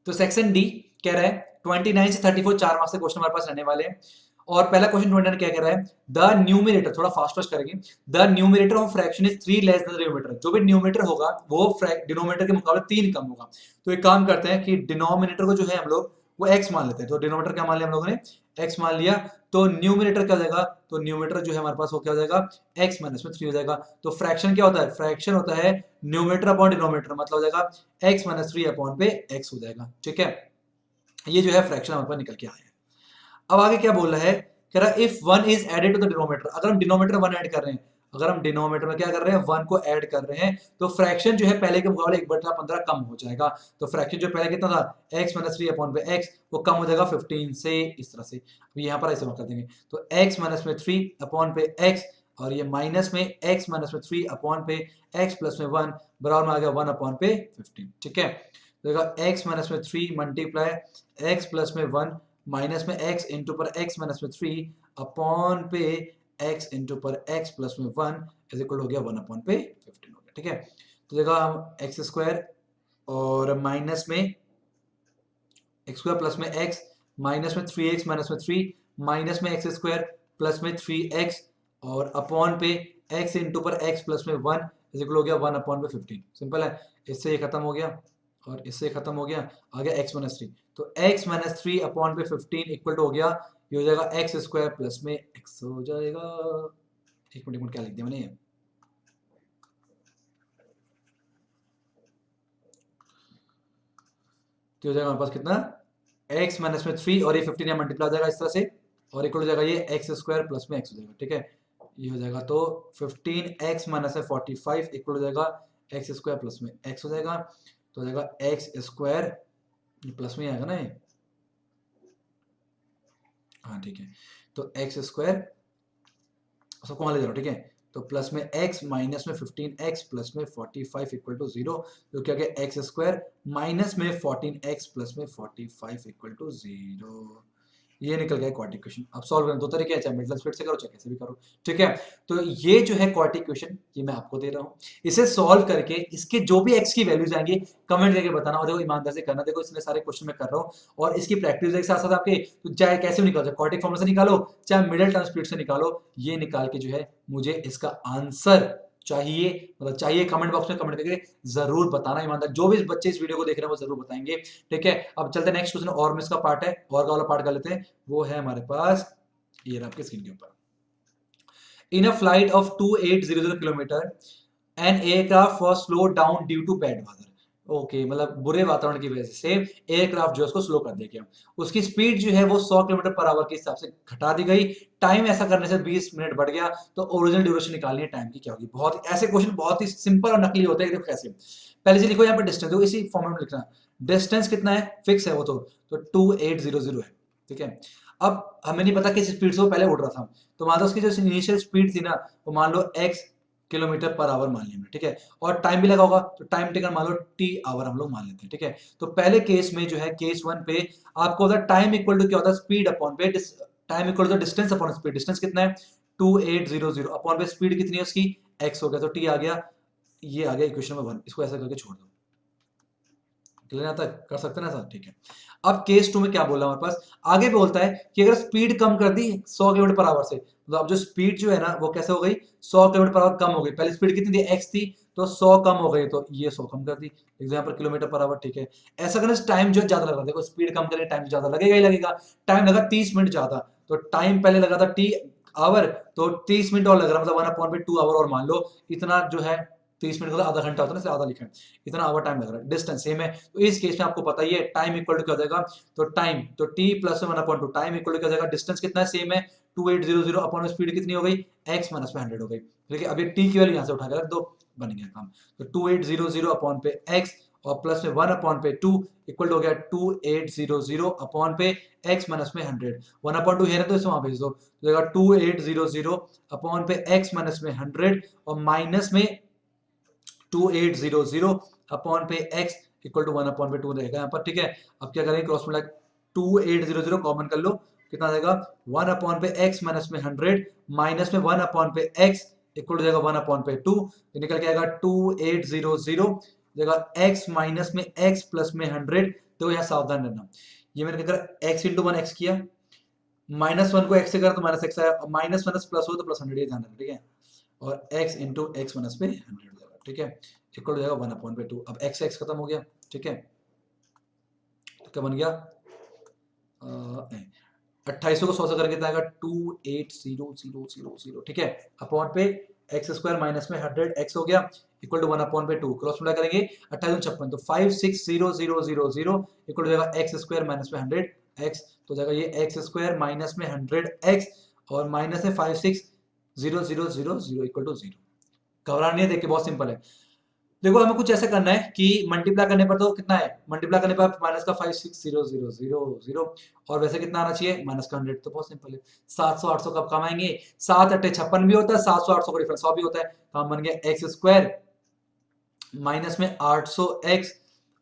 A: तो सेक्शन डी कह रहा है 29 से 34 4 मार्क्स के क्वेश्चन हमारे पास रहने वाले हैं। और पहला क्वेश्चन 29 क्या कह रहा है, द न्यूमरेटर, थोड़ा फास्ट फास्ट करेंगे, the numerator of fraction is 3 less than denominator. जो भी न्यूमरेटर होगा वो डिनोमिनेटर के मुकाबले 3 कम होगा। तो एक काम करते हैं कि डिनोमिनेटर को जो है हम लोग वो x मान लेते हैं। तो डिनोमिनेटर क्या मान लिया हम लोगों ने, x मान लिया। तो न्यूमरेटर क्या हो जाएगा, तो न्यूमरेटर जो है हमारे पास वो क्या हो जाएगा, x माइनस में 3 हो जाएगा। तो फ्रैक्शन क्या होता है, फ्रैक्शन होता है न्यूमरेटर अपॉन डिनोमिनेटर, मतलब हो जाएगा x माइनस 3 अपॉन पे x हो जाएगा, ठीक है। ये जो है फ्रैक्शन हमारे पास निकल के आया है। अब आगे क्या बोल रहा है, कह रहा है if 1 is added to the denominator, अगर हम डिनोमिनेटर 1 ऐड कर रहे हैं, अगर हम डिनोमिनेटर में क्या कर रहे हैं, 1 को ऐड कर रहे हैं, तो फ्रैक्शन जो है पहले के मुकाबले 1/15 कम हो जाएगा। तो फ्रैक्शन जो पहले कितना था, x माइनस 3 अपॉन पे x, वो कम हो जाएगा 15 से, इस तरह से। अभी यहाँ पर ऐसे कर देंगे, तो x माइनस में 3 अपॉन पे x, और ये माइनस में x माइनस में 3 अपॉन पे x प्लस में 1 बराबर में आ गया 1 अपॉन पे 15, ठीक है। तो देखा x माइनस में 3 मल्टीप्लाई x प्लस में 1 माइनस में x इंटू पर x माइनस में 3 अपॉन पे x इंटू पर x प्लस में 1 इज इक्वल हो गया 1 अपॉन पे 15 हो गया, ठीक है। तो देखा हम एक्स स्क्वायर और माइनस में एक्स स्क्वायर प्लस में x माइनस में 3x माइनस में 3 माइनस में एक्स स्क्वायर प्लस में 3x और अपॉन पे x इंटू पर x प्लस में 1 इज इक्वल हो गया 1 अपॉन पे 15। सिंपल है, इससे ये खत्म हो गया और इससे खत्म हो गया, आ गया x माइनस 3। तो x माइनस 3 अपॉन पे 15 इक्वल टू हो गया, ये हो जाएगा एक्स स्क्वायर प्लस में x हो जाएगा। एक मिनट क्या लिख दिया मैंने, तो हो जाएगा हमारे पास कितना, x माइनस में 3 और ये 15 यहाँ मल्टीप्लाई हो जाएगा इस तरह से, और इक्वल हो जाएगा ये एक्स स्क्वायर प्लस में x हो जाएगा, ठीक है। ये हो जाएगा तो 15x माइनस में 45 इक्वल हो जाएगा एक्स स्क्वायर प्लस में x हो जाएगा। तो हो जाएगा एक्स स्क्वायर प्लस में आएगा ना ये, हाँ ठीक है। तो एक्स स्क्वायर सबको वहां ले जाओ, ठीक है। तो प्लस में x माइनस में 15x प्लस में 45 इक्वल टू 0, जो क्या गया एक्स स्क्वायर माइनस में 14x प्लस में 45 इक्वल टू 0। ये निकल गया क्वाड्रेटिक इक्वेशन। अब सॉल्व करना दो तरीके हैं, चाहे मिडल स्प्लिट से करो चाहे कैसे भी करो, ठीक है। तो ये जो है क्वाड्रेटिक इक्वेशन ये मैं आपको दे रहा हूँ, इसे सॉल्व करके इसके जो भी x की वैल्यूज आएंगी कमेंट करके बताना, और देखो ईमानदार से करना, देखो इसमें सारे क्वेश्चन मैं कर रहा हूँ और इसकी प्रैक्टिस एक साथ साथ आपके, तो चाहे कैसे भी निकालो, चाहे क्वाड्रेटिक फॉर्मूला से निकालो चाहे मिडिल टर्म स्प्लिट से निकालो, ये निकाल के जो है मुझे इसका आंसर चाहिए, मतलब चाहिए कमेंट बॉक्स में कमेंट करके जरूर बताना ईमानदार, जो भी बच्चे इस वीडियो को देख रहे हैं वो जरूर बताएंगे, ठीक है। अब चलते हैं नेक्स्ट क्वेश्चन, और में इसका पार्ट है, और का वाला पार्ट कर लेते हैं, वो है हमारे पास ये रहा आपके स्क्रीन के ऊपर। In a flight of 2800 kilometre an aircraft was slow down due to bad weather. Okay, मतलब बुरे वातावरण की वजह से एयरक्राफ्ट जो है उसको स्लो कर दिया गया, उसकी स्पीड जो है वो 100 किलोमीटर पर आवर के हिसाब से घटा दी गई, टाइम ऐसा करने से 20 मिनट बढ़ गया, तो ओरिजिनल ड्यूरेशन निकालनी है टाइम की क्या होगी। बहुत ऐसे क्वेश्चन बहुत ही सिंपल और नकली होते हैं, देखो कैसे। पहले से लिखो यहाँ पर डिस्टेंस, देखो इसी फॉर्मेट में लिखना, डिस्टेंस कितना है फिक्स है वो, तो 2800 है, ठीक है। अब हमें नहीं पता किस स्पीड से वो पहले उड़ रहा था, तो मान लो उसकी जो इनिशियल स्पीड थी ना, वो मान लो x किलोमीटर पर आवर मान लिया हमने, ठीक है, और टाइम भी लगा होगा, तो टाइम टेकन मान लो t आवर हम लोग मान लेते हैं, ठीक है। तो पहले केस में जो है केस 1 पे आपको होता है टाइम इक्वल टू क्या होता है, स्पीड अपॉन पे time equal to distance upon speed, distance कितना है 2800 अपॉन पे स्पीड कितनी है उसकी x हो गया, तो t आ गया, ये आ गया इक्वेशन नंबर 1, इसको ऐसा करके छोड़ दो, क्लियर आता कर सकते हैं ना सर, ठीक है। अब केस 2 में क्या बोला हमारे पास, आगे बोलता है कि अगर स्पीड कम कर दी 100 किलोमीटर पर आवर से, तो अब जो स्पीड जो है ना वो कैसे हो गई, 100 किलोमीटर पर आवर कम हो गई, पहले स्पीड कितनी थी x थी, तो 100 कम हो गई, तो ये 100 कम कर दी, एग्जांपल किलोमीटर पर आवर, ठीक है। ऐसा करने से टाइम जो ज्यादा लग रहा है, देखो स्पीड कम करें टाइम ज्यादा लगेगा ही लगेगा, टाइम लगा 30 मिनट ज्यादा, तो टाइम पहले लगा था t आवर, तो 30 मिनट और लग रहा, मतलब 1/2 आवर, और मान लो इतना जो है 30 मिनट का आधा घंटा होता है ना, आधा लिखा है, इतना आवर टाइम लग रहा है, डिस्टेंस सेम है, तो इस केस में आपको पता ही है टाइम इक्वल टू क्या हो जाएगा, तो टाइम तो t plus 1/2 time equal to क्या हो जाएगा, डिस्टेंस कितना है सेम है 2800 अपॉन स्पीड कितनी हो गई x माइनस में 100 हो गई, ठीक है। अब ये t की वैल्यू यहां से उठा के रख दो, बन गया काम, तो 2800 अपॉन पे x और प्लस में 1 अपॉन पे 2 इक्वल हो गया 2800 अपॉन पे x माइनस में 100, 1/2 है ना, तो इसे वहां भेज दो, तो जाएगा 2800 अपॉन पे x माइनस में 100 और माइनस में 2800 अपॉन पे x इक्वल टू 1 अपॉन पे 2 रहेगा यहाँ पर, ठीक है। अब क्या करेंगे क्रॉस मल्टीप्लाई, 2800 कॉमन कर लो, कितना आ जाएगा 1 अपॉन पे x माइनस में 100 माइनस में 1 अपॉन पे x इक्वल टू जाएगा 1 अपॉन पे 2, निकल के आएगा 2800 जाएगा x माइनस में x प्लस में 100, तो यहाँ सावधान रहना, ये मैंने अगर x इंटू 1 x किया, माइनस 1 को x से करा तो माइनस x आया, माइनस माइनस प्लस हो तो प्लस 100, ये ध्यान रखना, ठीक है, और x इंटू x माइनस पे 100 हो जाएगा, ठीक है, इक्वल हो जाएगा 1 अपॉन पे 2, अब x x खत्म हो गया, ठीक है, तो क्या बन गया 2800 को 100 से करके आएगा 28000, ठीक है, अपॉन पे एक्स स्क्वायर माइनस में 100 x हो गया इक्वल टू 1 अपॉन पे 2, क्रॉस मल्टीप्लाई करेंगे 2856, तो 560000 इक्वल हो जाएगा एक्स स्क्वायर माइनस में 100 x, तो जाएगा ये एक्स स्क्वायर माइनस में 100 x और माइनस है 560000 इक्वल टू 0। घबराना नहीं है, देखिए बहुत सिंपल है, देखो हमें कुछ ऐसा करना है कि मल्टीप्लाई करने पर तो कितना है, मल्टीप्लाई करने पर माइनस का 560000 और वैसे कितना आना चाहिए माइनस का 100, तो बहुत सिंपल है, 700 800 कब कमाएंगे, 7 8 56 भी होता है, 700 800 का डिफरेंस 100 भी होता है, तो हम बन गया एक्स स्क्वायर माइनस में 800x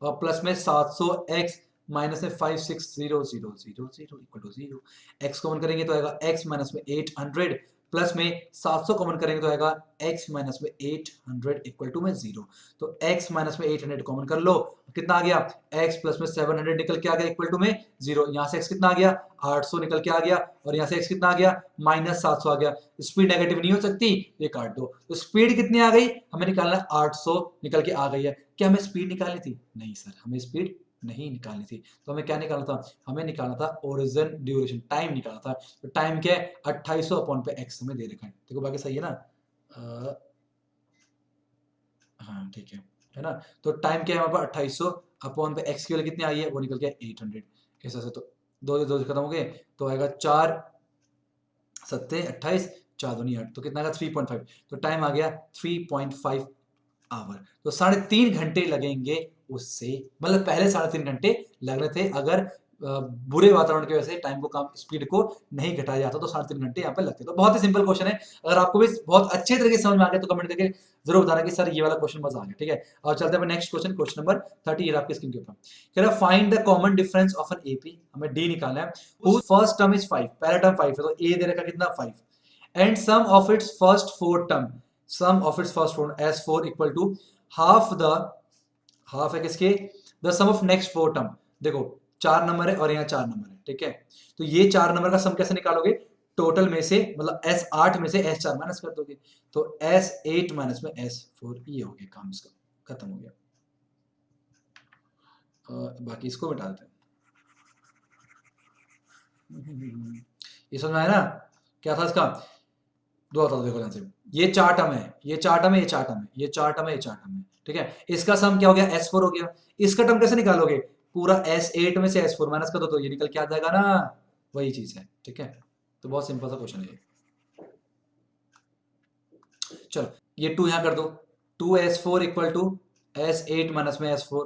A: और प्लस में 700x माइनस में 560000 इक्वल टू 0, x कॉमन करेंगे तो आएगा x माइनस में 800 प्लस में 700 कॉमन करेंगे तो आएगा x माइनस में 800 इक्वल टू में 0, तो x माइनस में 800 कॉमन कर लो, कितना आ गया x प्लस में 700 निकल के आ गया इक्वल टू में 0, यहाँ से x कितना आ गया 800 निकल के आ गया, और यहाँ से x कितना आ गया माइनस 700 आ गया, स्पीड नेगेटिव नहीं हो सकती, ये काट दो, तो स्पीड कितनी आ गई, हमें निकालना 800 निकल के आ गई है, क्या हमें स्पीड निकालनी थी, नहीं सर हमें स्पीड नहीं निकालनी थी, तो हमें क्या निकालना था, हमें निकालना था ओरिजिन ड्यूरेशन, टाइम निकालना था, तो टाइम क्या है 2800 अपॉन पे x हमें दे रखा है, देखो बाकी सही है ना, हाँ ठीक है ना, तो टाइम क्या है हमारे पास 2800 अपॉन पे x की वैल्यू कितनी आई है, वो निकल गया 800, ऐसा से तो दो खत्म हो गए, तो आएगा 4 7 28 4 दूनी 8, तो कितना आएगा 3.5, तो टाइम आ गया 3.5 आवर, तो 3.5 घंटे लगेंगे उससे, मतलब पहले 3.5 घंटे लग रहे थे अगर बुरे वातावरण की वजह से टाइम को काम स्पीड को नहीं घटाया जाता, तो 3.5 घंटे यहाँ पे लगते। तो बहुत ही सिंपल क्वेश्चन है। अगर आपको भी बहुत अच्छे तरीके से समझ में आ गया तो कमेंट करके जरूर बताना कि सर ये वाला क्वेश्चन मजा आ गया। ठीक है, और चलते हैं नेक्स्ट क्वेश्चन, क्वेश्चन नंबर 30 आपके स्क्रीन के ऊपर। कह रहा find the common difference of an AP, हमें डी निकालना है। whose फर्स्ट टर्म इज 5, पहला टर्म 5 है, तो ए दे रखा कितना 5, and sum of its first 4 term, sum of its first 4 S4 equal to half है किसके, the sum of next 4 term. देखो 4 नंबर है और यहाँ 4 नंबर है, ठीक है, तो ये 4 नंबर का सम कैसे निकालोगे, टोटल में से मतलब S8 में से S4 माइनस कर दोगे, तो S8 माइनस में S4, ये हो गया काम, इसका खत्म हो गया। बाकी इसको मिटा देते हैं। ये समझ में आया ना, क्या था इसका, दो आता देखो ध्यान से, ये 4 टर्म है, ये 4 टर्म है, ये 4 टर्म है, ये 4 टर्म है, ये 4 टर्म है, ठीक है, इसका सम क्या हो गया S4 हो गया। इसका टर्म कैसे निकालोगे, पूरा S8 में से S4 माइनस कर दो तो ये निकल के आ जाएगा ना, वही चीज है, ठीक है। तो बहुत सिंपल सा क्वेश्चन है। चलो ये 2 यहां कर दो, 2S4 equal to S8 minus में S4,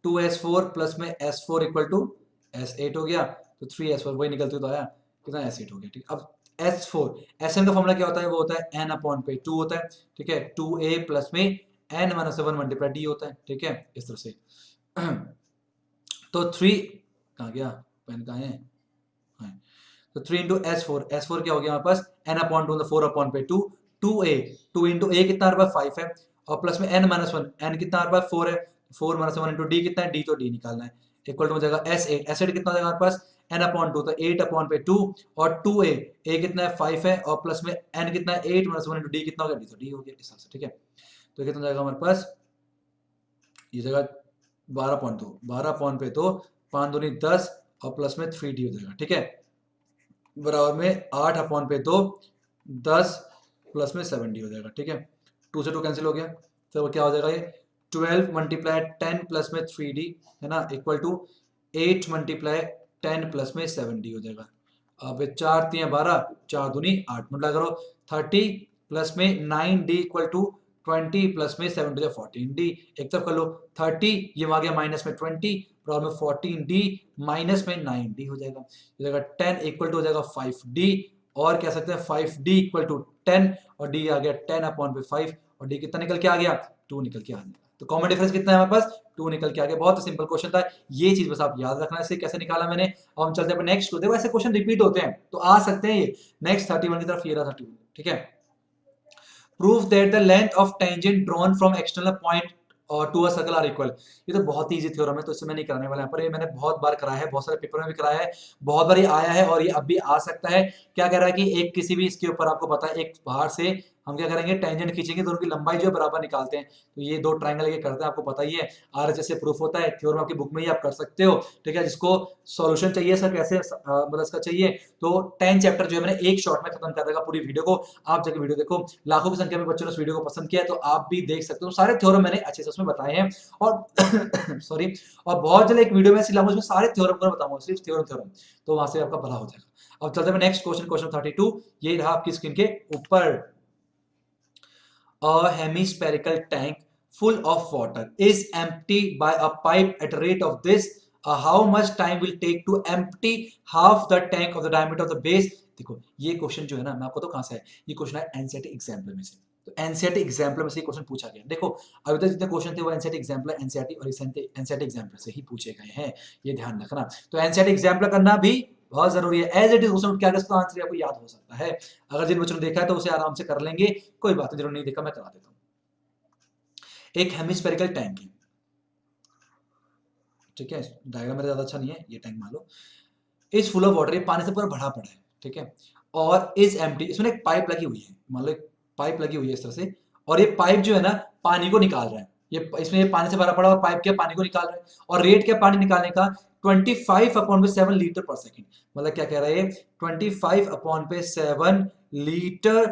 A: 2S4 प्लस में S4 इक्वल टू S8 हो गया, तो 3S4 वही निकलते तो आया कितना S8 हो गया, ठीक। अब S4 Sn का फॉर्मूला क्या होता है, वो होता है n अपॉन पे 2 होता है, ठीक है, 2a प्लस में n माइनस 1 मल्टीप्लाई d होता है, ठीक है, इस तरह से। तो 3 कहाँ गया, पेन कहाँ है, तो 3 इंटू S4 क्या हो गया हमारे पास, n अपॉन 2 4 अपॉन पे 2, 2a, 2 इंटू a कितना हमारे पास 5 है, और प्लस में n माइनस 1, n कितना हमारे पास 4 है, 4 माइनस 1 इंटू d कितना है, d तो d निकालना है, इक्वल टू हो जाएगा S8 कितना हो जाएगा हमारे पास, n अपॉन 2, तो 8 अपॉन पे 2, और 2a, a कितना है 5 है, और प्लस में n कितना है 8 माइनस 1 इंटू d कितना हो गया, d तो d हो गया इस तरह से, ठीक है। तो कितना जाएगा हमारे पास, ये जगह 12.2, 12 पे 2, 5 दूनी 10, और प्लस में 3d हो जाएगा, ठीक है, बराबर में 8 अपॉन पे 2, 10 प्लस में 7d हो जाएगा, ठीक है, 2 से 2 कैंसिल हो गया, तो क्या हो जाएगा ये 12 मल्टीप्लाई 10 प्लस में 3d है ना, इक्वल टू 8 मल्टीप्लाई 10 प्लस में 7d हो जाएगा। अब 4 3 12, 4 दूनी 8, मल्टीप्लाई करो 30 प्लस में 9d इक्वल टू 20 प्लस में 7 टू 14d, एक तरफ कर लो 30, ये आ गया माइनस में 20, प्रॉब्लम में 14d माइनस में 9d हो जाएगा, 10 इक्वल टू हो जाएगा 5d, और कह सकते हैं 5d इक्वल टू 10, और d आ गया 10 अपॉन पे 5, और d कितना निकल के आ गया, 2 निकल के आ गया। तो कॉमन डिफरेंस कितना है हमारे पास, 2 निकल के आ गया। बहुत सिंपल क्वेश्चन था, ये चीज बस आप याद रखना इसे कैसे निकाला मैंने। और हम चलते हैं नेक्स्ट को, देखो ऐसे क्वेश्चन रिपीट होते हैं तो आ सकते हैं ये नेक्स्ट 31 की तरफ, ये रहा 31, ठीक है। Proof that the length of tangent drawn from external point और to a circle are equal. ये तो बहुत ही इजी थ्योरम है, तो इससे मैं नहीं कराने वाला यहाँ पर, ये मैंने बहुत बार कराया है, बहुत सारे पेपर में भी कराया है, बहुत बार ये आया है और ये अब भी आ सकता है। क्या कह रहा है कि एक किसी भी इसके ऊपर आपको पता है, एक बाहर से हम क्या करेंगे, टेंजेंट खींचेंगे तो उनकी लंबाई जो है बराबर निकालते हैं, तो ये 2 ट्रायंगल ये करते हैं, आपको पता ही है, RHS से प्रूफ होता है, थ्योरम आपकी बुक में ही आप कर सकते हो, ठीक है। जिसको सॉल्यूशन चाहिए सर कैसे मतलब इसका चाहिए, तो 10 चैप्टर जो है मैंने एक शॉट में खत्म कर देगा पूरी वीडियो को, आप जाके वीडियो देखो, लाखों की संख्या में बच्चों ने उस वीडियो को पसंद किया है, तो आप भी देख सकते हो, सारे थ्योरम मैंने अच्छे से उसमें बताए हैं, और सॉरी, और बहुत जल्द एक वीडियो में सिलाऊंगा उसमें सारे थ्योरम को बताऊंगा, सिर्फ थ्योरम, तो वहां से आपका भला हो जाएगा। अब चलते हैं नेक्स्ट क्वेश्चन, क्वेश्चन 32, ये रहा आपकी स्क्रीन के ऊपर। A hemispherical tank full of water is empty by a pipe at a rate of this. How much time will take to empty half the tank of the diameter of the base? देखो ये question जो है ना, मैं आपको तो कहां से है, ये क्वेश्चन है एनसीईआरटी एग्जाम्पल में से, तो एनसीईआरटी एग्जाम्पल में से क्वेश्चन पूछा गया। देखो अभी तक जितने क्वेश्चन थे वो एनसीईआरटी एग्जाम्पल, एनसीईआरटी और एनसीईआरटी एग्जाम्पल से ही पूछे गए हैं, ये ध्यान रखना। तो एनसीईआरटी एग्जाम्पल करना भी बहुत जरूरी है, एज इट इज क्वेश्चन उठ के आगे इसका आंसर आपको याद हो सकता है। अगर जिन बच्चों ने देखा है तो उसे आराम से कर लेंगे, कोई बात नहीं, जिन्होंने नहीं देखा मैं करा देता हूं। एक हेमिस्फेरिकल टैंक है, ठीक है, डायग्राम मेरा ज्यादा अच्छा नहीं है, ये टैंक मान लो इज फुल ऑफ वाटर, ये पानी से पूरा भरा पड़ा है, ठीक है, और इज एम्प्टी, इसमें एक पाइप लगी हुई है, मान लो एक पाइप लगी हुई है इस तरह से, और ये पाइप जो है ना पानी को निकाल रहा है, ये इसमें ये पानी से भरा पड़ा और पाइप क्या पानी को निकाल रहा है, और रेट क्या पानी निकालने का 25/7 लीटर पर सेकेंड, मतलब क्या कह रहा है 25/7 लीटर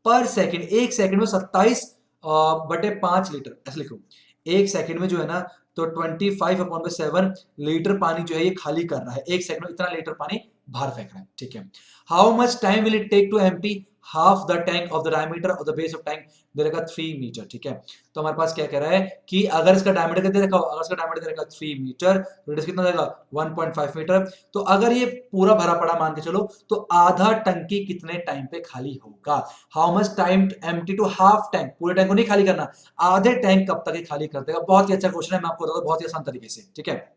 A: पर सेकेंड, एक सेकेंड में 27/5 लीटर, ऐसे लिखो, एक सेकेंड में जो है ना, तो 25/7 लीटर पानी जो है ये खाली कर रहा है, एक सेकंड में इतना लीटर पानी बाहर फेंक रहा है, ठीक है। How much time will it take to empty half the tank of the diameter of the base of tank दे रखा 3 मीटर, ठीक है। तो हमारे पास क्या कह रहा है कि अगर इसका डायमीटर कितना रखा हो, अगर इसका डायमीटर दे रखा 3 मीटर, रेडियस कितना देगा 1.5 मीटर। तो अगर ये पूरा भरा पड़ा मान के चलो, तो आधा टंकी कितने टाइम पे खाली होगा? How much time empty to half tank, पूरे टैंक को नहीं खाली करना, आधे टैंक कब तक खाली कर देगा। बहुत ही अच्छा क्वेश्चन है, मैं आपको बताता हूं बहुत ही आसान तरीके से, ठीक है।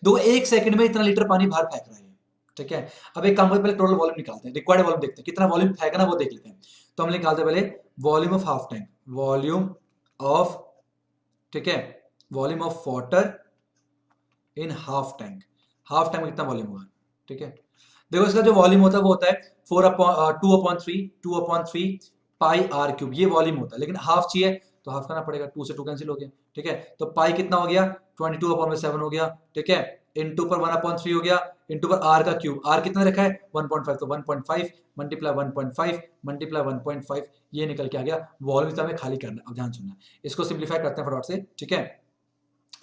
A: दो 1 सेकंड में इतना लीटर पानी बाहर फेंक रहा है, ठीक है। अब एक काम करते पहले टोटल वॉल्यूम निकालते हैं, रिक्वायर्ड वॉल्यूम देखते हैं कितना वॉल्यूम फेंकना वो देख लेते हैं। तो हम निकालते हैं पहले volume of half tank, volume of, ठीक है, volume of water in half tank. Half tank में कितना वॉल्यूम होगा, ठीक है। देखो इसका जो वॉल्यूम होता है वो होता है 2/3 पाई आर क्यूब, ये वॉल्यूम होता है। लेकिन हाफ चाहिए तो हाफ करना पड़ेगा, 2 से 2 कैंसिल हो गया, ठीक है। तो पाई कितना हो गया 22/7 हो गया, ठीक है। इनटू पर 1/3 हो गया, इनटू पर आर का क्यूब, आर कितना रखा है 1.5, तो 1.5 मल्टीप्लाई 1.5 मल्टीप्लाई 1.5, ये निकल के आ गया वॉल्यूम। हमें खाली करना, अब ध्यान सुनना, इसको सिंप्लीफाई करते हैं फटाफट से, ठीक है।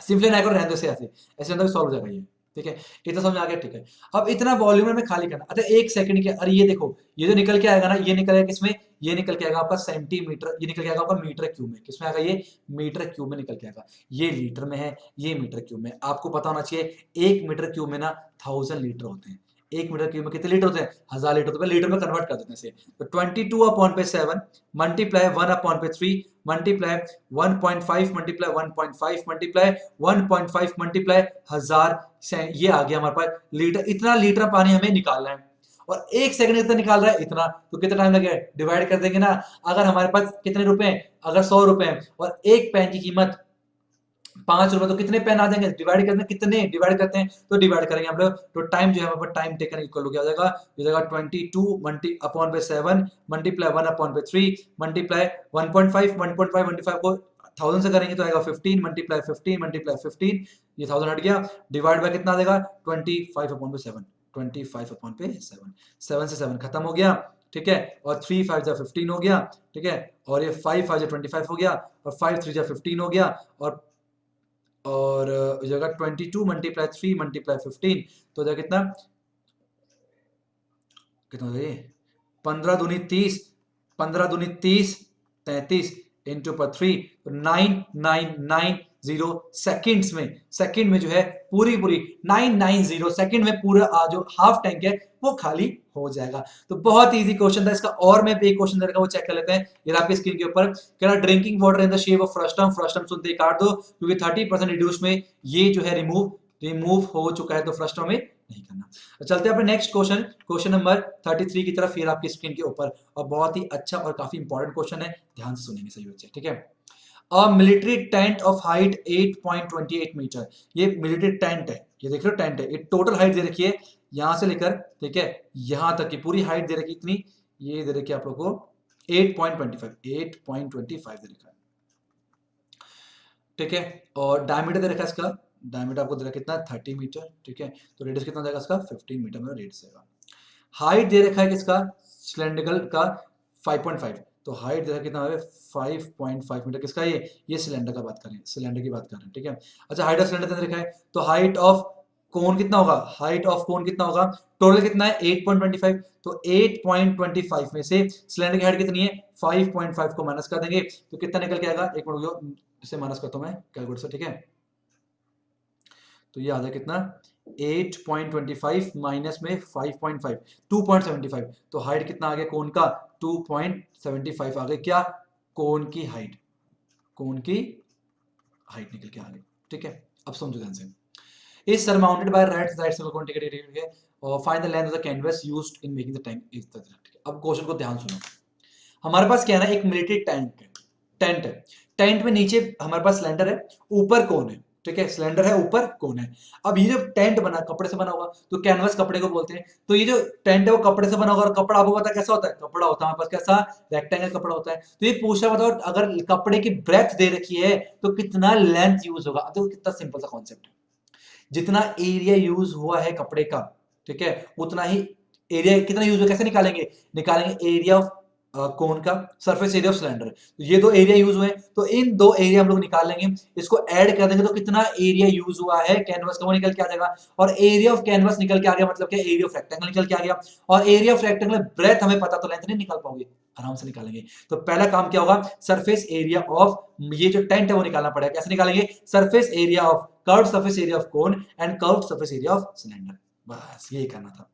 A: सिंपली ना करो, रहने दो ऐसे ऐसे अंदर सॉल्व हो जाएगा ये, ठीक है। इतना समझ आ गया, ठीक है। अब इतना वॉल्यूम में खाली करना, अच्छा 1 सेकंड के, अरे ये देखो ये जो निकल के आएगा ना, ये निकल आएगा किसमें, ये निकल के आएगा आपका सेंटीमीटर, ये निकल के आएगा आपका मीटर क्यूब में। किसमें आएगा ये मीटर क्यूब में निकल के आएगा, ये लीटर में है, ये मीटर क्यूब में। आपको पता होना चाहिए 1 मीटर क्यूब में ना 1000 लीटर होते हैं, 1 मीटर क्यूब में कितने लीटर होते हैं 1000 लीटर, तो लीटर में कन्वर्ट कर देते हैं इसे। तो 22/7 multiply 1/3 multiply 1.5 multiply 1.5 multiply 1.5 multiply 1000, ये आ गया हमारे पास लीटर। इतना लीटर पानी हमें निकालना है, और 1 सेकंड इतना निकाल रहा है इतना, तो कितना टाइम लगेगा, डिवाइड कर देंगे ना। अगर हमारे पास कितने रुपए हैं, अगर 100 रुपए हैं और एक पेन की कीमत 5 रुपए, तो कितने पेन आ जाएंगे, डिवाइड करते हैं, कितने डिवाइड करते हैं तो डिवाइड करेंगे हम लोग। तो टाइम जो है हमारे पास टाइम टेकन इक्वल हो जाएगा, ये जाएगा 22/7 मल्टीप्लाई 1/3 मल्टीप्लाई 1.5 1.5 को 1000 से करेंगे तो आएगा 15 मल्टीप्लाई 15 मल्टीप्लाई 15, ये 1000 हट गया, डिवाइड बाय कितना देगा 25/7, 25/7, 7 से 7 खत्म हो गया, ठीक है। और 3 5 जा 15 हो गया, ठीक है। और ये 5 5 जा 25 हो गया, और 5 3 जा 15 हो गया, और जगह 22 मल्टीप्लाई 3 मल्टीप्लाई 15, तो जगह कितना कितना हो गया, 15 दूनी 30, 15 दूनी 30, 33 इंटू पर 3, तो 9990 सेकंड्स में, सेकंड में जो है पूरी 990 सेकंड में पूरा जो हाफ टैंक है वो खाली हो जाएगा। तो बहुत इजी क्वेश्चन था इसका। और मैं एक क्वेश्चन दे रखा वो चेक कर लेते हैं, ये आपकी स्क्रीन के ऊपर कह रहा drinking water in the shape of frustum, frustum सुनते काट दो क्योंकि 30% रिड्यूस में ये जो है रिमूव हो चुका है, तो फ्रस्टम में नहीं करना। तो चलते हैं अपने नेक्स्ट क्वेश्चन, क्वेश्चन नंबर 33 की तरफ, फिर आपकी स्क्रीन के ऊपर, और बहुत ही अच्छा और काफी इंपॉर्टेंट क्वेश्चन है, ध्यान से सुनेंगे सही बच्चे, ठीक है। A military tent of height 8.28 metre, ये मिलिट्री टेंट है, ये देख रहे हो टेंट है, ये टोटल हाइट दे रखी है यहां से लेकर, ठीक है, यहां तक की पूरी हाइट दे रखी इतनी, ये दे रखी है आप लोग को 8.25 दे रखा है, ठीक है। और डायमीटर दे रखा है इसका, डायमीटर आपको दे रखा है कितना 30 मीटर, ठीक है। तो रेडियस कितना जाएगा इसका 15 मीटर में रेडियस जाएगा। हाइट दे रखा है किसका सिलेंड्रिकल का 5.5, तो हाइट दे रखा है कितना है 5.5 मीटर, किसका ये सिलेंडर का बात करें, सिलेंडर की बात कर रहे हैं, ठीक है। अच्छा हाइट ऑफ सिलेंडर दे रखा है, तो हाइट ऑफ कोन कितना होगा, हाइट ऑफ कोन कितना होगा, टोटल कितना है 8.25, तो 8.25 में से सिलेंडर की हाइट कितनी है 5.5 को माइनस कर देंगे, तो कितना निकल के आएगा, एक मिनट इसे माइनस करता हूं मैं कैलकुलेटर से, ठीक है। तो ये आ जाए कितना 8.25 माइनस में 5.5 2.75, तो हाइट कितना आ गया कोन का 2.75 आ गया, क्या कोन की हाइट, कोन की हाइट निकल के आ गई, ठीक है। अब समझो ध्यान से, is surmounted by right side single cone ticket, ठीक है, और find the length of the canvas used in making the tank is the, ठीक है। अब क्वेश्चन को ध्यान सुनो, हमारे पास क्या है ना, एक मिलिट्री टैंक है, टेंट है, टेंट में नीचे हमारे पास सिलेंडर है, ऊपर कोन है, ठीक है, सिलेंडर है ऊपर कोन है। अब ये जो टेंट बना कपड़े से बना होगा, तो कैनवस कपड़े को बोलते हैं, तो ये जो टेंट है वो कपड़े से बना होगा, और कपड़ा आपको पता है कैसा होता है, कपड़ा होता है हमारे पास कैसा रेक्टेंगल कपड़ा होता है। तो ये पूछा बताओ अगर कपड़े की ब्रेथ दे रखी है तो कितना लेंथ यूज होगा, तो कितना सिंपल सा कॉन्सेप्ट है, जितना एरिया यूज हुआ है कपड़े का, ठीक है, उतना ही एरिया कितना यूज हुआ, कैसे निकालेंगे, निकालेंगे एरिया ऑफ कोन का, सरफेस एरिया ऑफ सिलेंडर। तो ये दो एरिया यूज हुए, तो इन दो एरिया हम लोग निकाल लेंगे, इसको ऐड कर देंगे तो कितना एरिया यूज हुआ है कैनवस का वो निकल के आ जाएगा। और एरिया ऑफ कैनवस निकल के आ गया मतलब क्या, एरिया ऑफ रेक्टेंगल निकल के आ गया। और एरिया ऑफ रेक्टेंगल ब्रेथ हमें पता, तो लेंथ नहीं निकाल पाओगे, आराम से निकालेंगे। तो पहला काम क्या होगा, सरफेस एरिया ऑफ ये जो टेंट है वो निकालना पड़ेगा। कैसे निकालेंगे, surface area of curve, surface area of cone and curve surface area of cylinder, बस ये करना था।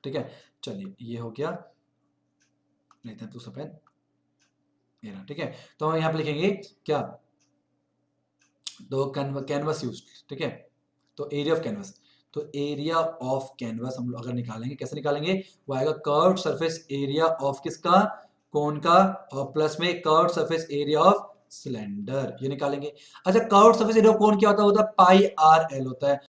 A: ठीक है, चलिए ये हो गया, लेते हैं तो सफेद मेरा। ठीक है, तो हम यहाँ पे लिखेंगे क्या, दो कैनवस यूज। ठीक है, तो एरिया ऑफ कैनवस, तो एरिया ऑफ कैनवस हम लोग अगर निकालेंगे, कैसे निकालेंगे, वो आएगा कर्व्ड सरफेस एरिया ऑफ किसका, कोन का, और प्लस में curved surface area of cylinder, ये निकालेंगे। अच्छा, curved surface area of cone क्या होता है, होता है पाई आर एल होता है।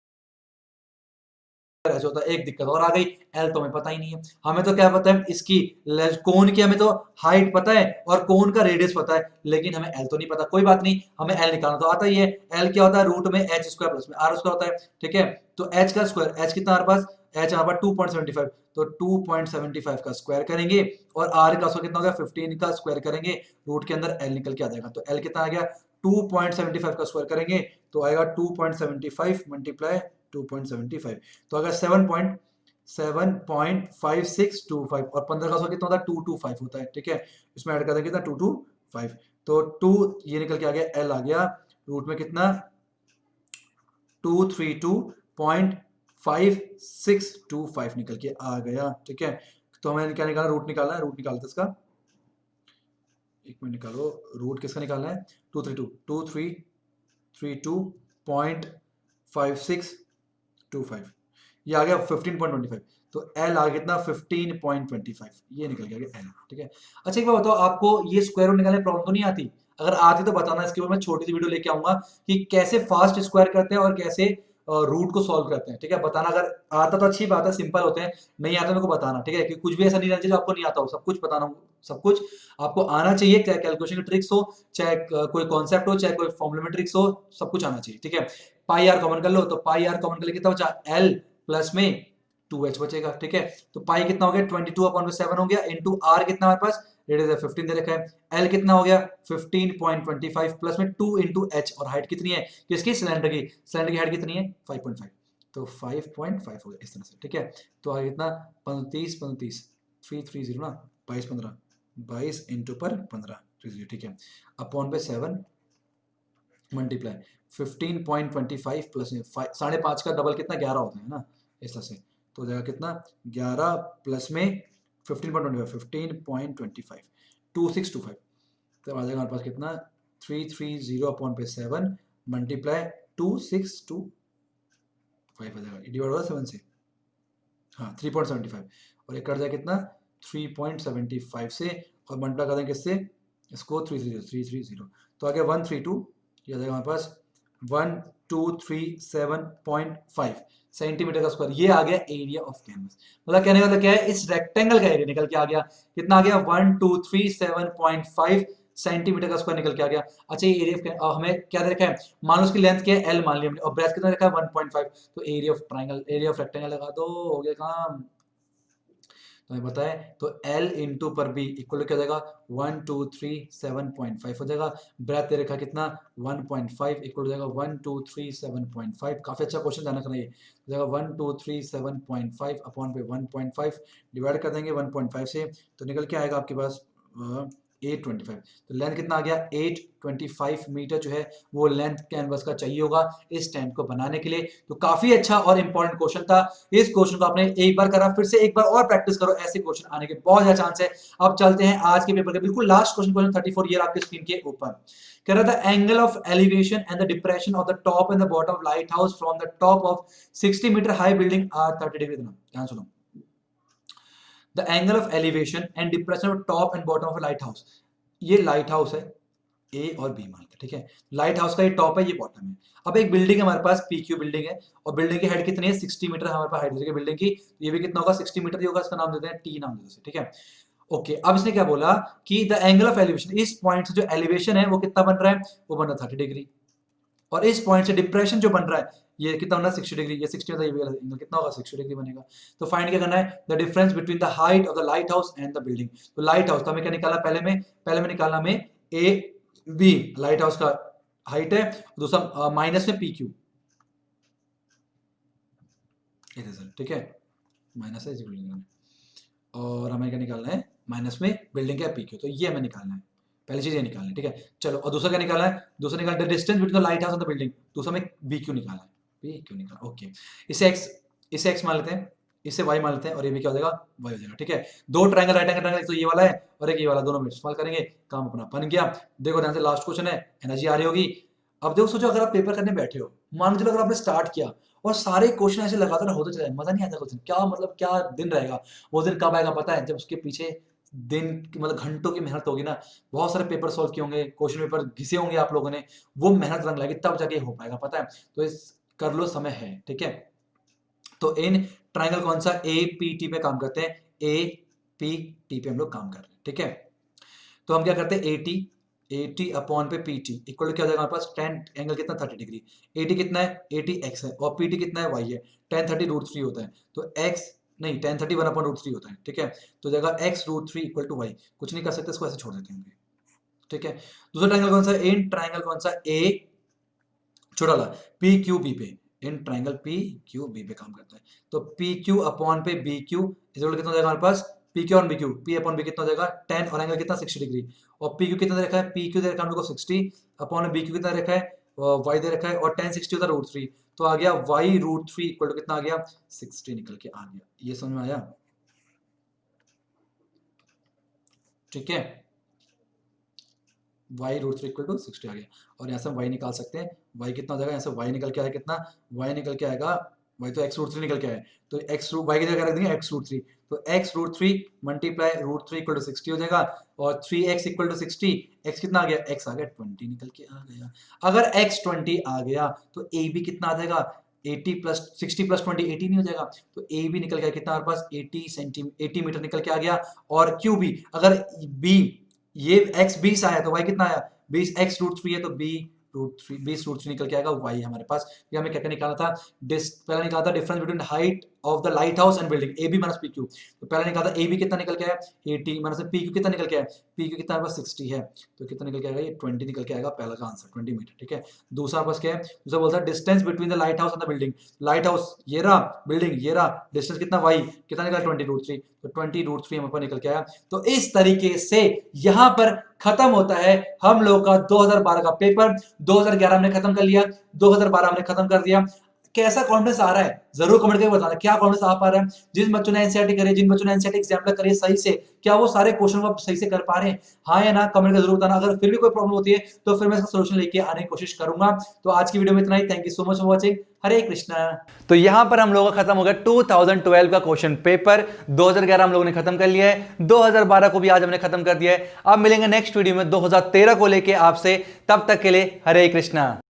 A: ऐसे होता है, एक दिक्कत और आ गई, एल तो हमें पता ही नहीं है। हमें तो क्या पता है, इसकी कोन की हमें तो हाइट पता है और कोन का रेडियस पता है, लेकिन हमें एल तो नहीं पता। कोई बात नहीं, हमें एल निकालना तो आता ही है। एल क्या होता है, रूट में एच स्क्वायर प्लस में आर स्क्वायर होता है। ठीक है, तो एच का स्क्वायर, एच कितना हमारे पास, एच हमारे पास 2.75, तो 2.75 का स्क्वायर करेंगे और आर का स्क्वायर कितना हो गया, 15 का स्क्वायर करेंगे, रूट के अंदर एल निकल के आ जाएगा। तो एल कितना आ गया, 2.75 का स्क्वायर करेंगे तो आएगा 2.75 मल्टीप्लाई 2.75, तो अगर 7.5625 और 15 का स्क्वायर कितना होता है, 225 होता है। ठीक है, इसमें ऐड कर देंगे कितना, 225, तो 2 ये निकल के आ गया, एल आ गया, रूट में कितना 232.5625 निकल के आ गया। ठीक है, तो हमें क्या निकालना, रूट निकालना है, रूट निकालते इसका, एक मिनट निकालो, रूट किसका निकालना है, 2332 ये आ गया 15.25, तो एल आ गया कितना 15.25, ये निकल गया एल। ठीक है, अच्छा एक बात बताओ, आपको ये स्क्वायर रूट निकालने प्रॉब्लम तो नहीं आती, अगर आती तो बताना, इसके ऊपर मैं छोटी सी वीडियो लेके आऊंगा कि कैसे फास्ट स्क्वायर करते हैं और कैसे रूट को सॉल्व करते हैं। ठीक है, बताना, अगर आता तो अच्छी बात है, सिंपल होते हैं, नहीं आता मेरे को बताना। ठीक है, कि कुछ भी ऐसा नहीं रहना चाहिए जो आपको नहीं आता हो, सब कुछ बताना, सब कुछ आपको आना चाहिए, चाहे कैलकुलेशन की ट्रिक्स हो, चाहे कोई कॉन्सेप्ट हो, चाहे कोई फॉर्मूला में ट्रिक्स हो, सब कुछ आना चाहिए। ठीक है, पाई आर कॉमन कर लो, तो पाई आर कॉमन कर ले कितना बचा, एल प्लस में 2h बचेगा। ठीक है, तो पाई कितना हो गया, 22/7 हो गया, इंटू आर कितना हमारे पास, रेडियस है 15 दे रखा है, एल कितना हो गया 15.25 प्लस में 2 इंटू एच, और हाइट कितनी है किसकी, सिलेंडर की, सिलेंडर की हाइट कितनी है 5.5, तो 5.5 हो गया इस तरह से। ठीक है, तो आगे कितना 35 35 330 ना, 22 15 22 इंटू पर 15 30। ठीक है, अपॉन पे 7 मल्टीप्लाई 15.25 प्लस 5.5 का डबल कितना 11 होता है ना, इस तरह से, तो हो जाएगा कितना 11 प्लस में 15.25 2625, तब आ जाएगा हमारे पास कितना 330 अपॉन पे 7 मल्टीप्लाई 2625 आ जाएगा, डिवाइड होगा 7 से, हाँ 3.75, और एक कट जाएगा कितना 3.75 से, और मल्टीप्लाई कर देंगे किससे, इसको 330 तो आ गया 132, ये आ जाएगा हमारे पास 1237.5 सेंटीमीटर का स्क्वायर, ये आ गया एरिया ऑफ कैनवस। मतलब कहने का मतलब क्या है, इस रेक्टेंगल का एरिया निकल के आ गया, कितना आ गया 1237.5 सेंटीमीटर का स्क्वायर निकल के आ गया। अच्छा, ये एरिया हमें क्या दे रखा है, मान लो उसकी लेंथ क्या है, एल मान लिया हमने, और ब्रेथ कितना रखा है 1.5, तो area of triangle, area of rectangle लगा दो, हो गया काम। तो हमें पता है, तो L इंटू पर बी इक्वल क्या हो जाएगा 1237.5 हो जाएगा, ब्रेथ दे रखा कितना 1.5 इक्वल हो जाएगा 1237.5, काफी अच्छा क्वेश्चन ध्यान रखना, ये हो जाएगा 1237.5 अपॉन पे 1.5 डिवाइड कर देंगे 1.5 से, तो निकल के आएगा आपके पास 825, तो लेंथ कितना आ गया 825 मीटर जो है वो लेंथ कैनवस का चाहिए होगा इस टेंट को बनाने के लिए। तो काफी अच्छा और इंपॉर्टेंट क्वेश्चन था, इस क्वेश्चन को आपने एक बार करा, फिर से एक बार और प्रैक्टिस करो, ऐसे क्वेश्चन आने के बहुत ज्यादा चांस है। अब चलते हैं आज के पेपर के बिल्कुल लास्ट क्वेश्चन, क्वेश्चन 34 ईयर आपके स्क्रीन के ऊपर कह रहा था, angle of elevation and the depression of the top and the bottom of light house from the top of 60 metre high building are 30 degree. ध्यान सुनो, the angle of elevation and depression of top and bottom of light house, ये light house है A और B मान के, ठीक है, light house का ये टॉप है, ये बॉटम है। अब एक बिल्डिंग है हमारे पास, पीक्यू बिल्डिंग है, और बिल्डिंग की हाइट कितनी है 60 मीटर हमारे पास हाइट है बिल्डिंग की, ये भी कितना होगा 60 मीटर ही होगा, इसका नाम देते हैं टी नाम देते हैं। ठीक है, ओके, अब इसने क्या बोला कि द एंगल ऑफ एलिवेशन, इस पॉइंट से जो एलिवेशन है वो कितना बन रहा है, वो बन रहा है 30 डिग्री, और इस पॉइंट से डिप्रेशन जो बन रहा है ये कितना होना है 60 डिग्री, ये 60 होता है, ये वाला एंगल कितना होगा 60 डिग्री बनेगा। तो फाइंड क्या करना है, the difference between the height of the light house and the building. तो लाइट हाउस तो हमें क्या निकाला, पहले में निकालना हमें ए बी, लाइट हाउस का हाइट है, दूसरा माइनस में पी क्यू, ये रिजल्ट, ठीक है, माइनस है, और हमें क्या निकालना है, माइनस में बिल्डिंग का पी क्यू, तो ये हमें निकालना है, पहली चीज ये निकालना है, ठीक है। चलो, और दूसरा क्या निकालना है, दूसरा निकालना है distance between the light house and the building, दूसरा में बी क्यू निकालना है, बी क्यू निकालना, ओके। इसे एक्स मान लेते हैं, इसे वाई मान लेते हैं, और ये भी क्या हो जाएगा, वाई हो जाएगा, ठीक है। दो ट्रायंगल, राइट एंगल ट्रायंगल, एक तो ये वाला है और एक ये वाला, दोनों में इस्तेमाल करेंगे, काम अपना बन गया। देखो ध्यान से, लास्ट क्वेश्चन है, एनर्जी आ रही होगी। अब देखो, सोचो अगर आप पेपर करने बैठे हो, मान चलो अगर आपने स्टार्ट किया और सारे क्वेश्चन ऐसे लगातार होते चले, मजा नहीं आता क्वेश्चन, क्या मतलब क्या दिन रहेगा, वो दिन कब आएगा पता है, जब उसके पीछे दिन मतलब घंटों की मेहनत होगी ना, बहुत सारे पेपर सॉल्व किए होंगे, क्वेश्चन पेपर घिसे होंगे आप लोगों ने, वो मेहनत रंग लाएगी, तब जाके हो पाएगा, पता है। तो इस कर लो, समय है, ठीक है। तो इन ट्रायंगल कौन सा, ए पी टी पे काम करते हैं, ए पी टी पे हम लोग काम कर रहे हैं, ठीक है। तो हम क्या करते हैं, ए टी अपॉन पे पी टी इक्वल टू क्या हो जाएगा हमारे पास, टेन एंगल कितना 30 डिग्री, ए टी कितना है, ए टी एक्स है, और पी टी कितना है, वाई है, टेन 30 रूट 3 होता है, तो एक्स नहीं, टेन 30 वन अपॉन रूट 3 होता है, ठीक है। तो जाएगा x root 3 equal to y, कुछ नहीं कर सकते, इसको ऐसे छोड़ देते हैं, ठीक है। दूसरा ट्रायंगल कौन सा, इन ट्रायंगल कौन सा, ए छोटा वाला पी क्यू बी पे, in triangle P Q B पे काम करता है, तो पी क्यू अपॉन पे बी क्यू इक्वल कितना हो जाएगा हमारे पास, P Q on B Q, P upon B कितना हो जाएगा 10, और एंगल कितना 60 डिग्री, और पी क्यू कितना दे रखा है, पी क्यू दे रखा है हम लोग को 60 अपॉन बी क्यू कितना दे रखा है, वाई दे रखा है, और 10 60 होता है रूट 3, तो आ गया वाई रूट 3 इक्वल टू कितना आ गया 60 निकल के आ गया, ये समझ में आया, ठीक है। y रूट 3 इक्वल टू 60 आ गया, और यहाँ से हम y निकाल सकते हैं, y कितना हो जाएगा, यहाँ से y निकल के आएगा कितना, y निकल के आएगा, y तो x रूट 3 निकल के आया, तो x रूट y की जगह रख देंगे x रूट 3, तो x root 3 multiply root 3 equal to 60 हो जाएगा, और 3x इक्वल टू 60, x कितना आ गया, x आ गया 20 निकल के आ गया। अगर x 20 आ गया तो a भी कितना आ जाएगा, 80 प्लस 60 प्लस 20 80 नहीं हो जाएगा, तो a भी निकल गया कितना हमारे पास 80 मीटर निकल के आ गया, और q भी, अगर b ये x 20 आया तो y कितना आया 20, x रूट 3 है तो b रूट 3, 20 रूट 3 निकल के आएगा, y हमारे पास। ये हमें क्या क्या निकालना था, पहला निकाला था difference between height of the light house and building, A B minus P Q, तो पहला निकाला था ए बी कितना निकल के आया 80 माइनस पी क्यू कितना निकल के आया, पी क्यू कितना हमारे पास 60 है, तो कितना निकल के आएगा, ये 20 निकल के आएगा, पहला का आंसर 20 मीटर, ठीक है। दूसरा पास क्या है, दूसरा बोलता है distance between the light house and the building, light house ये रहा, बिल्डिंग ये रहा, डिस्टेंस कितना y कितना निकला 20 रूट 3, तो 20 रूट 3 हमारे पास निकल के आया। तो इस तरीके से यहां पर खत्म होता है हम लोग का 2012 का पेपर। 2011 हमने खत्म कर लिया, 2012 हमने खत्म कर दिया। कैसा कॉन्फिडेंस आ रहा है जरूर कमेंट करके बताना, क्या कॉन्फिडेंस आ पा रहा है, जिन बच्चों ने एनसीईआरटी करे, जिन बच्चों ने एनसीईआरटी एग्जाम करे सही से, क्या वो सारे क्वेश्चन को सही से कर पा रहे हैं, हाँ या ना, कमेंट करके जरूर बताना। अगर फिर भी कोई प्रॉब्लम होती है तो फिर मैं इसका सलूशन लेके आने की कोशिश करूंगा। तो आज की वीडियो में इतना ही, thank you so much for watching, Hare Krishna. तो यहां पर हम लोगों का खत्म हो गया 2012 का क्वेश्चन पेपर। 2011 हम लोगों ने खत्म कर लिया है, 2012 को भी आज हमने खत्म कर दिया है। अब मिलेंगे नेक्स्ट वीडियो में 2013 को लेके आपसे, तब तक के लिए हरे कृष्णा।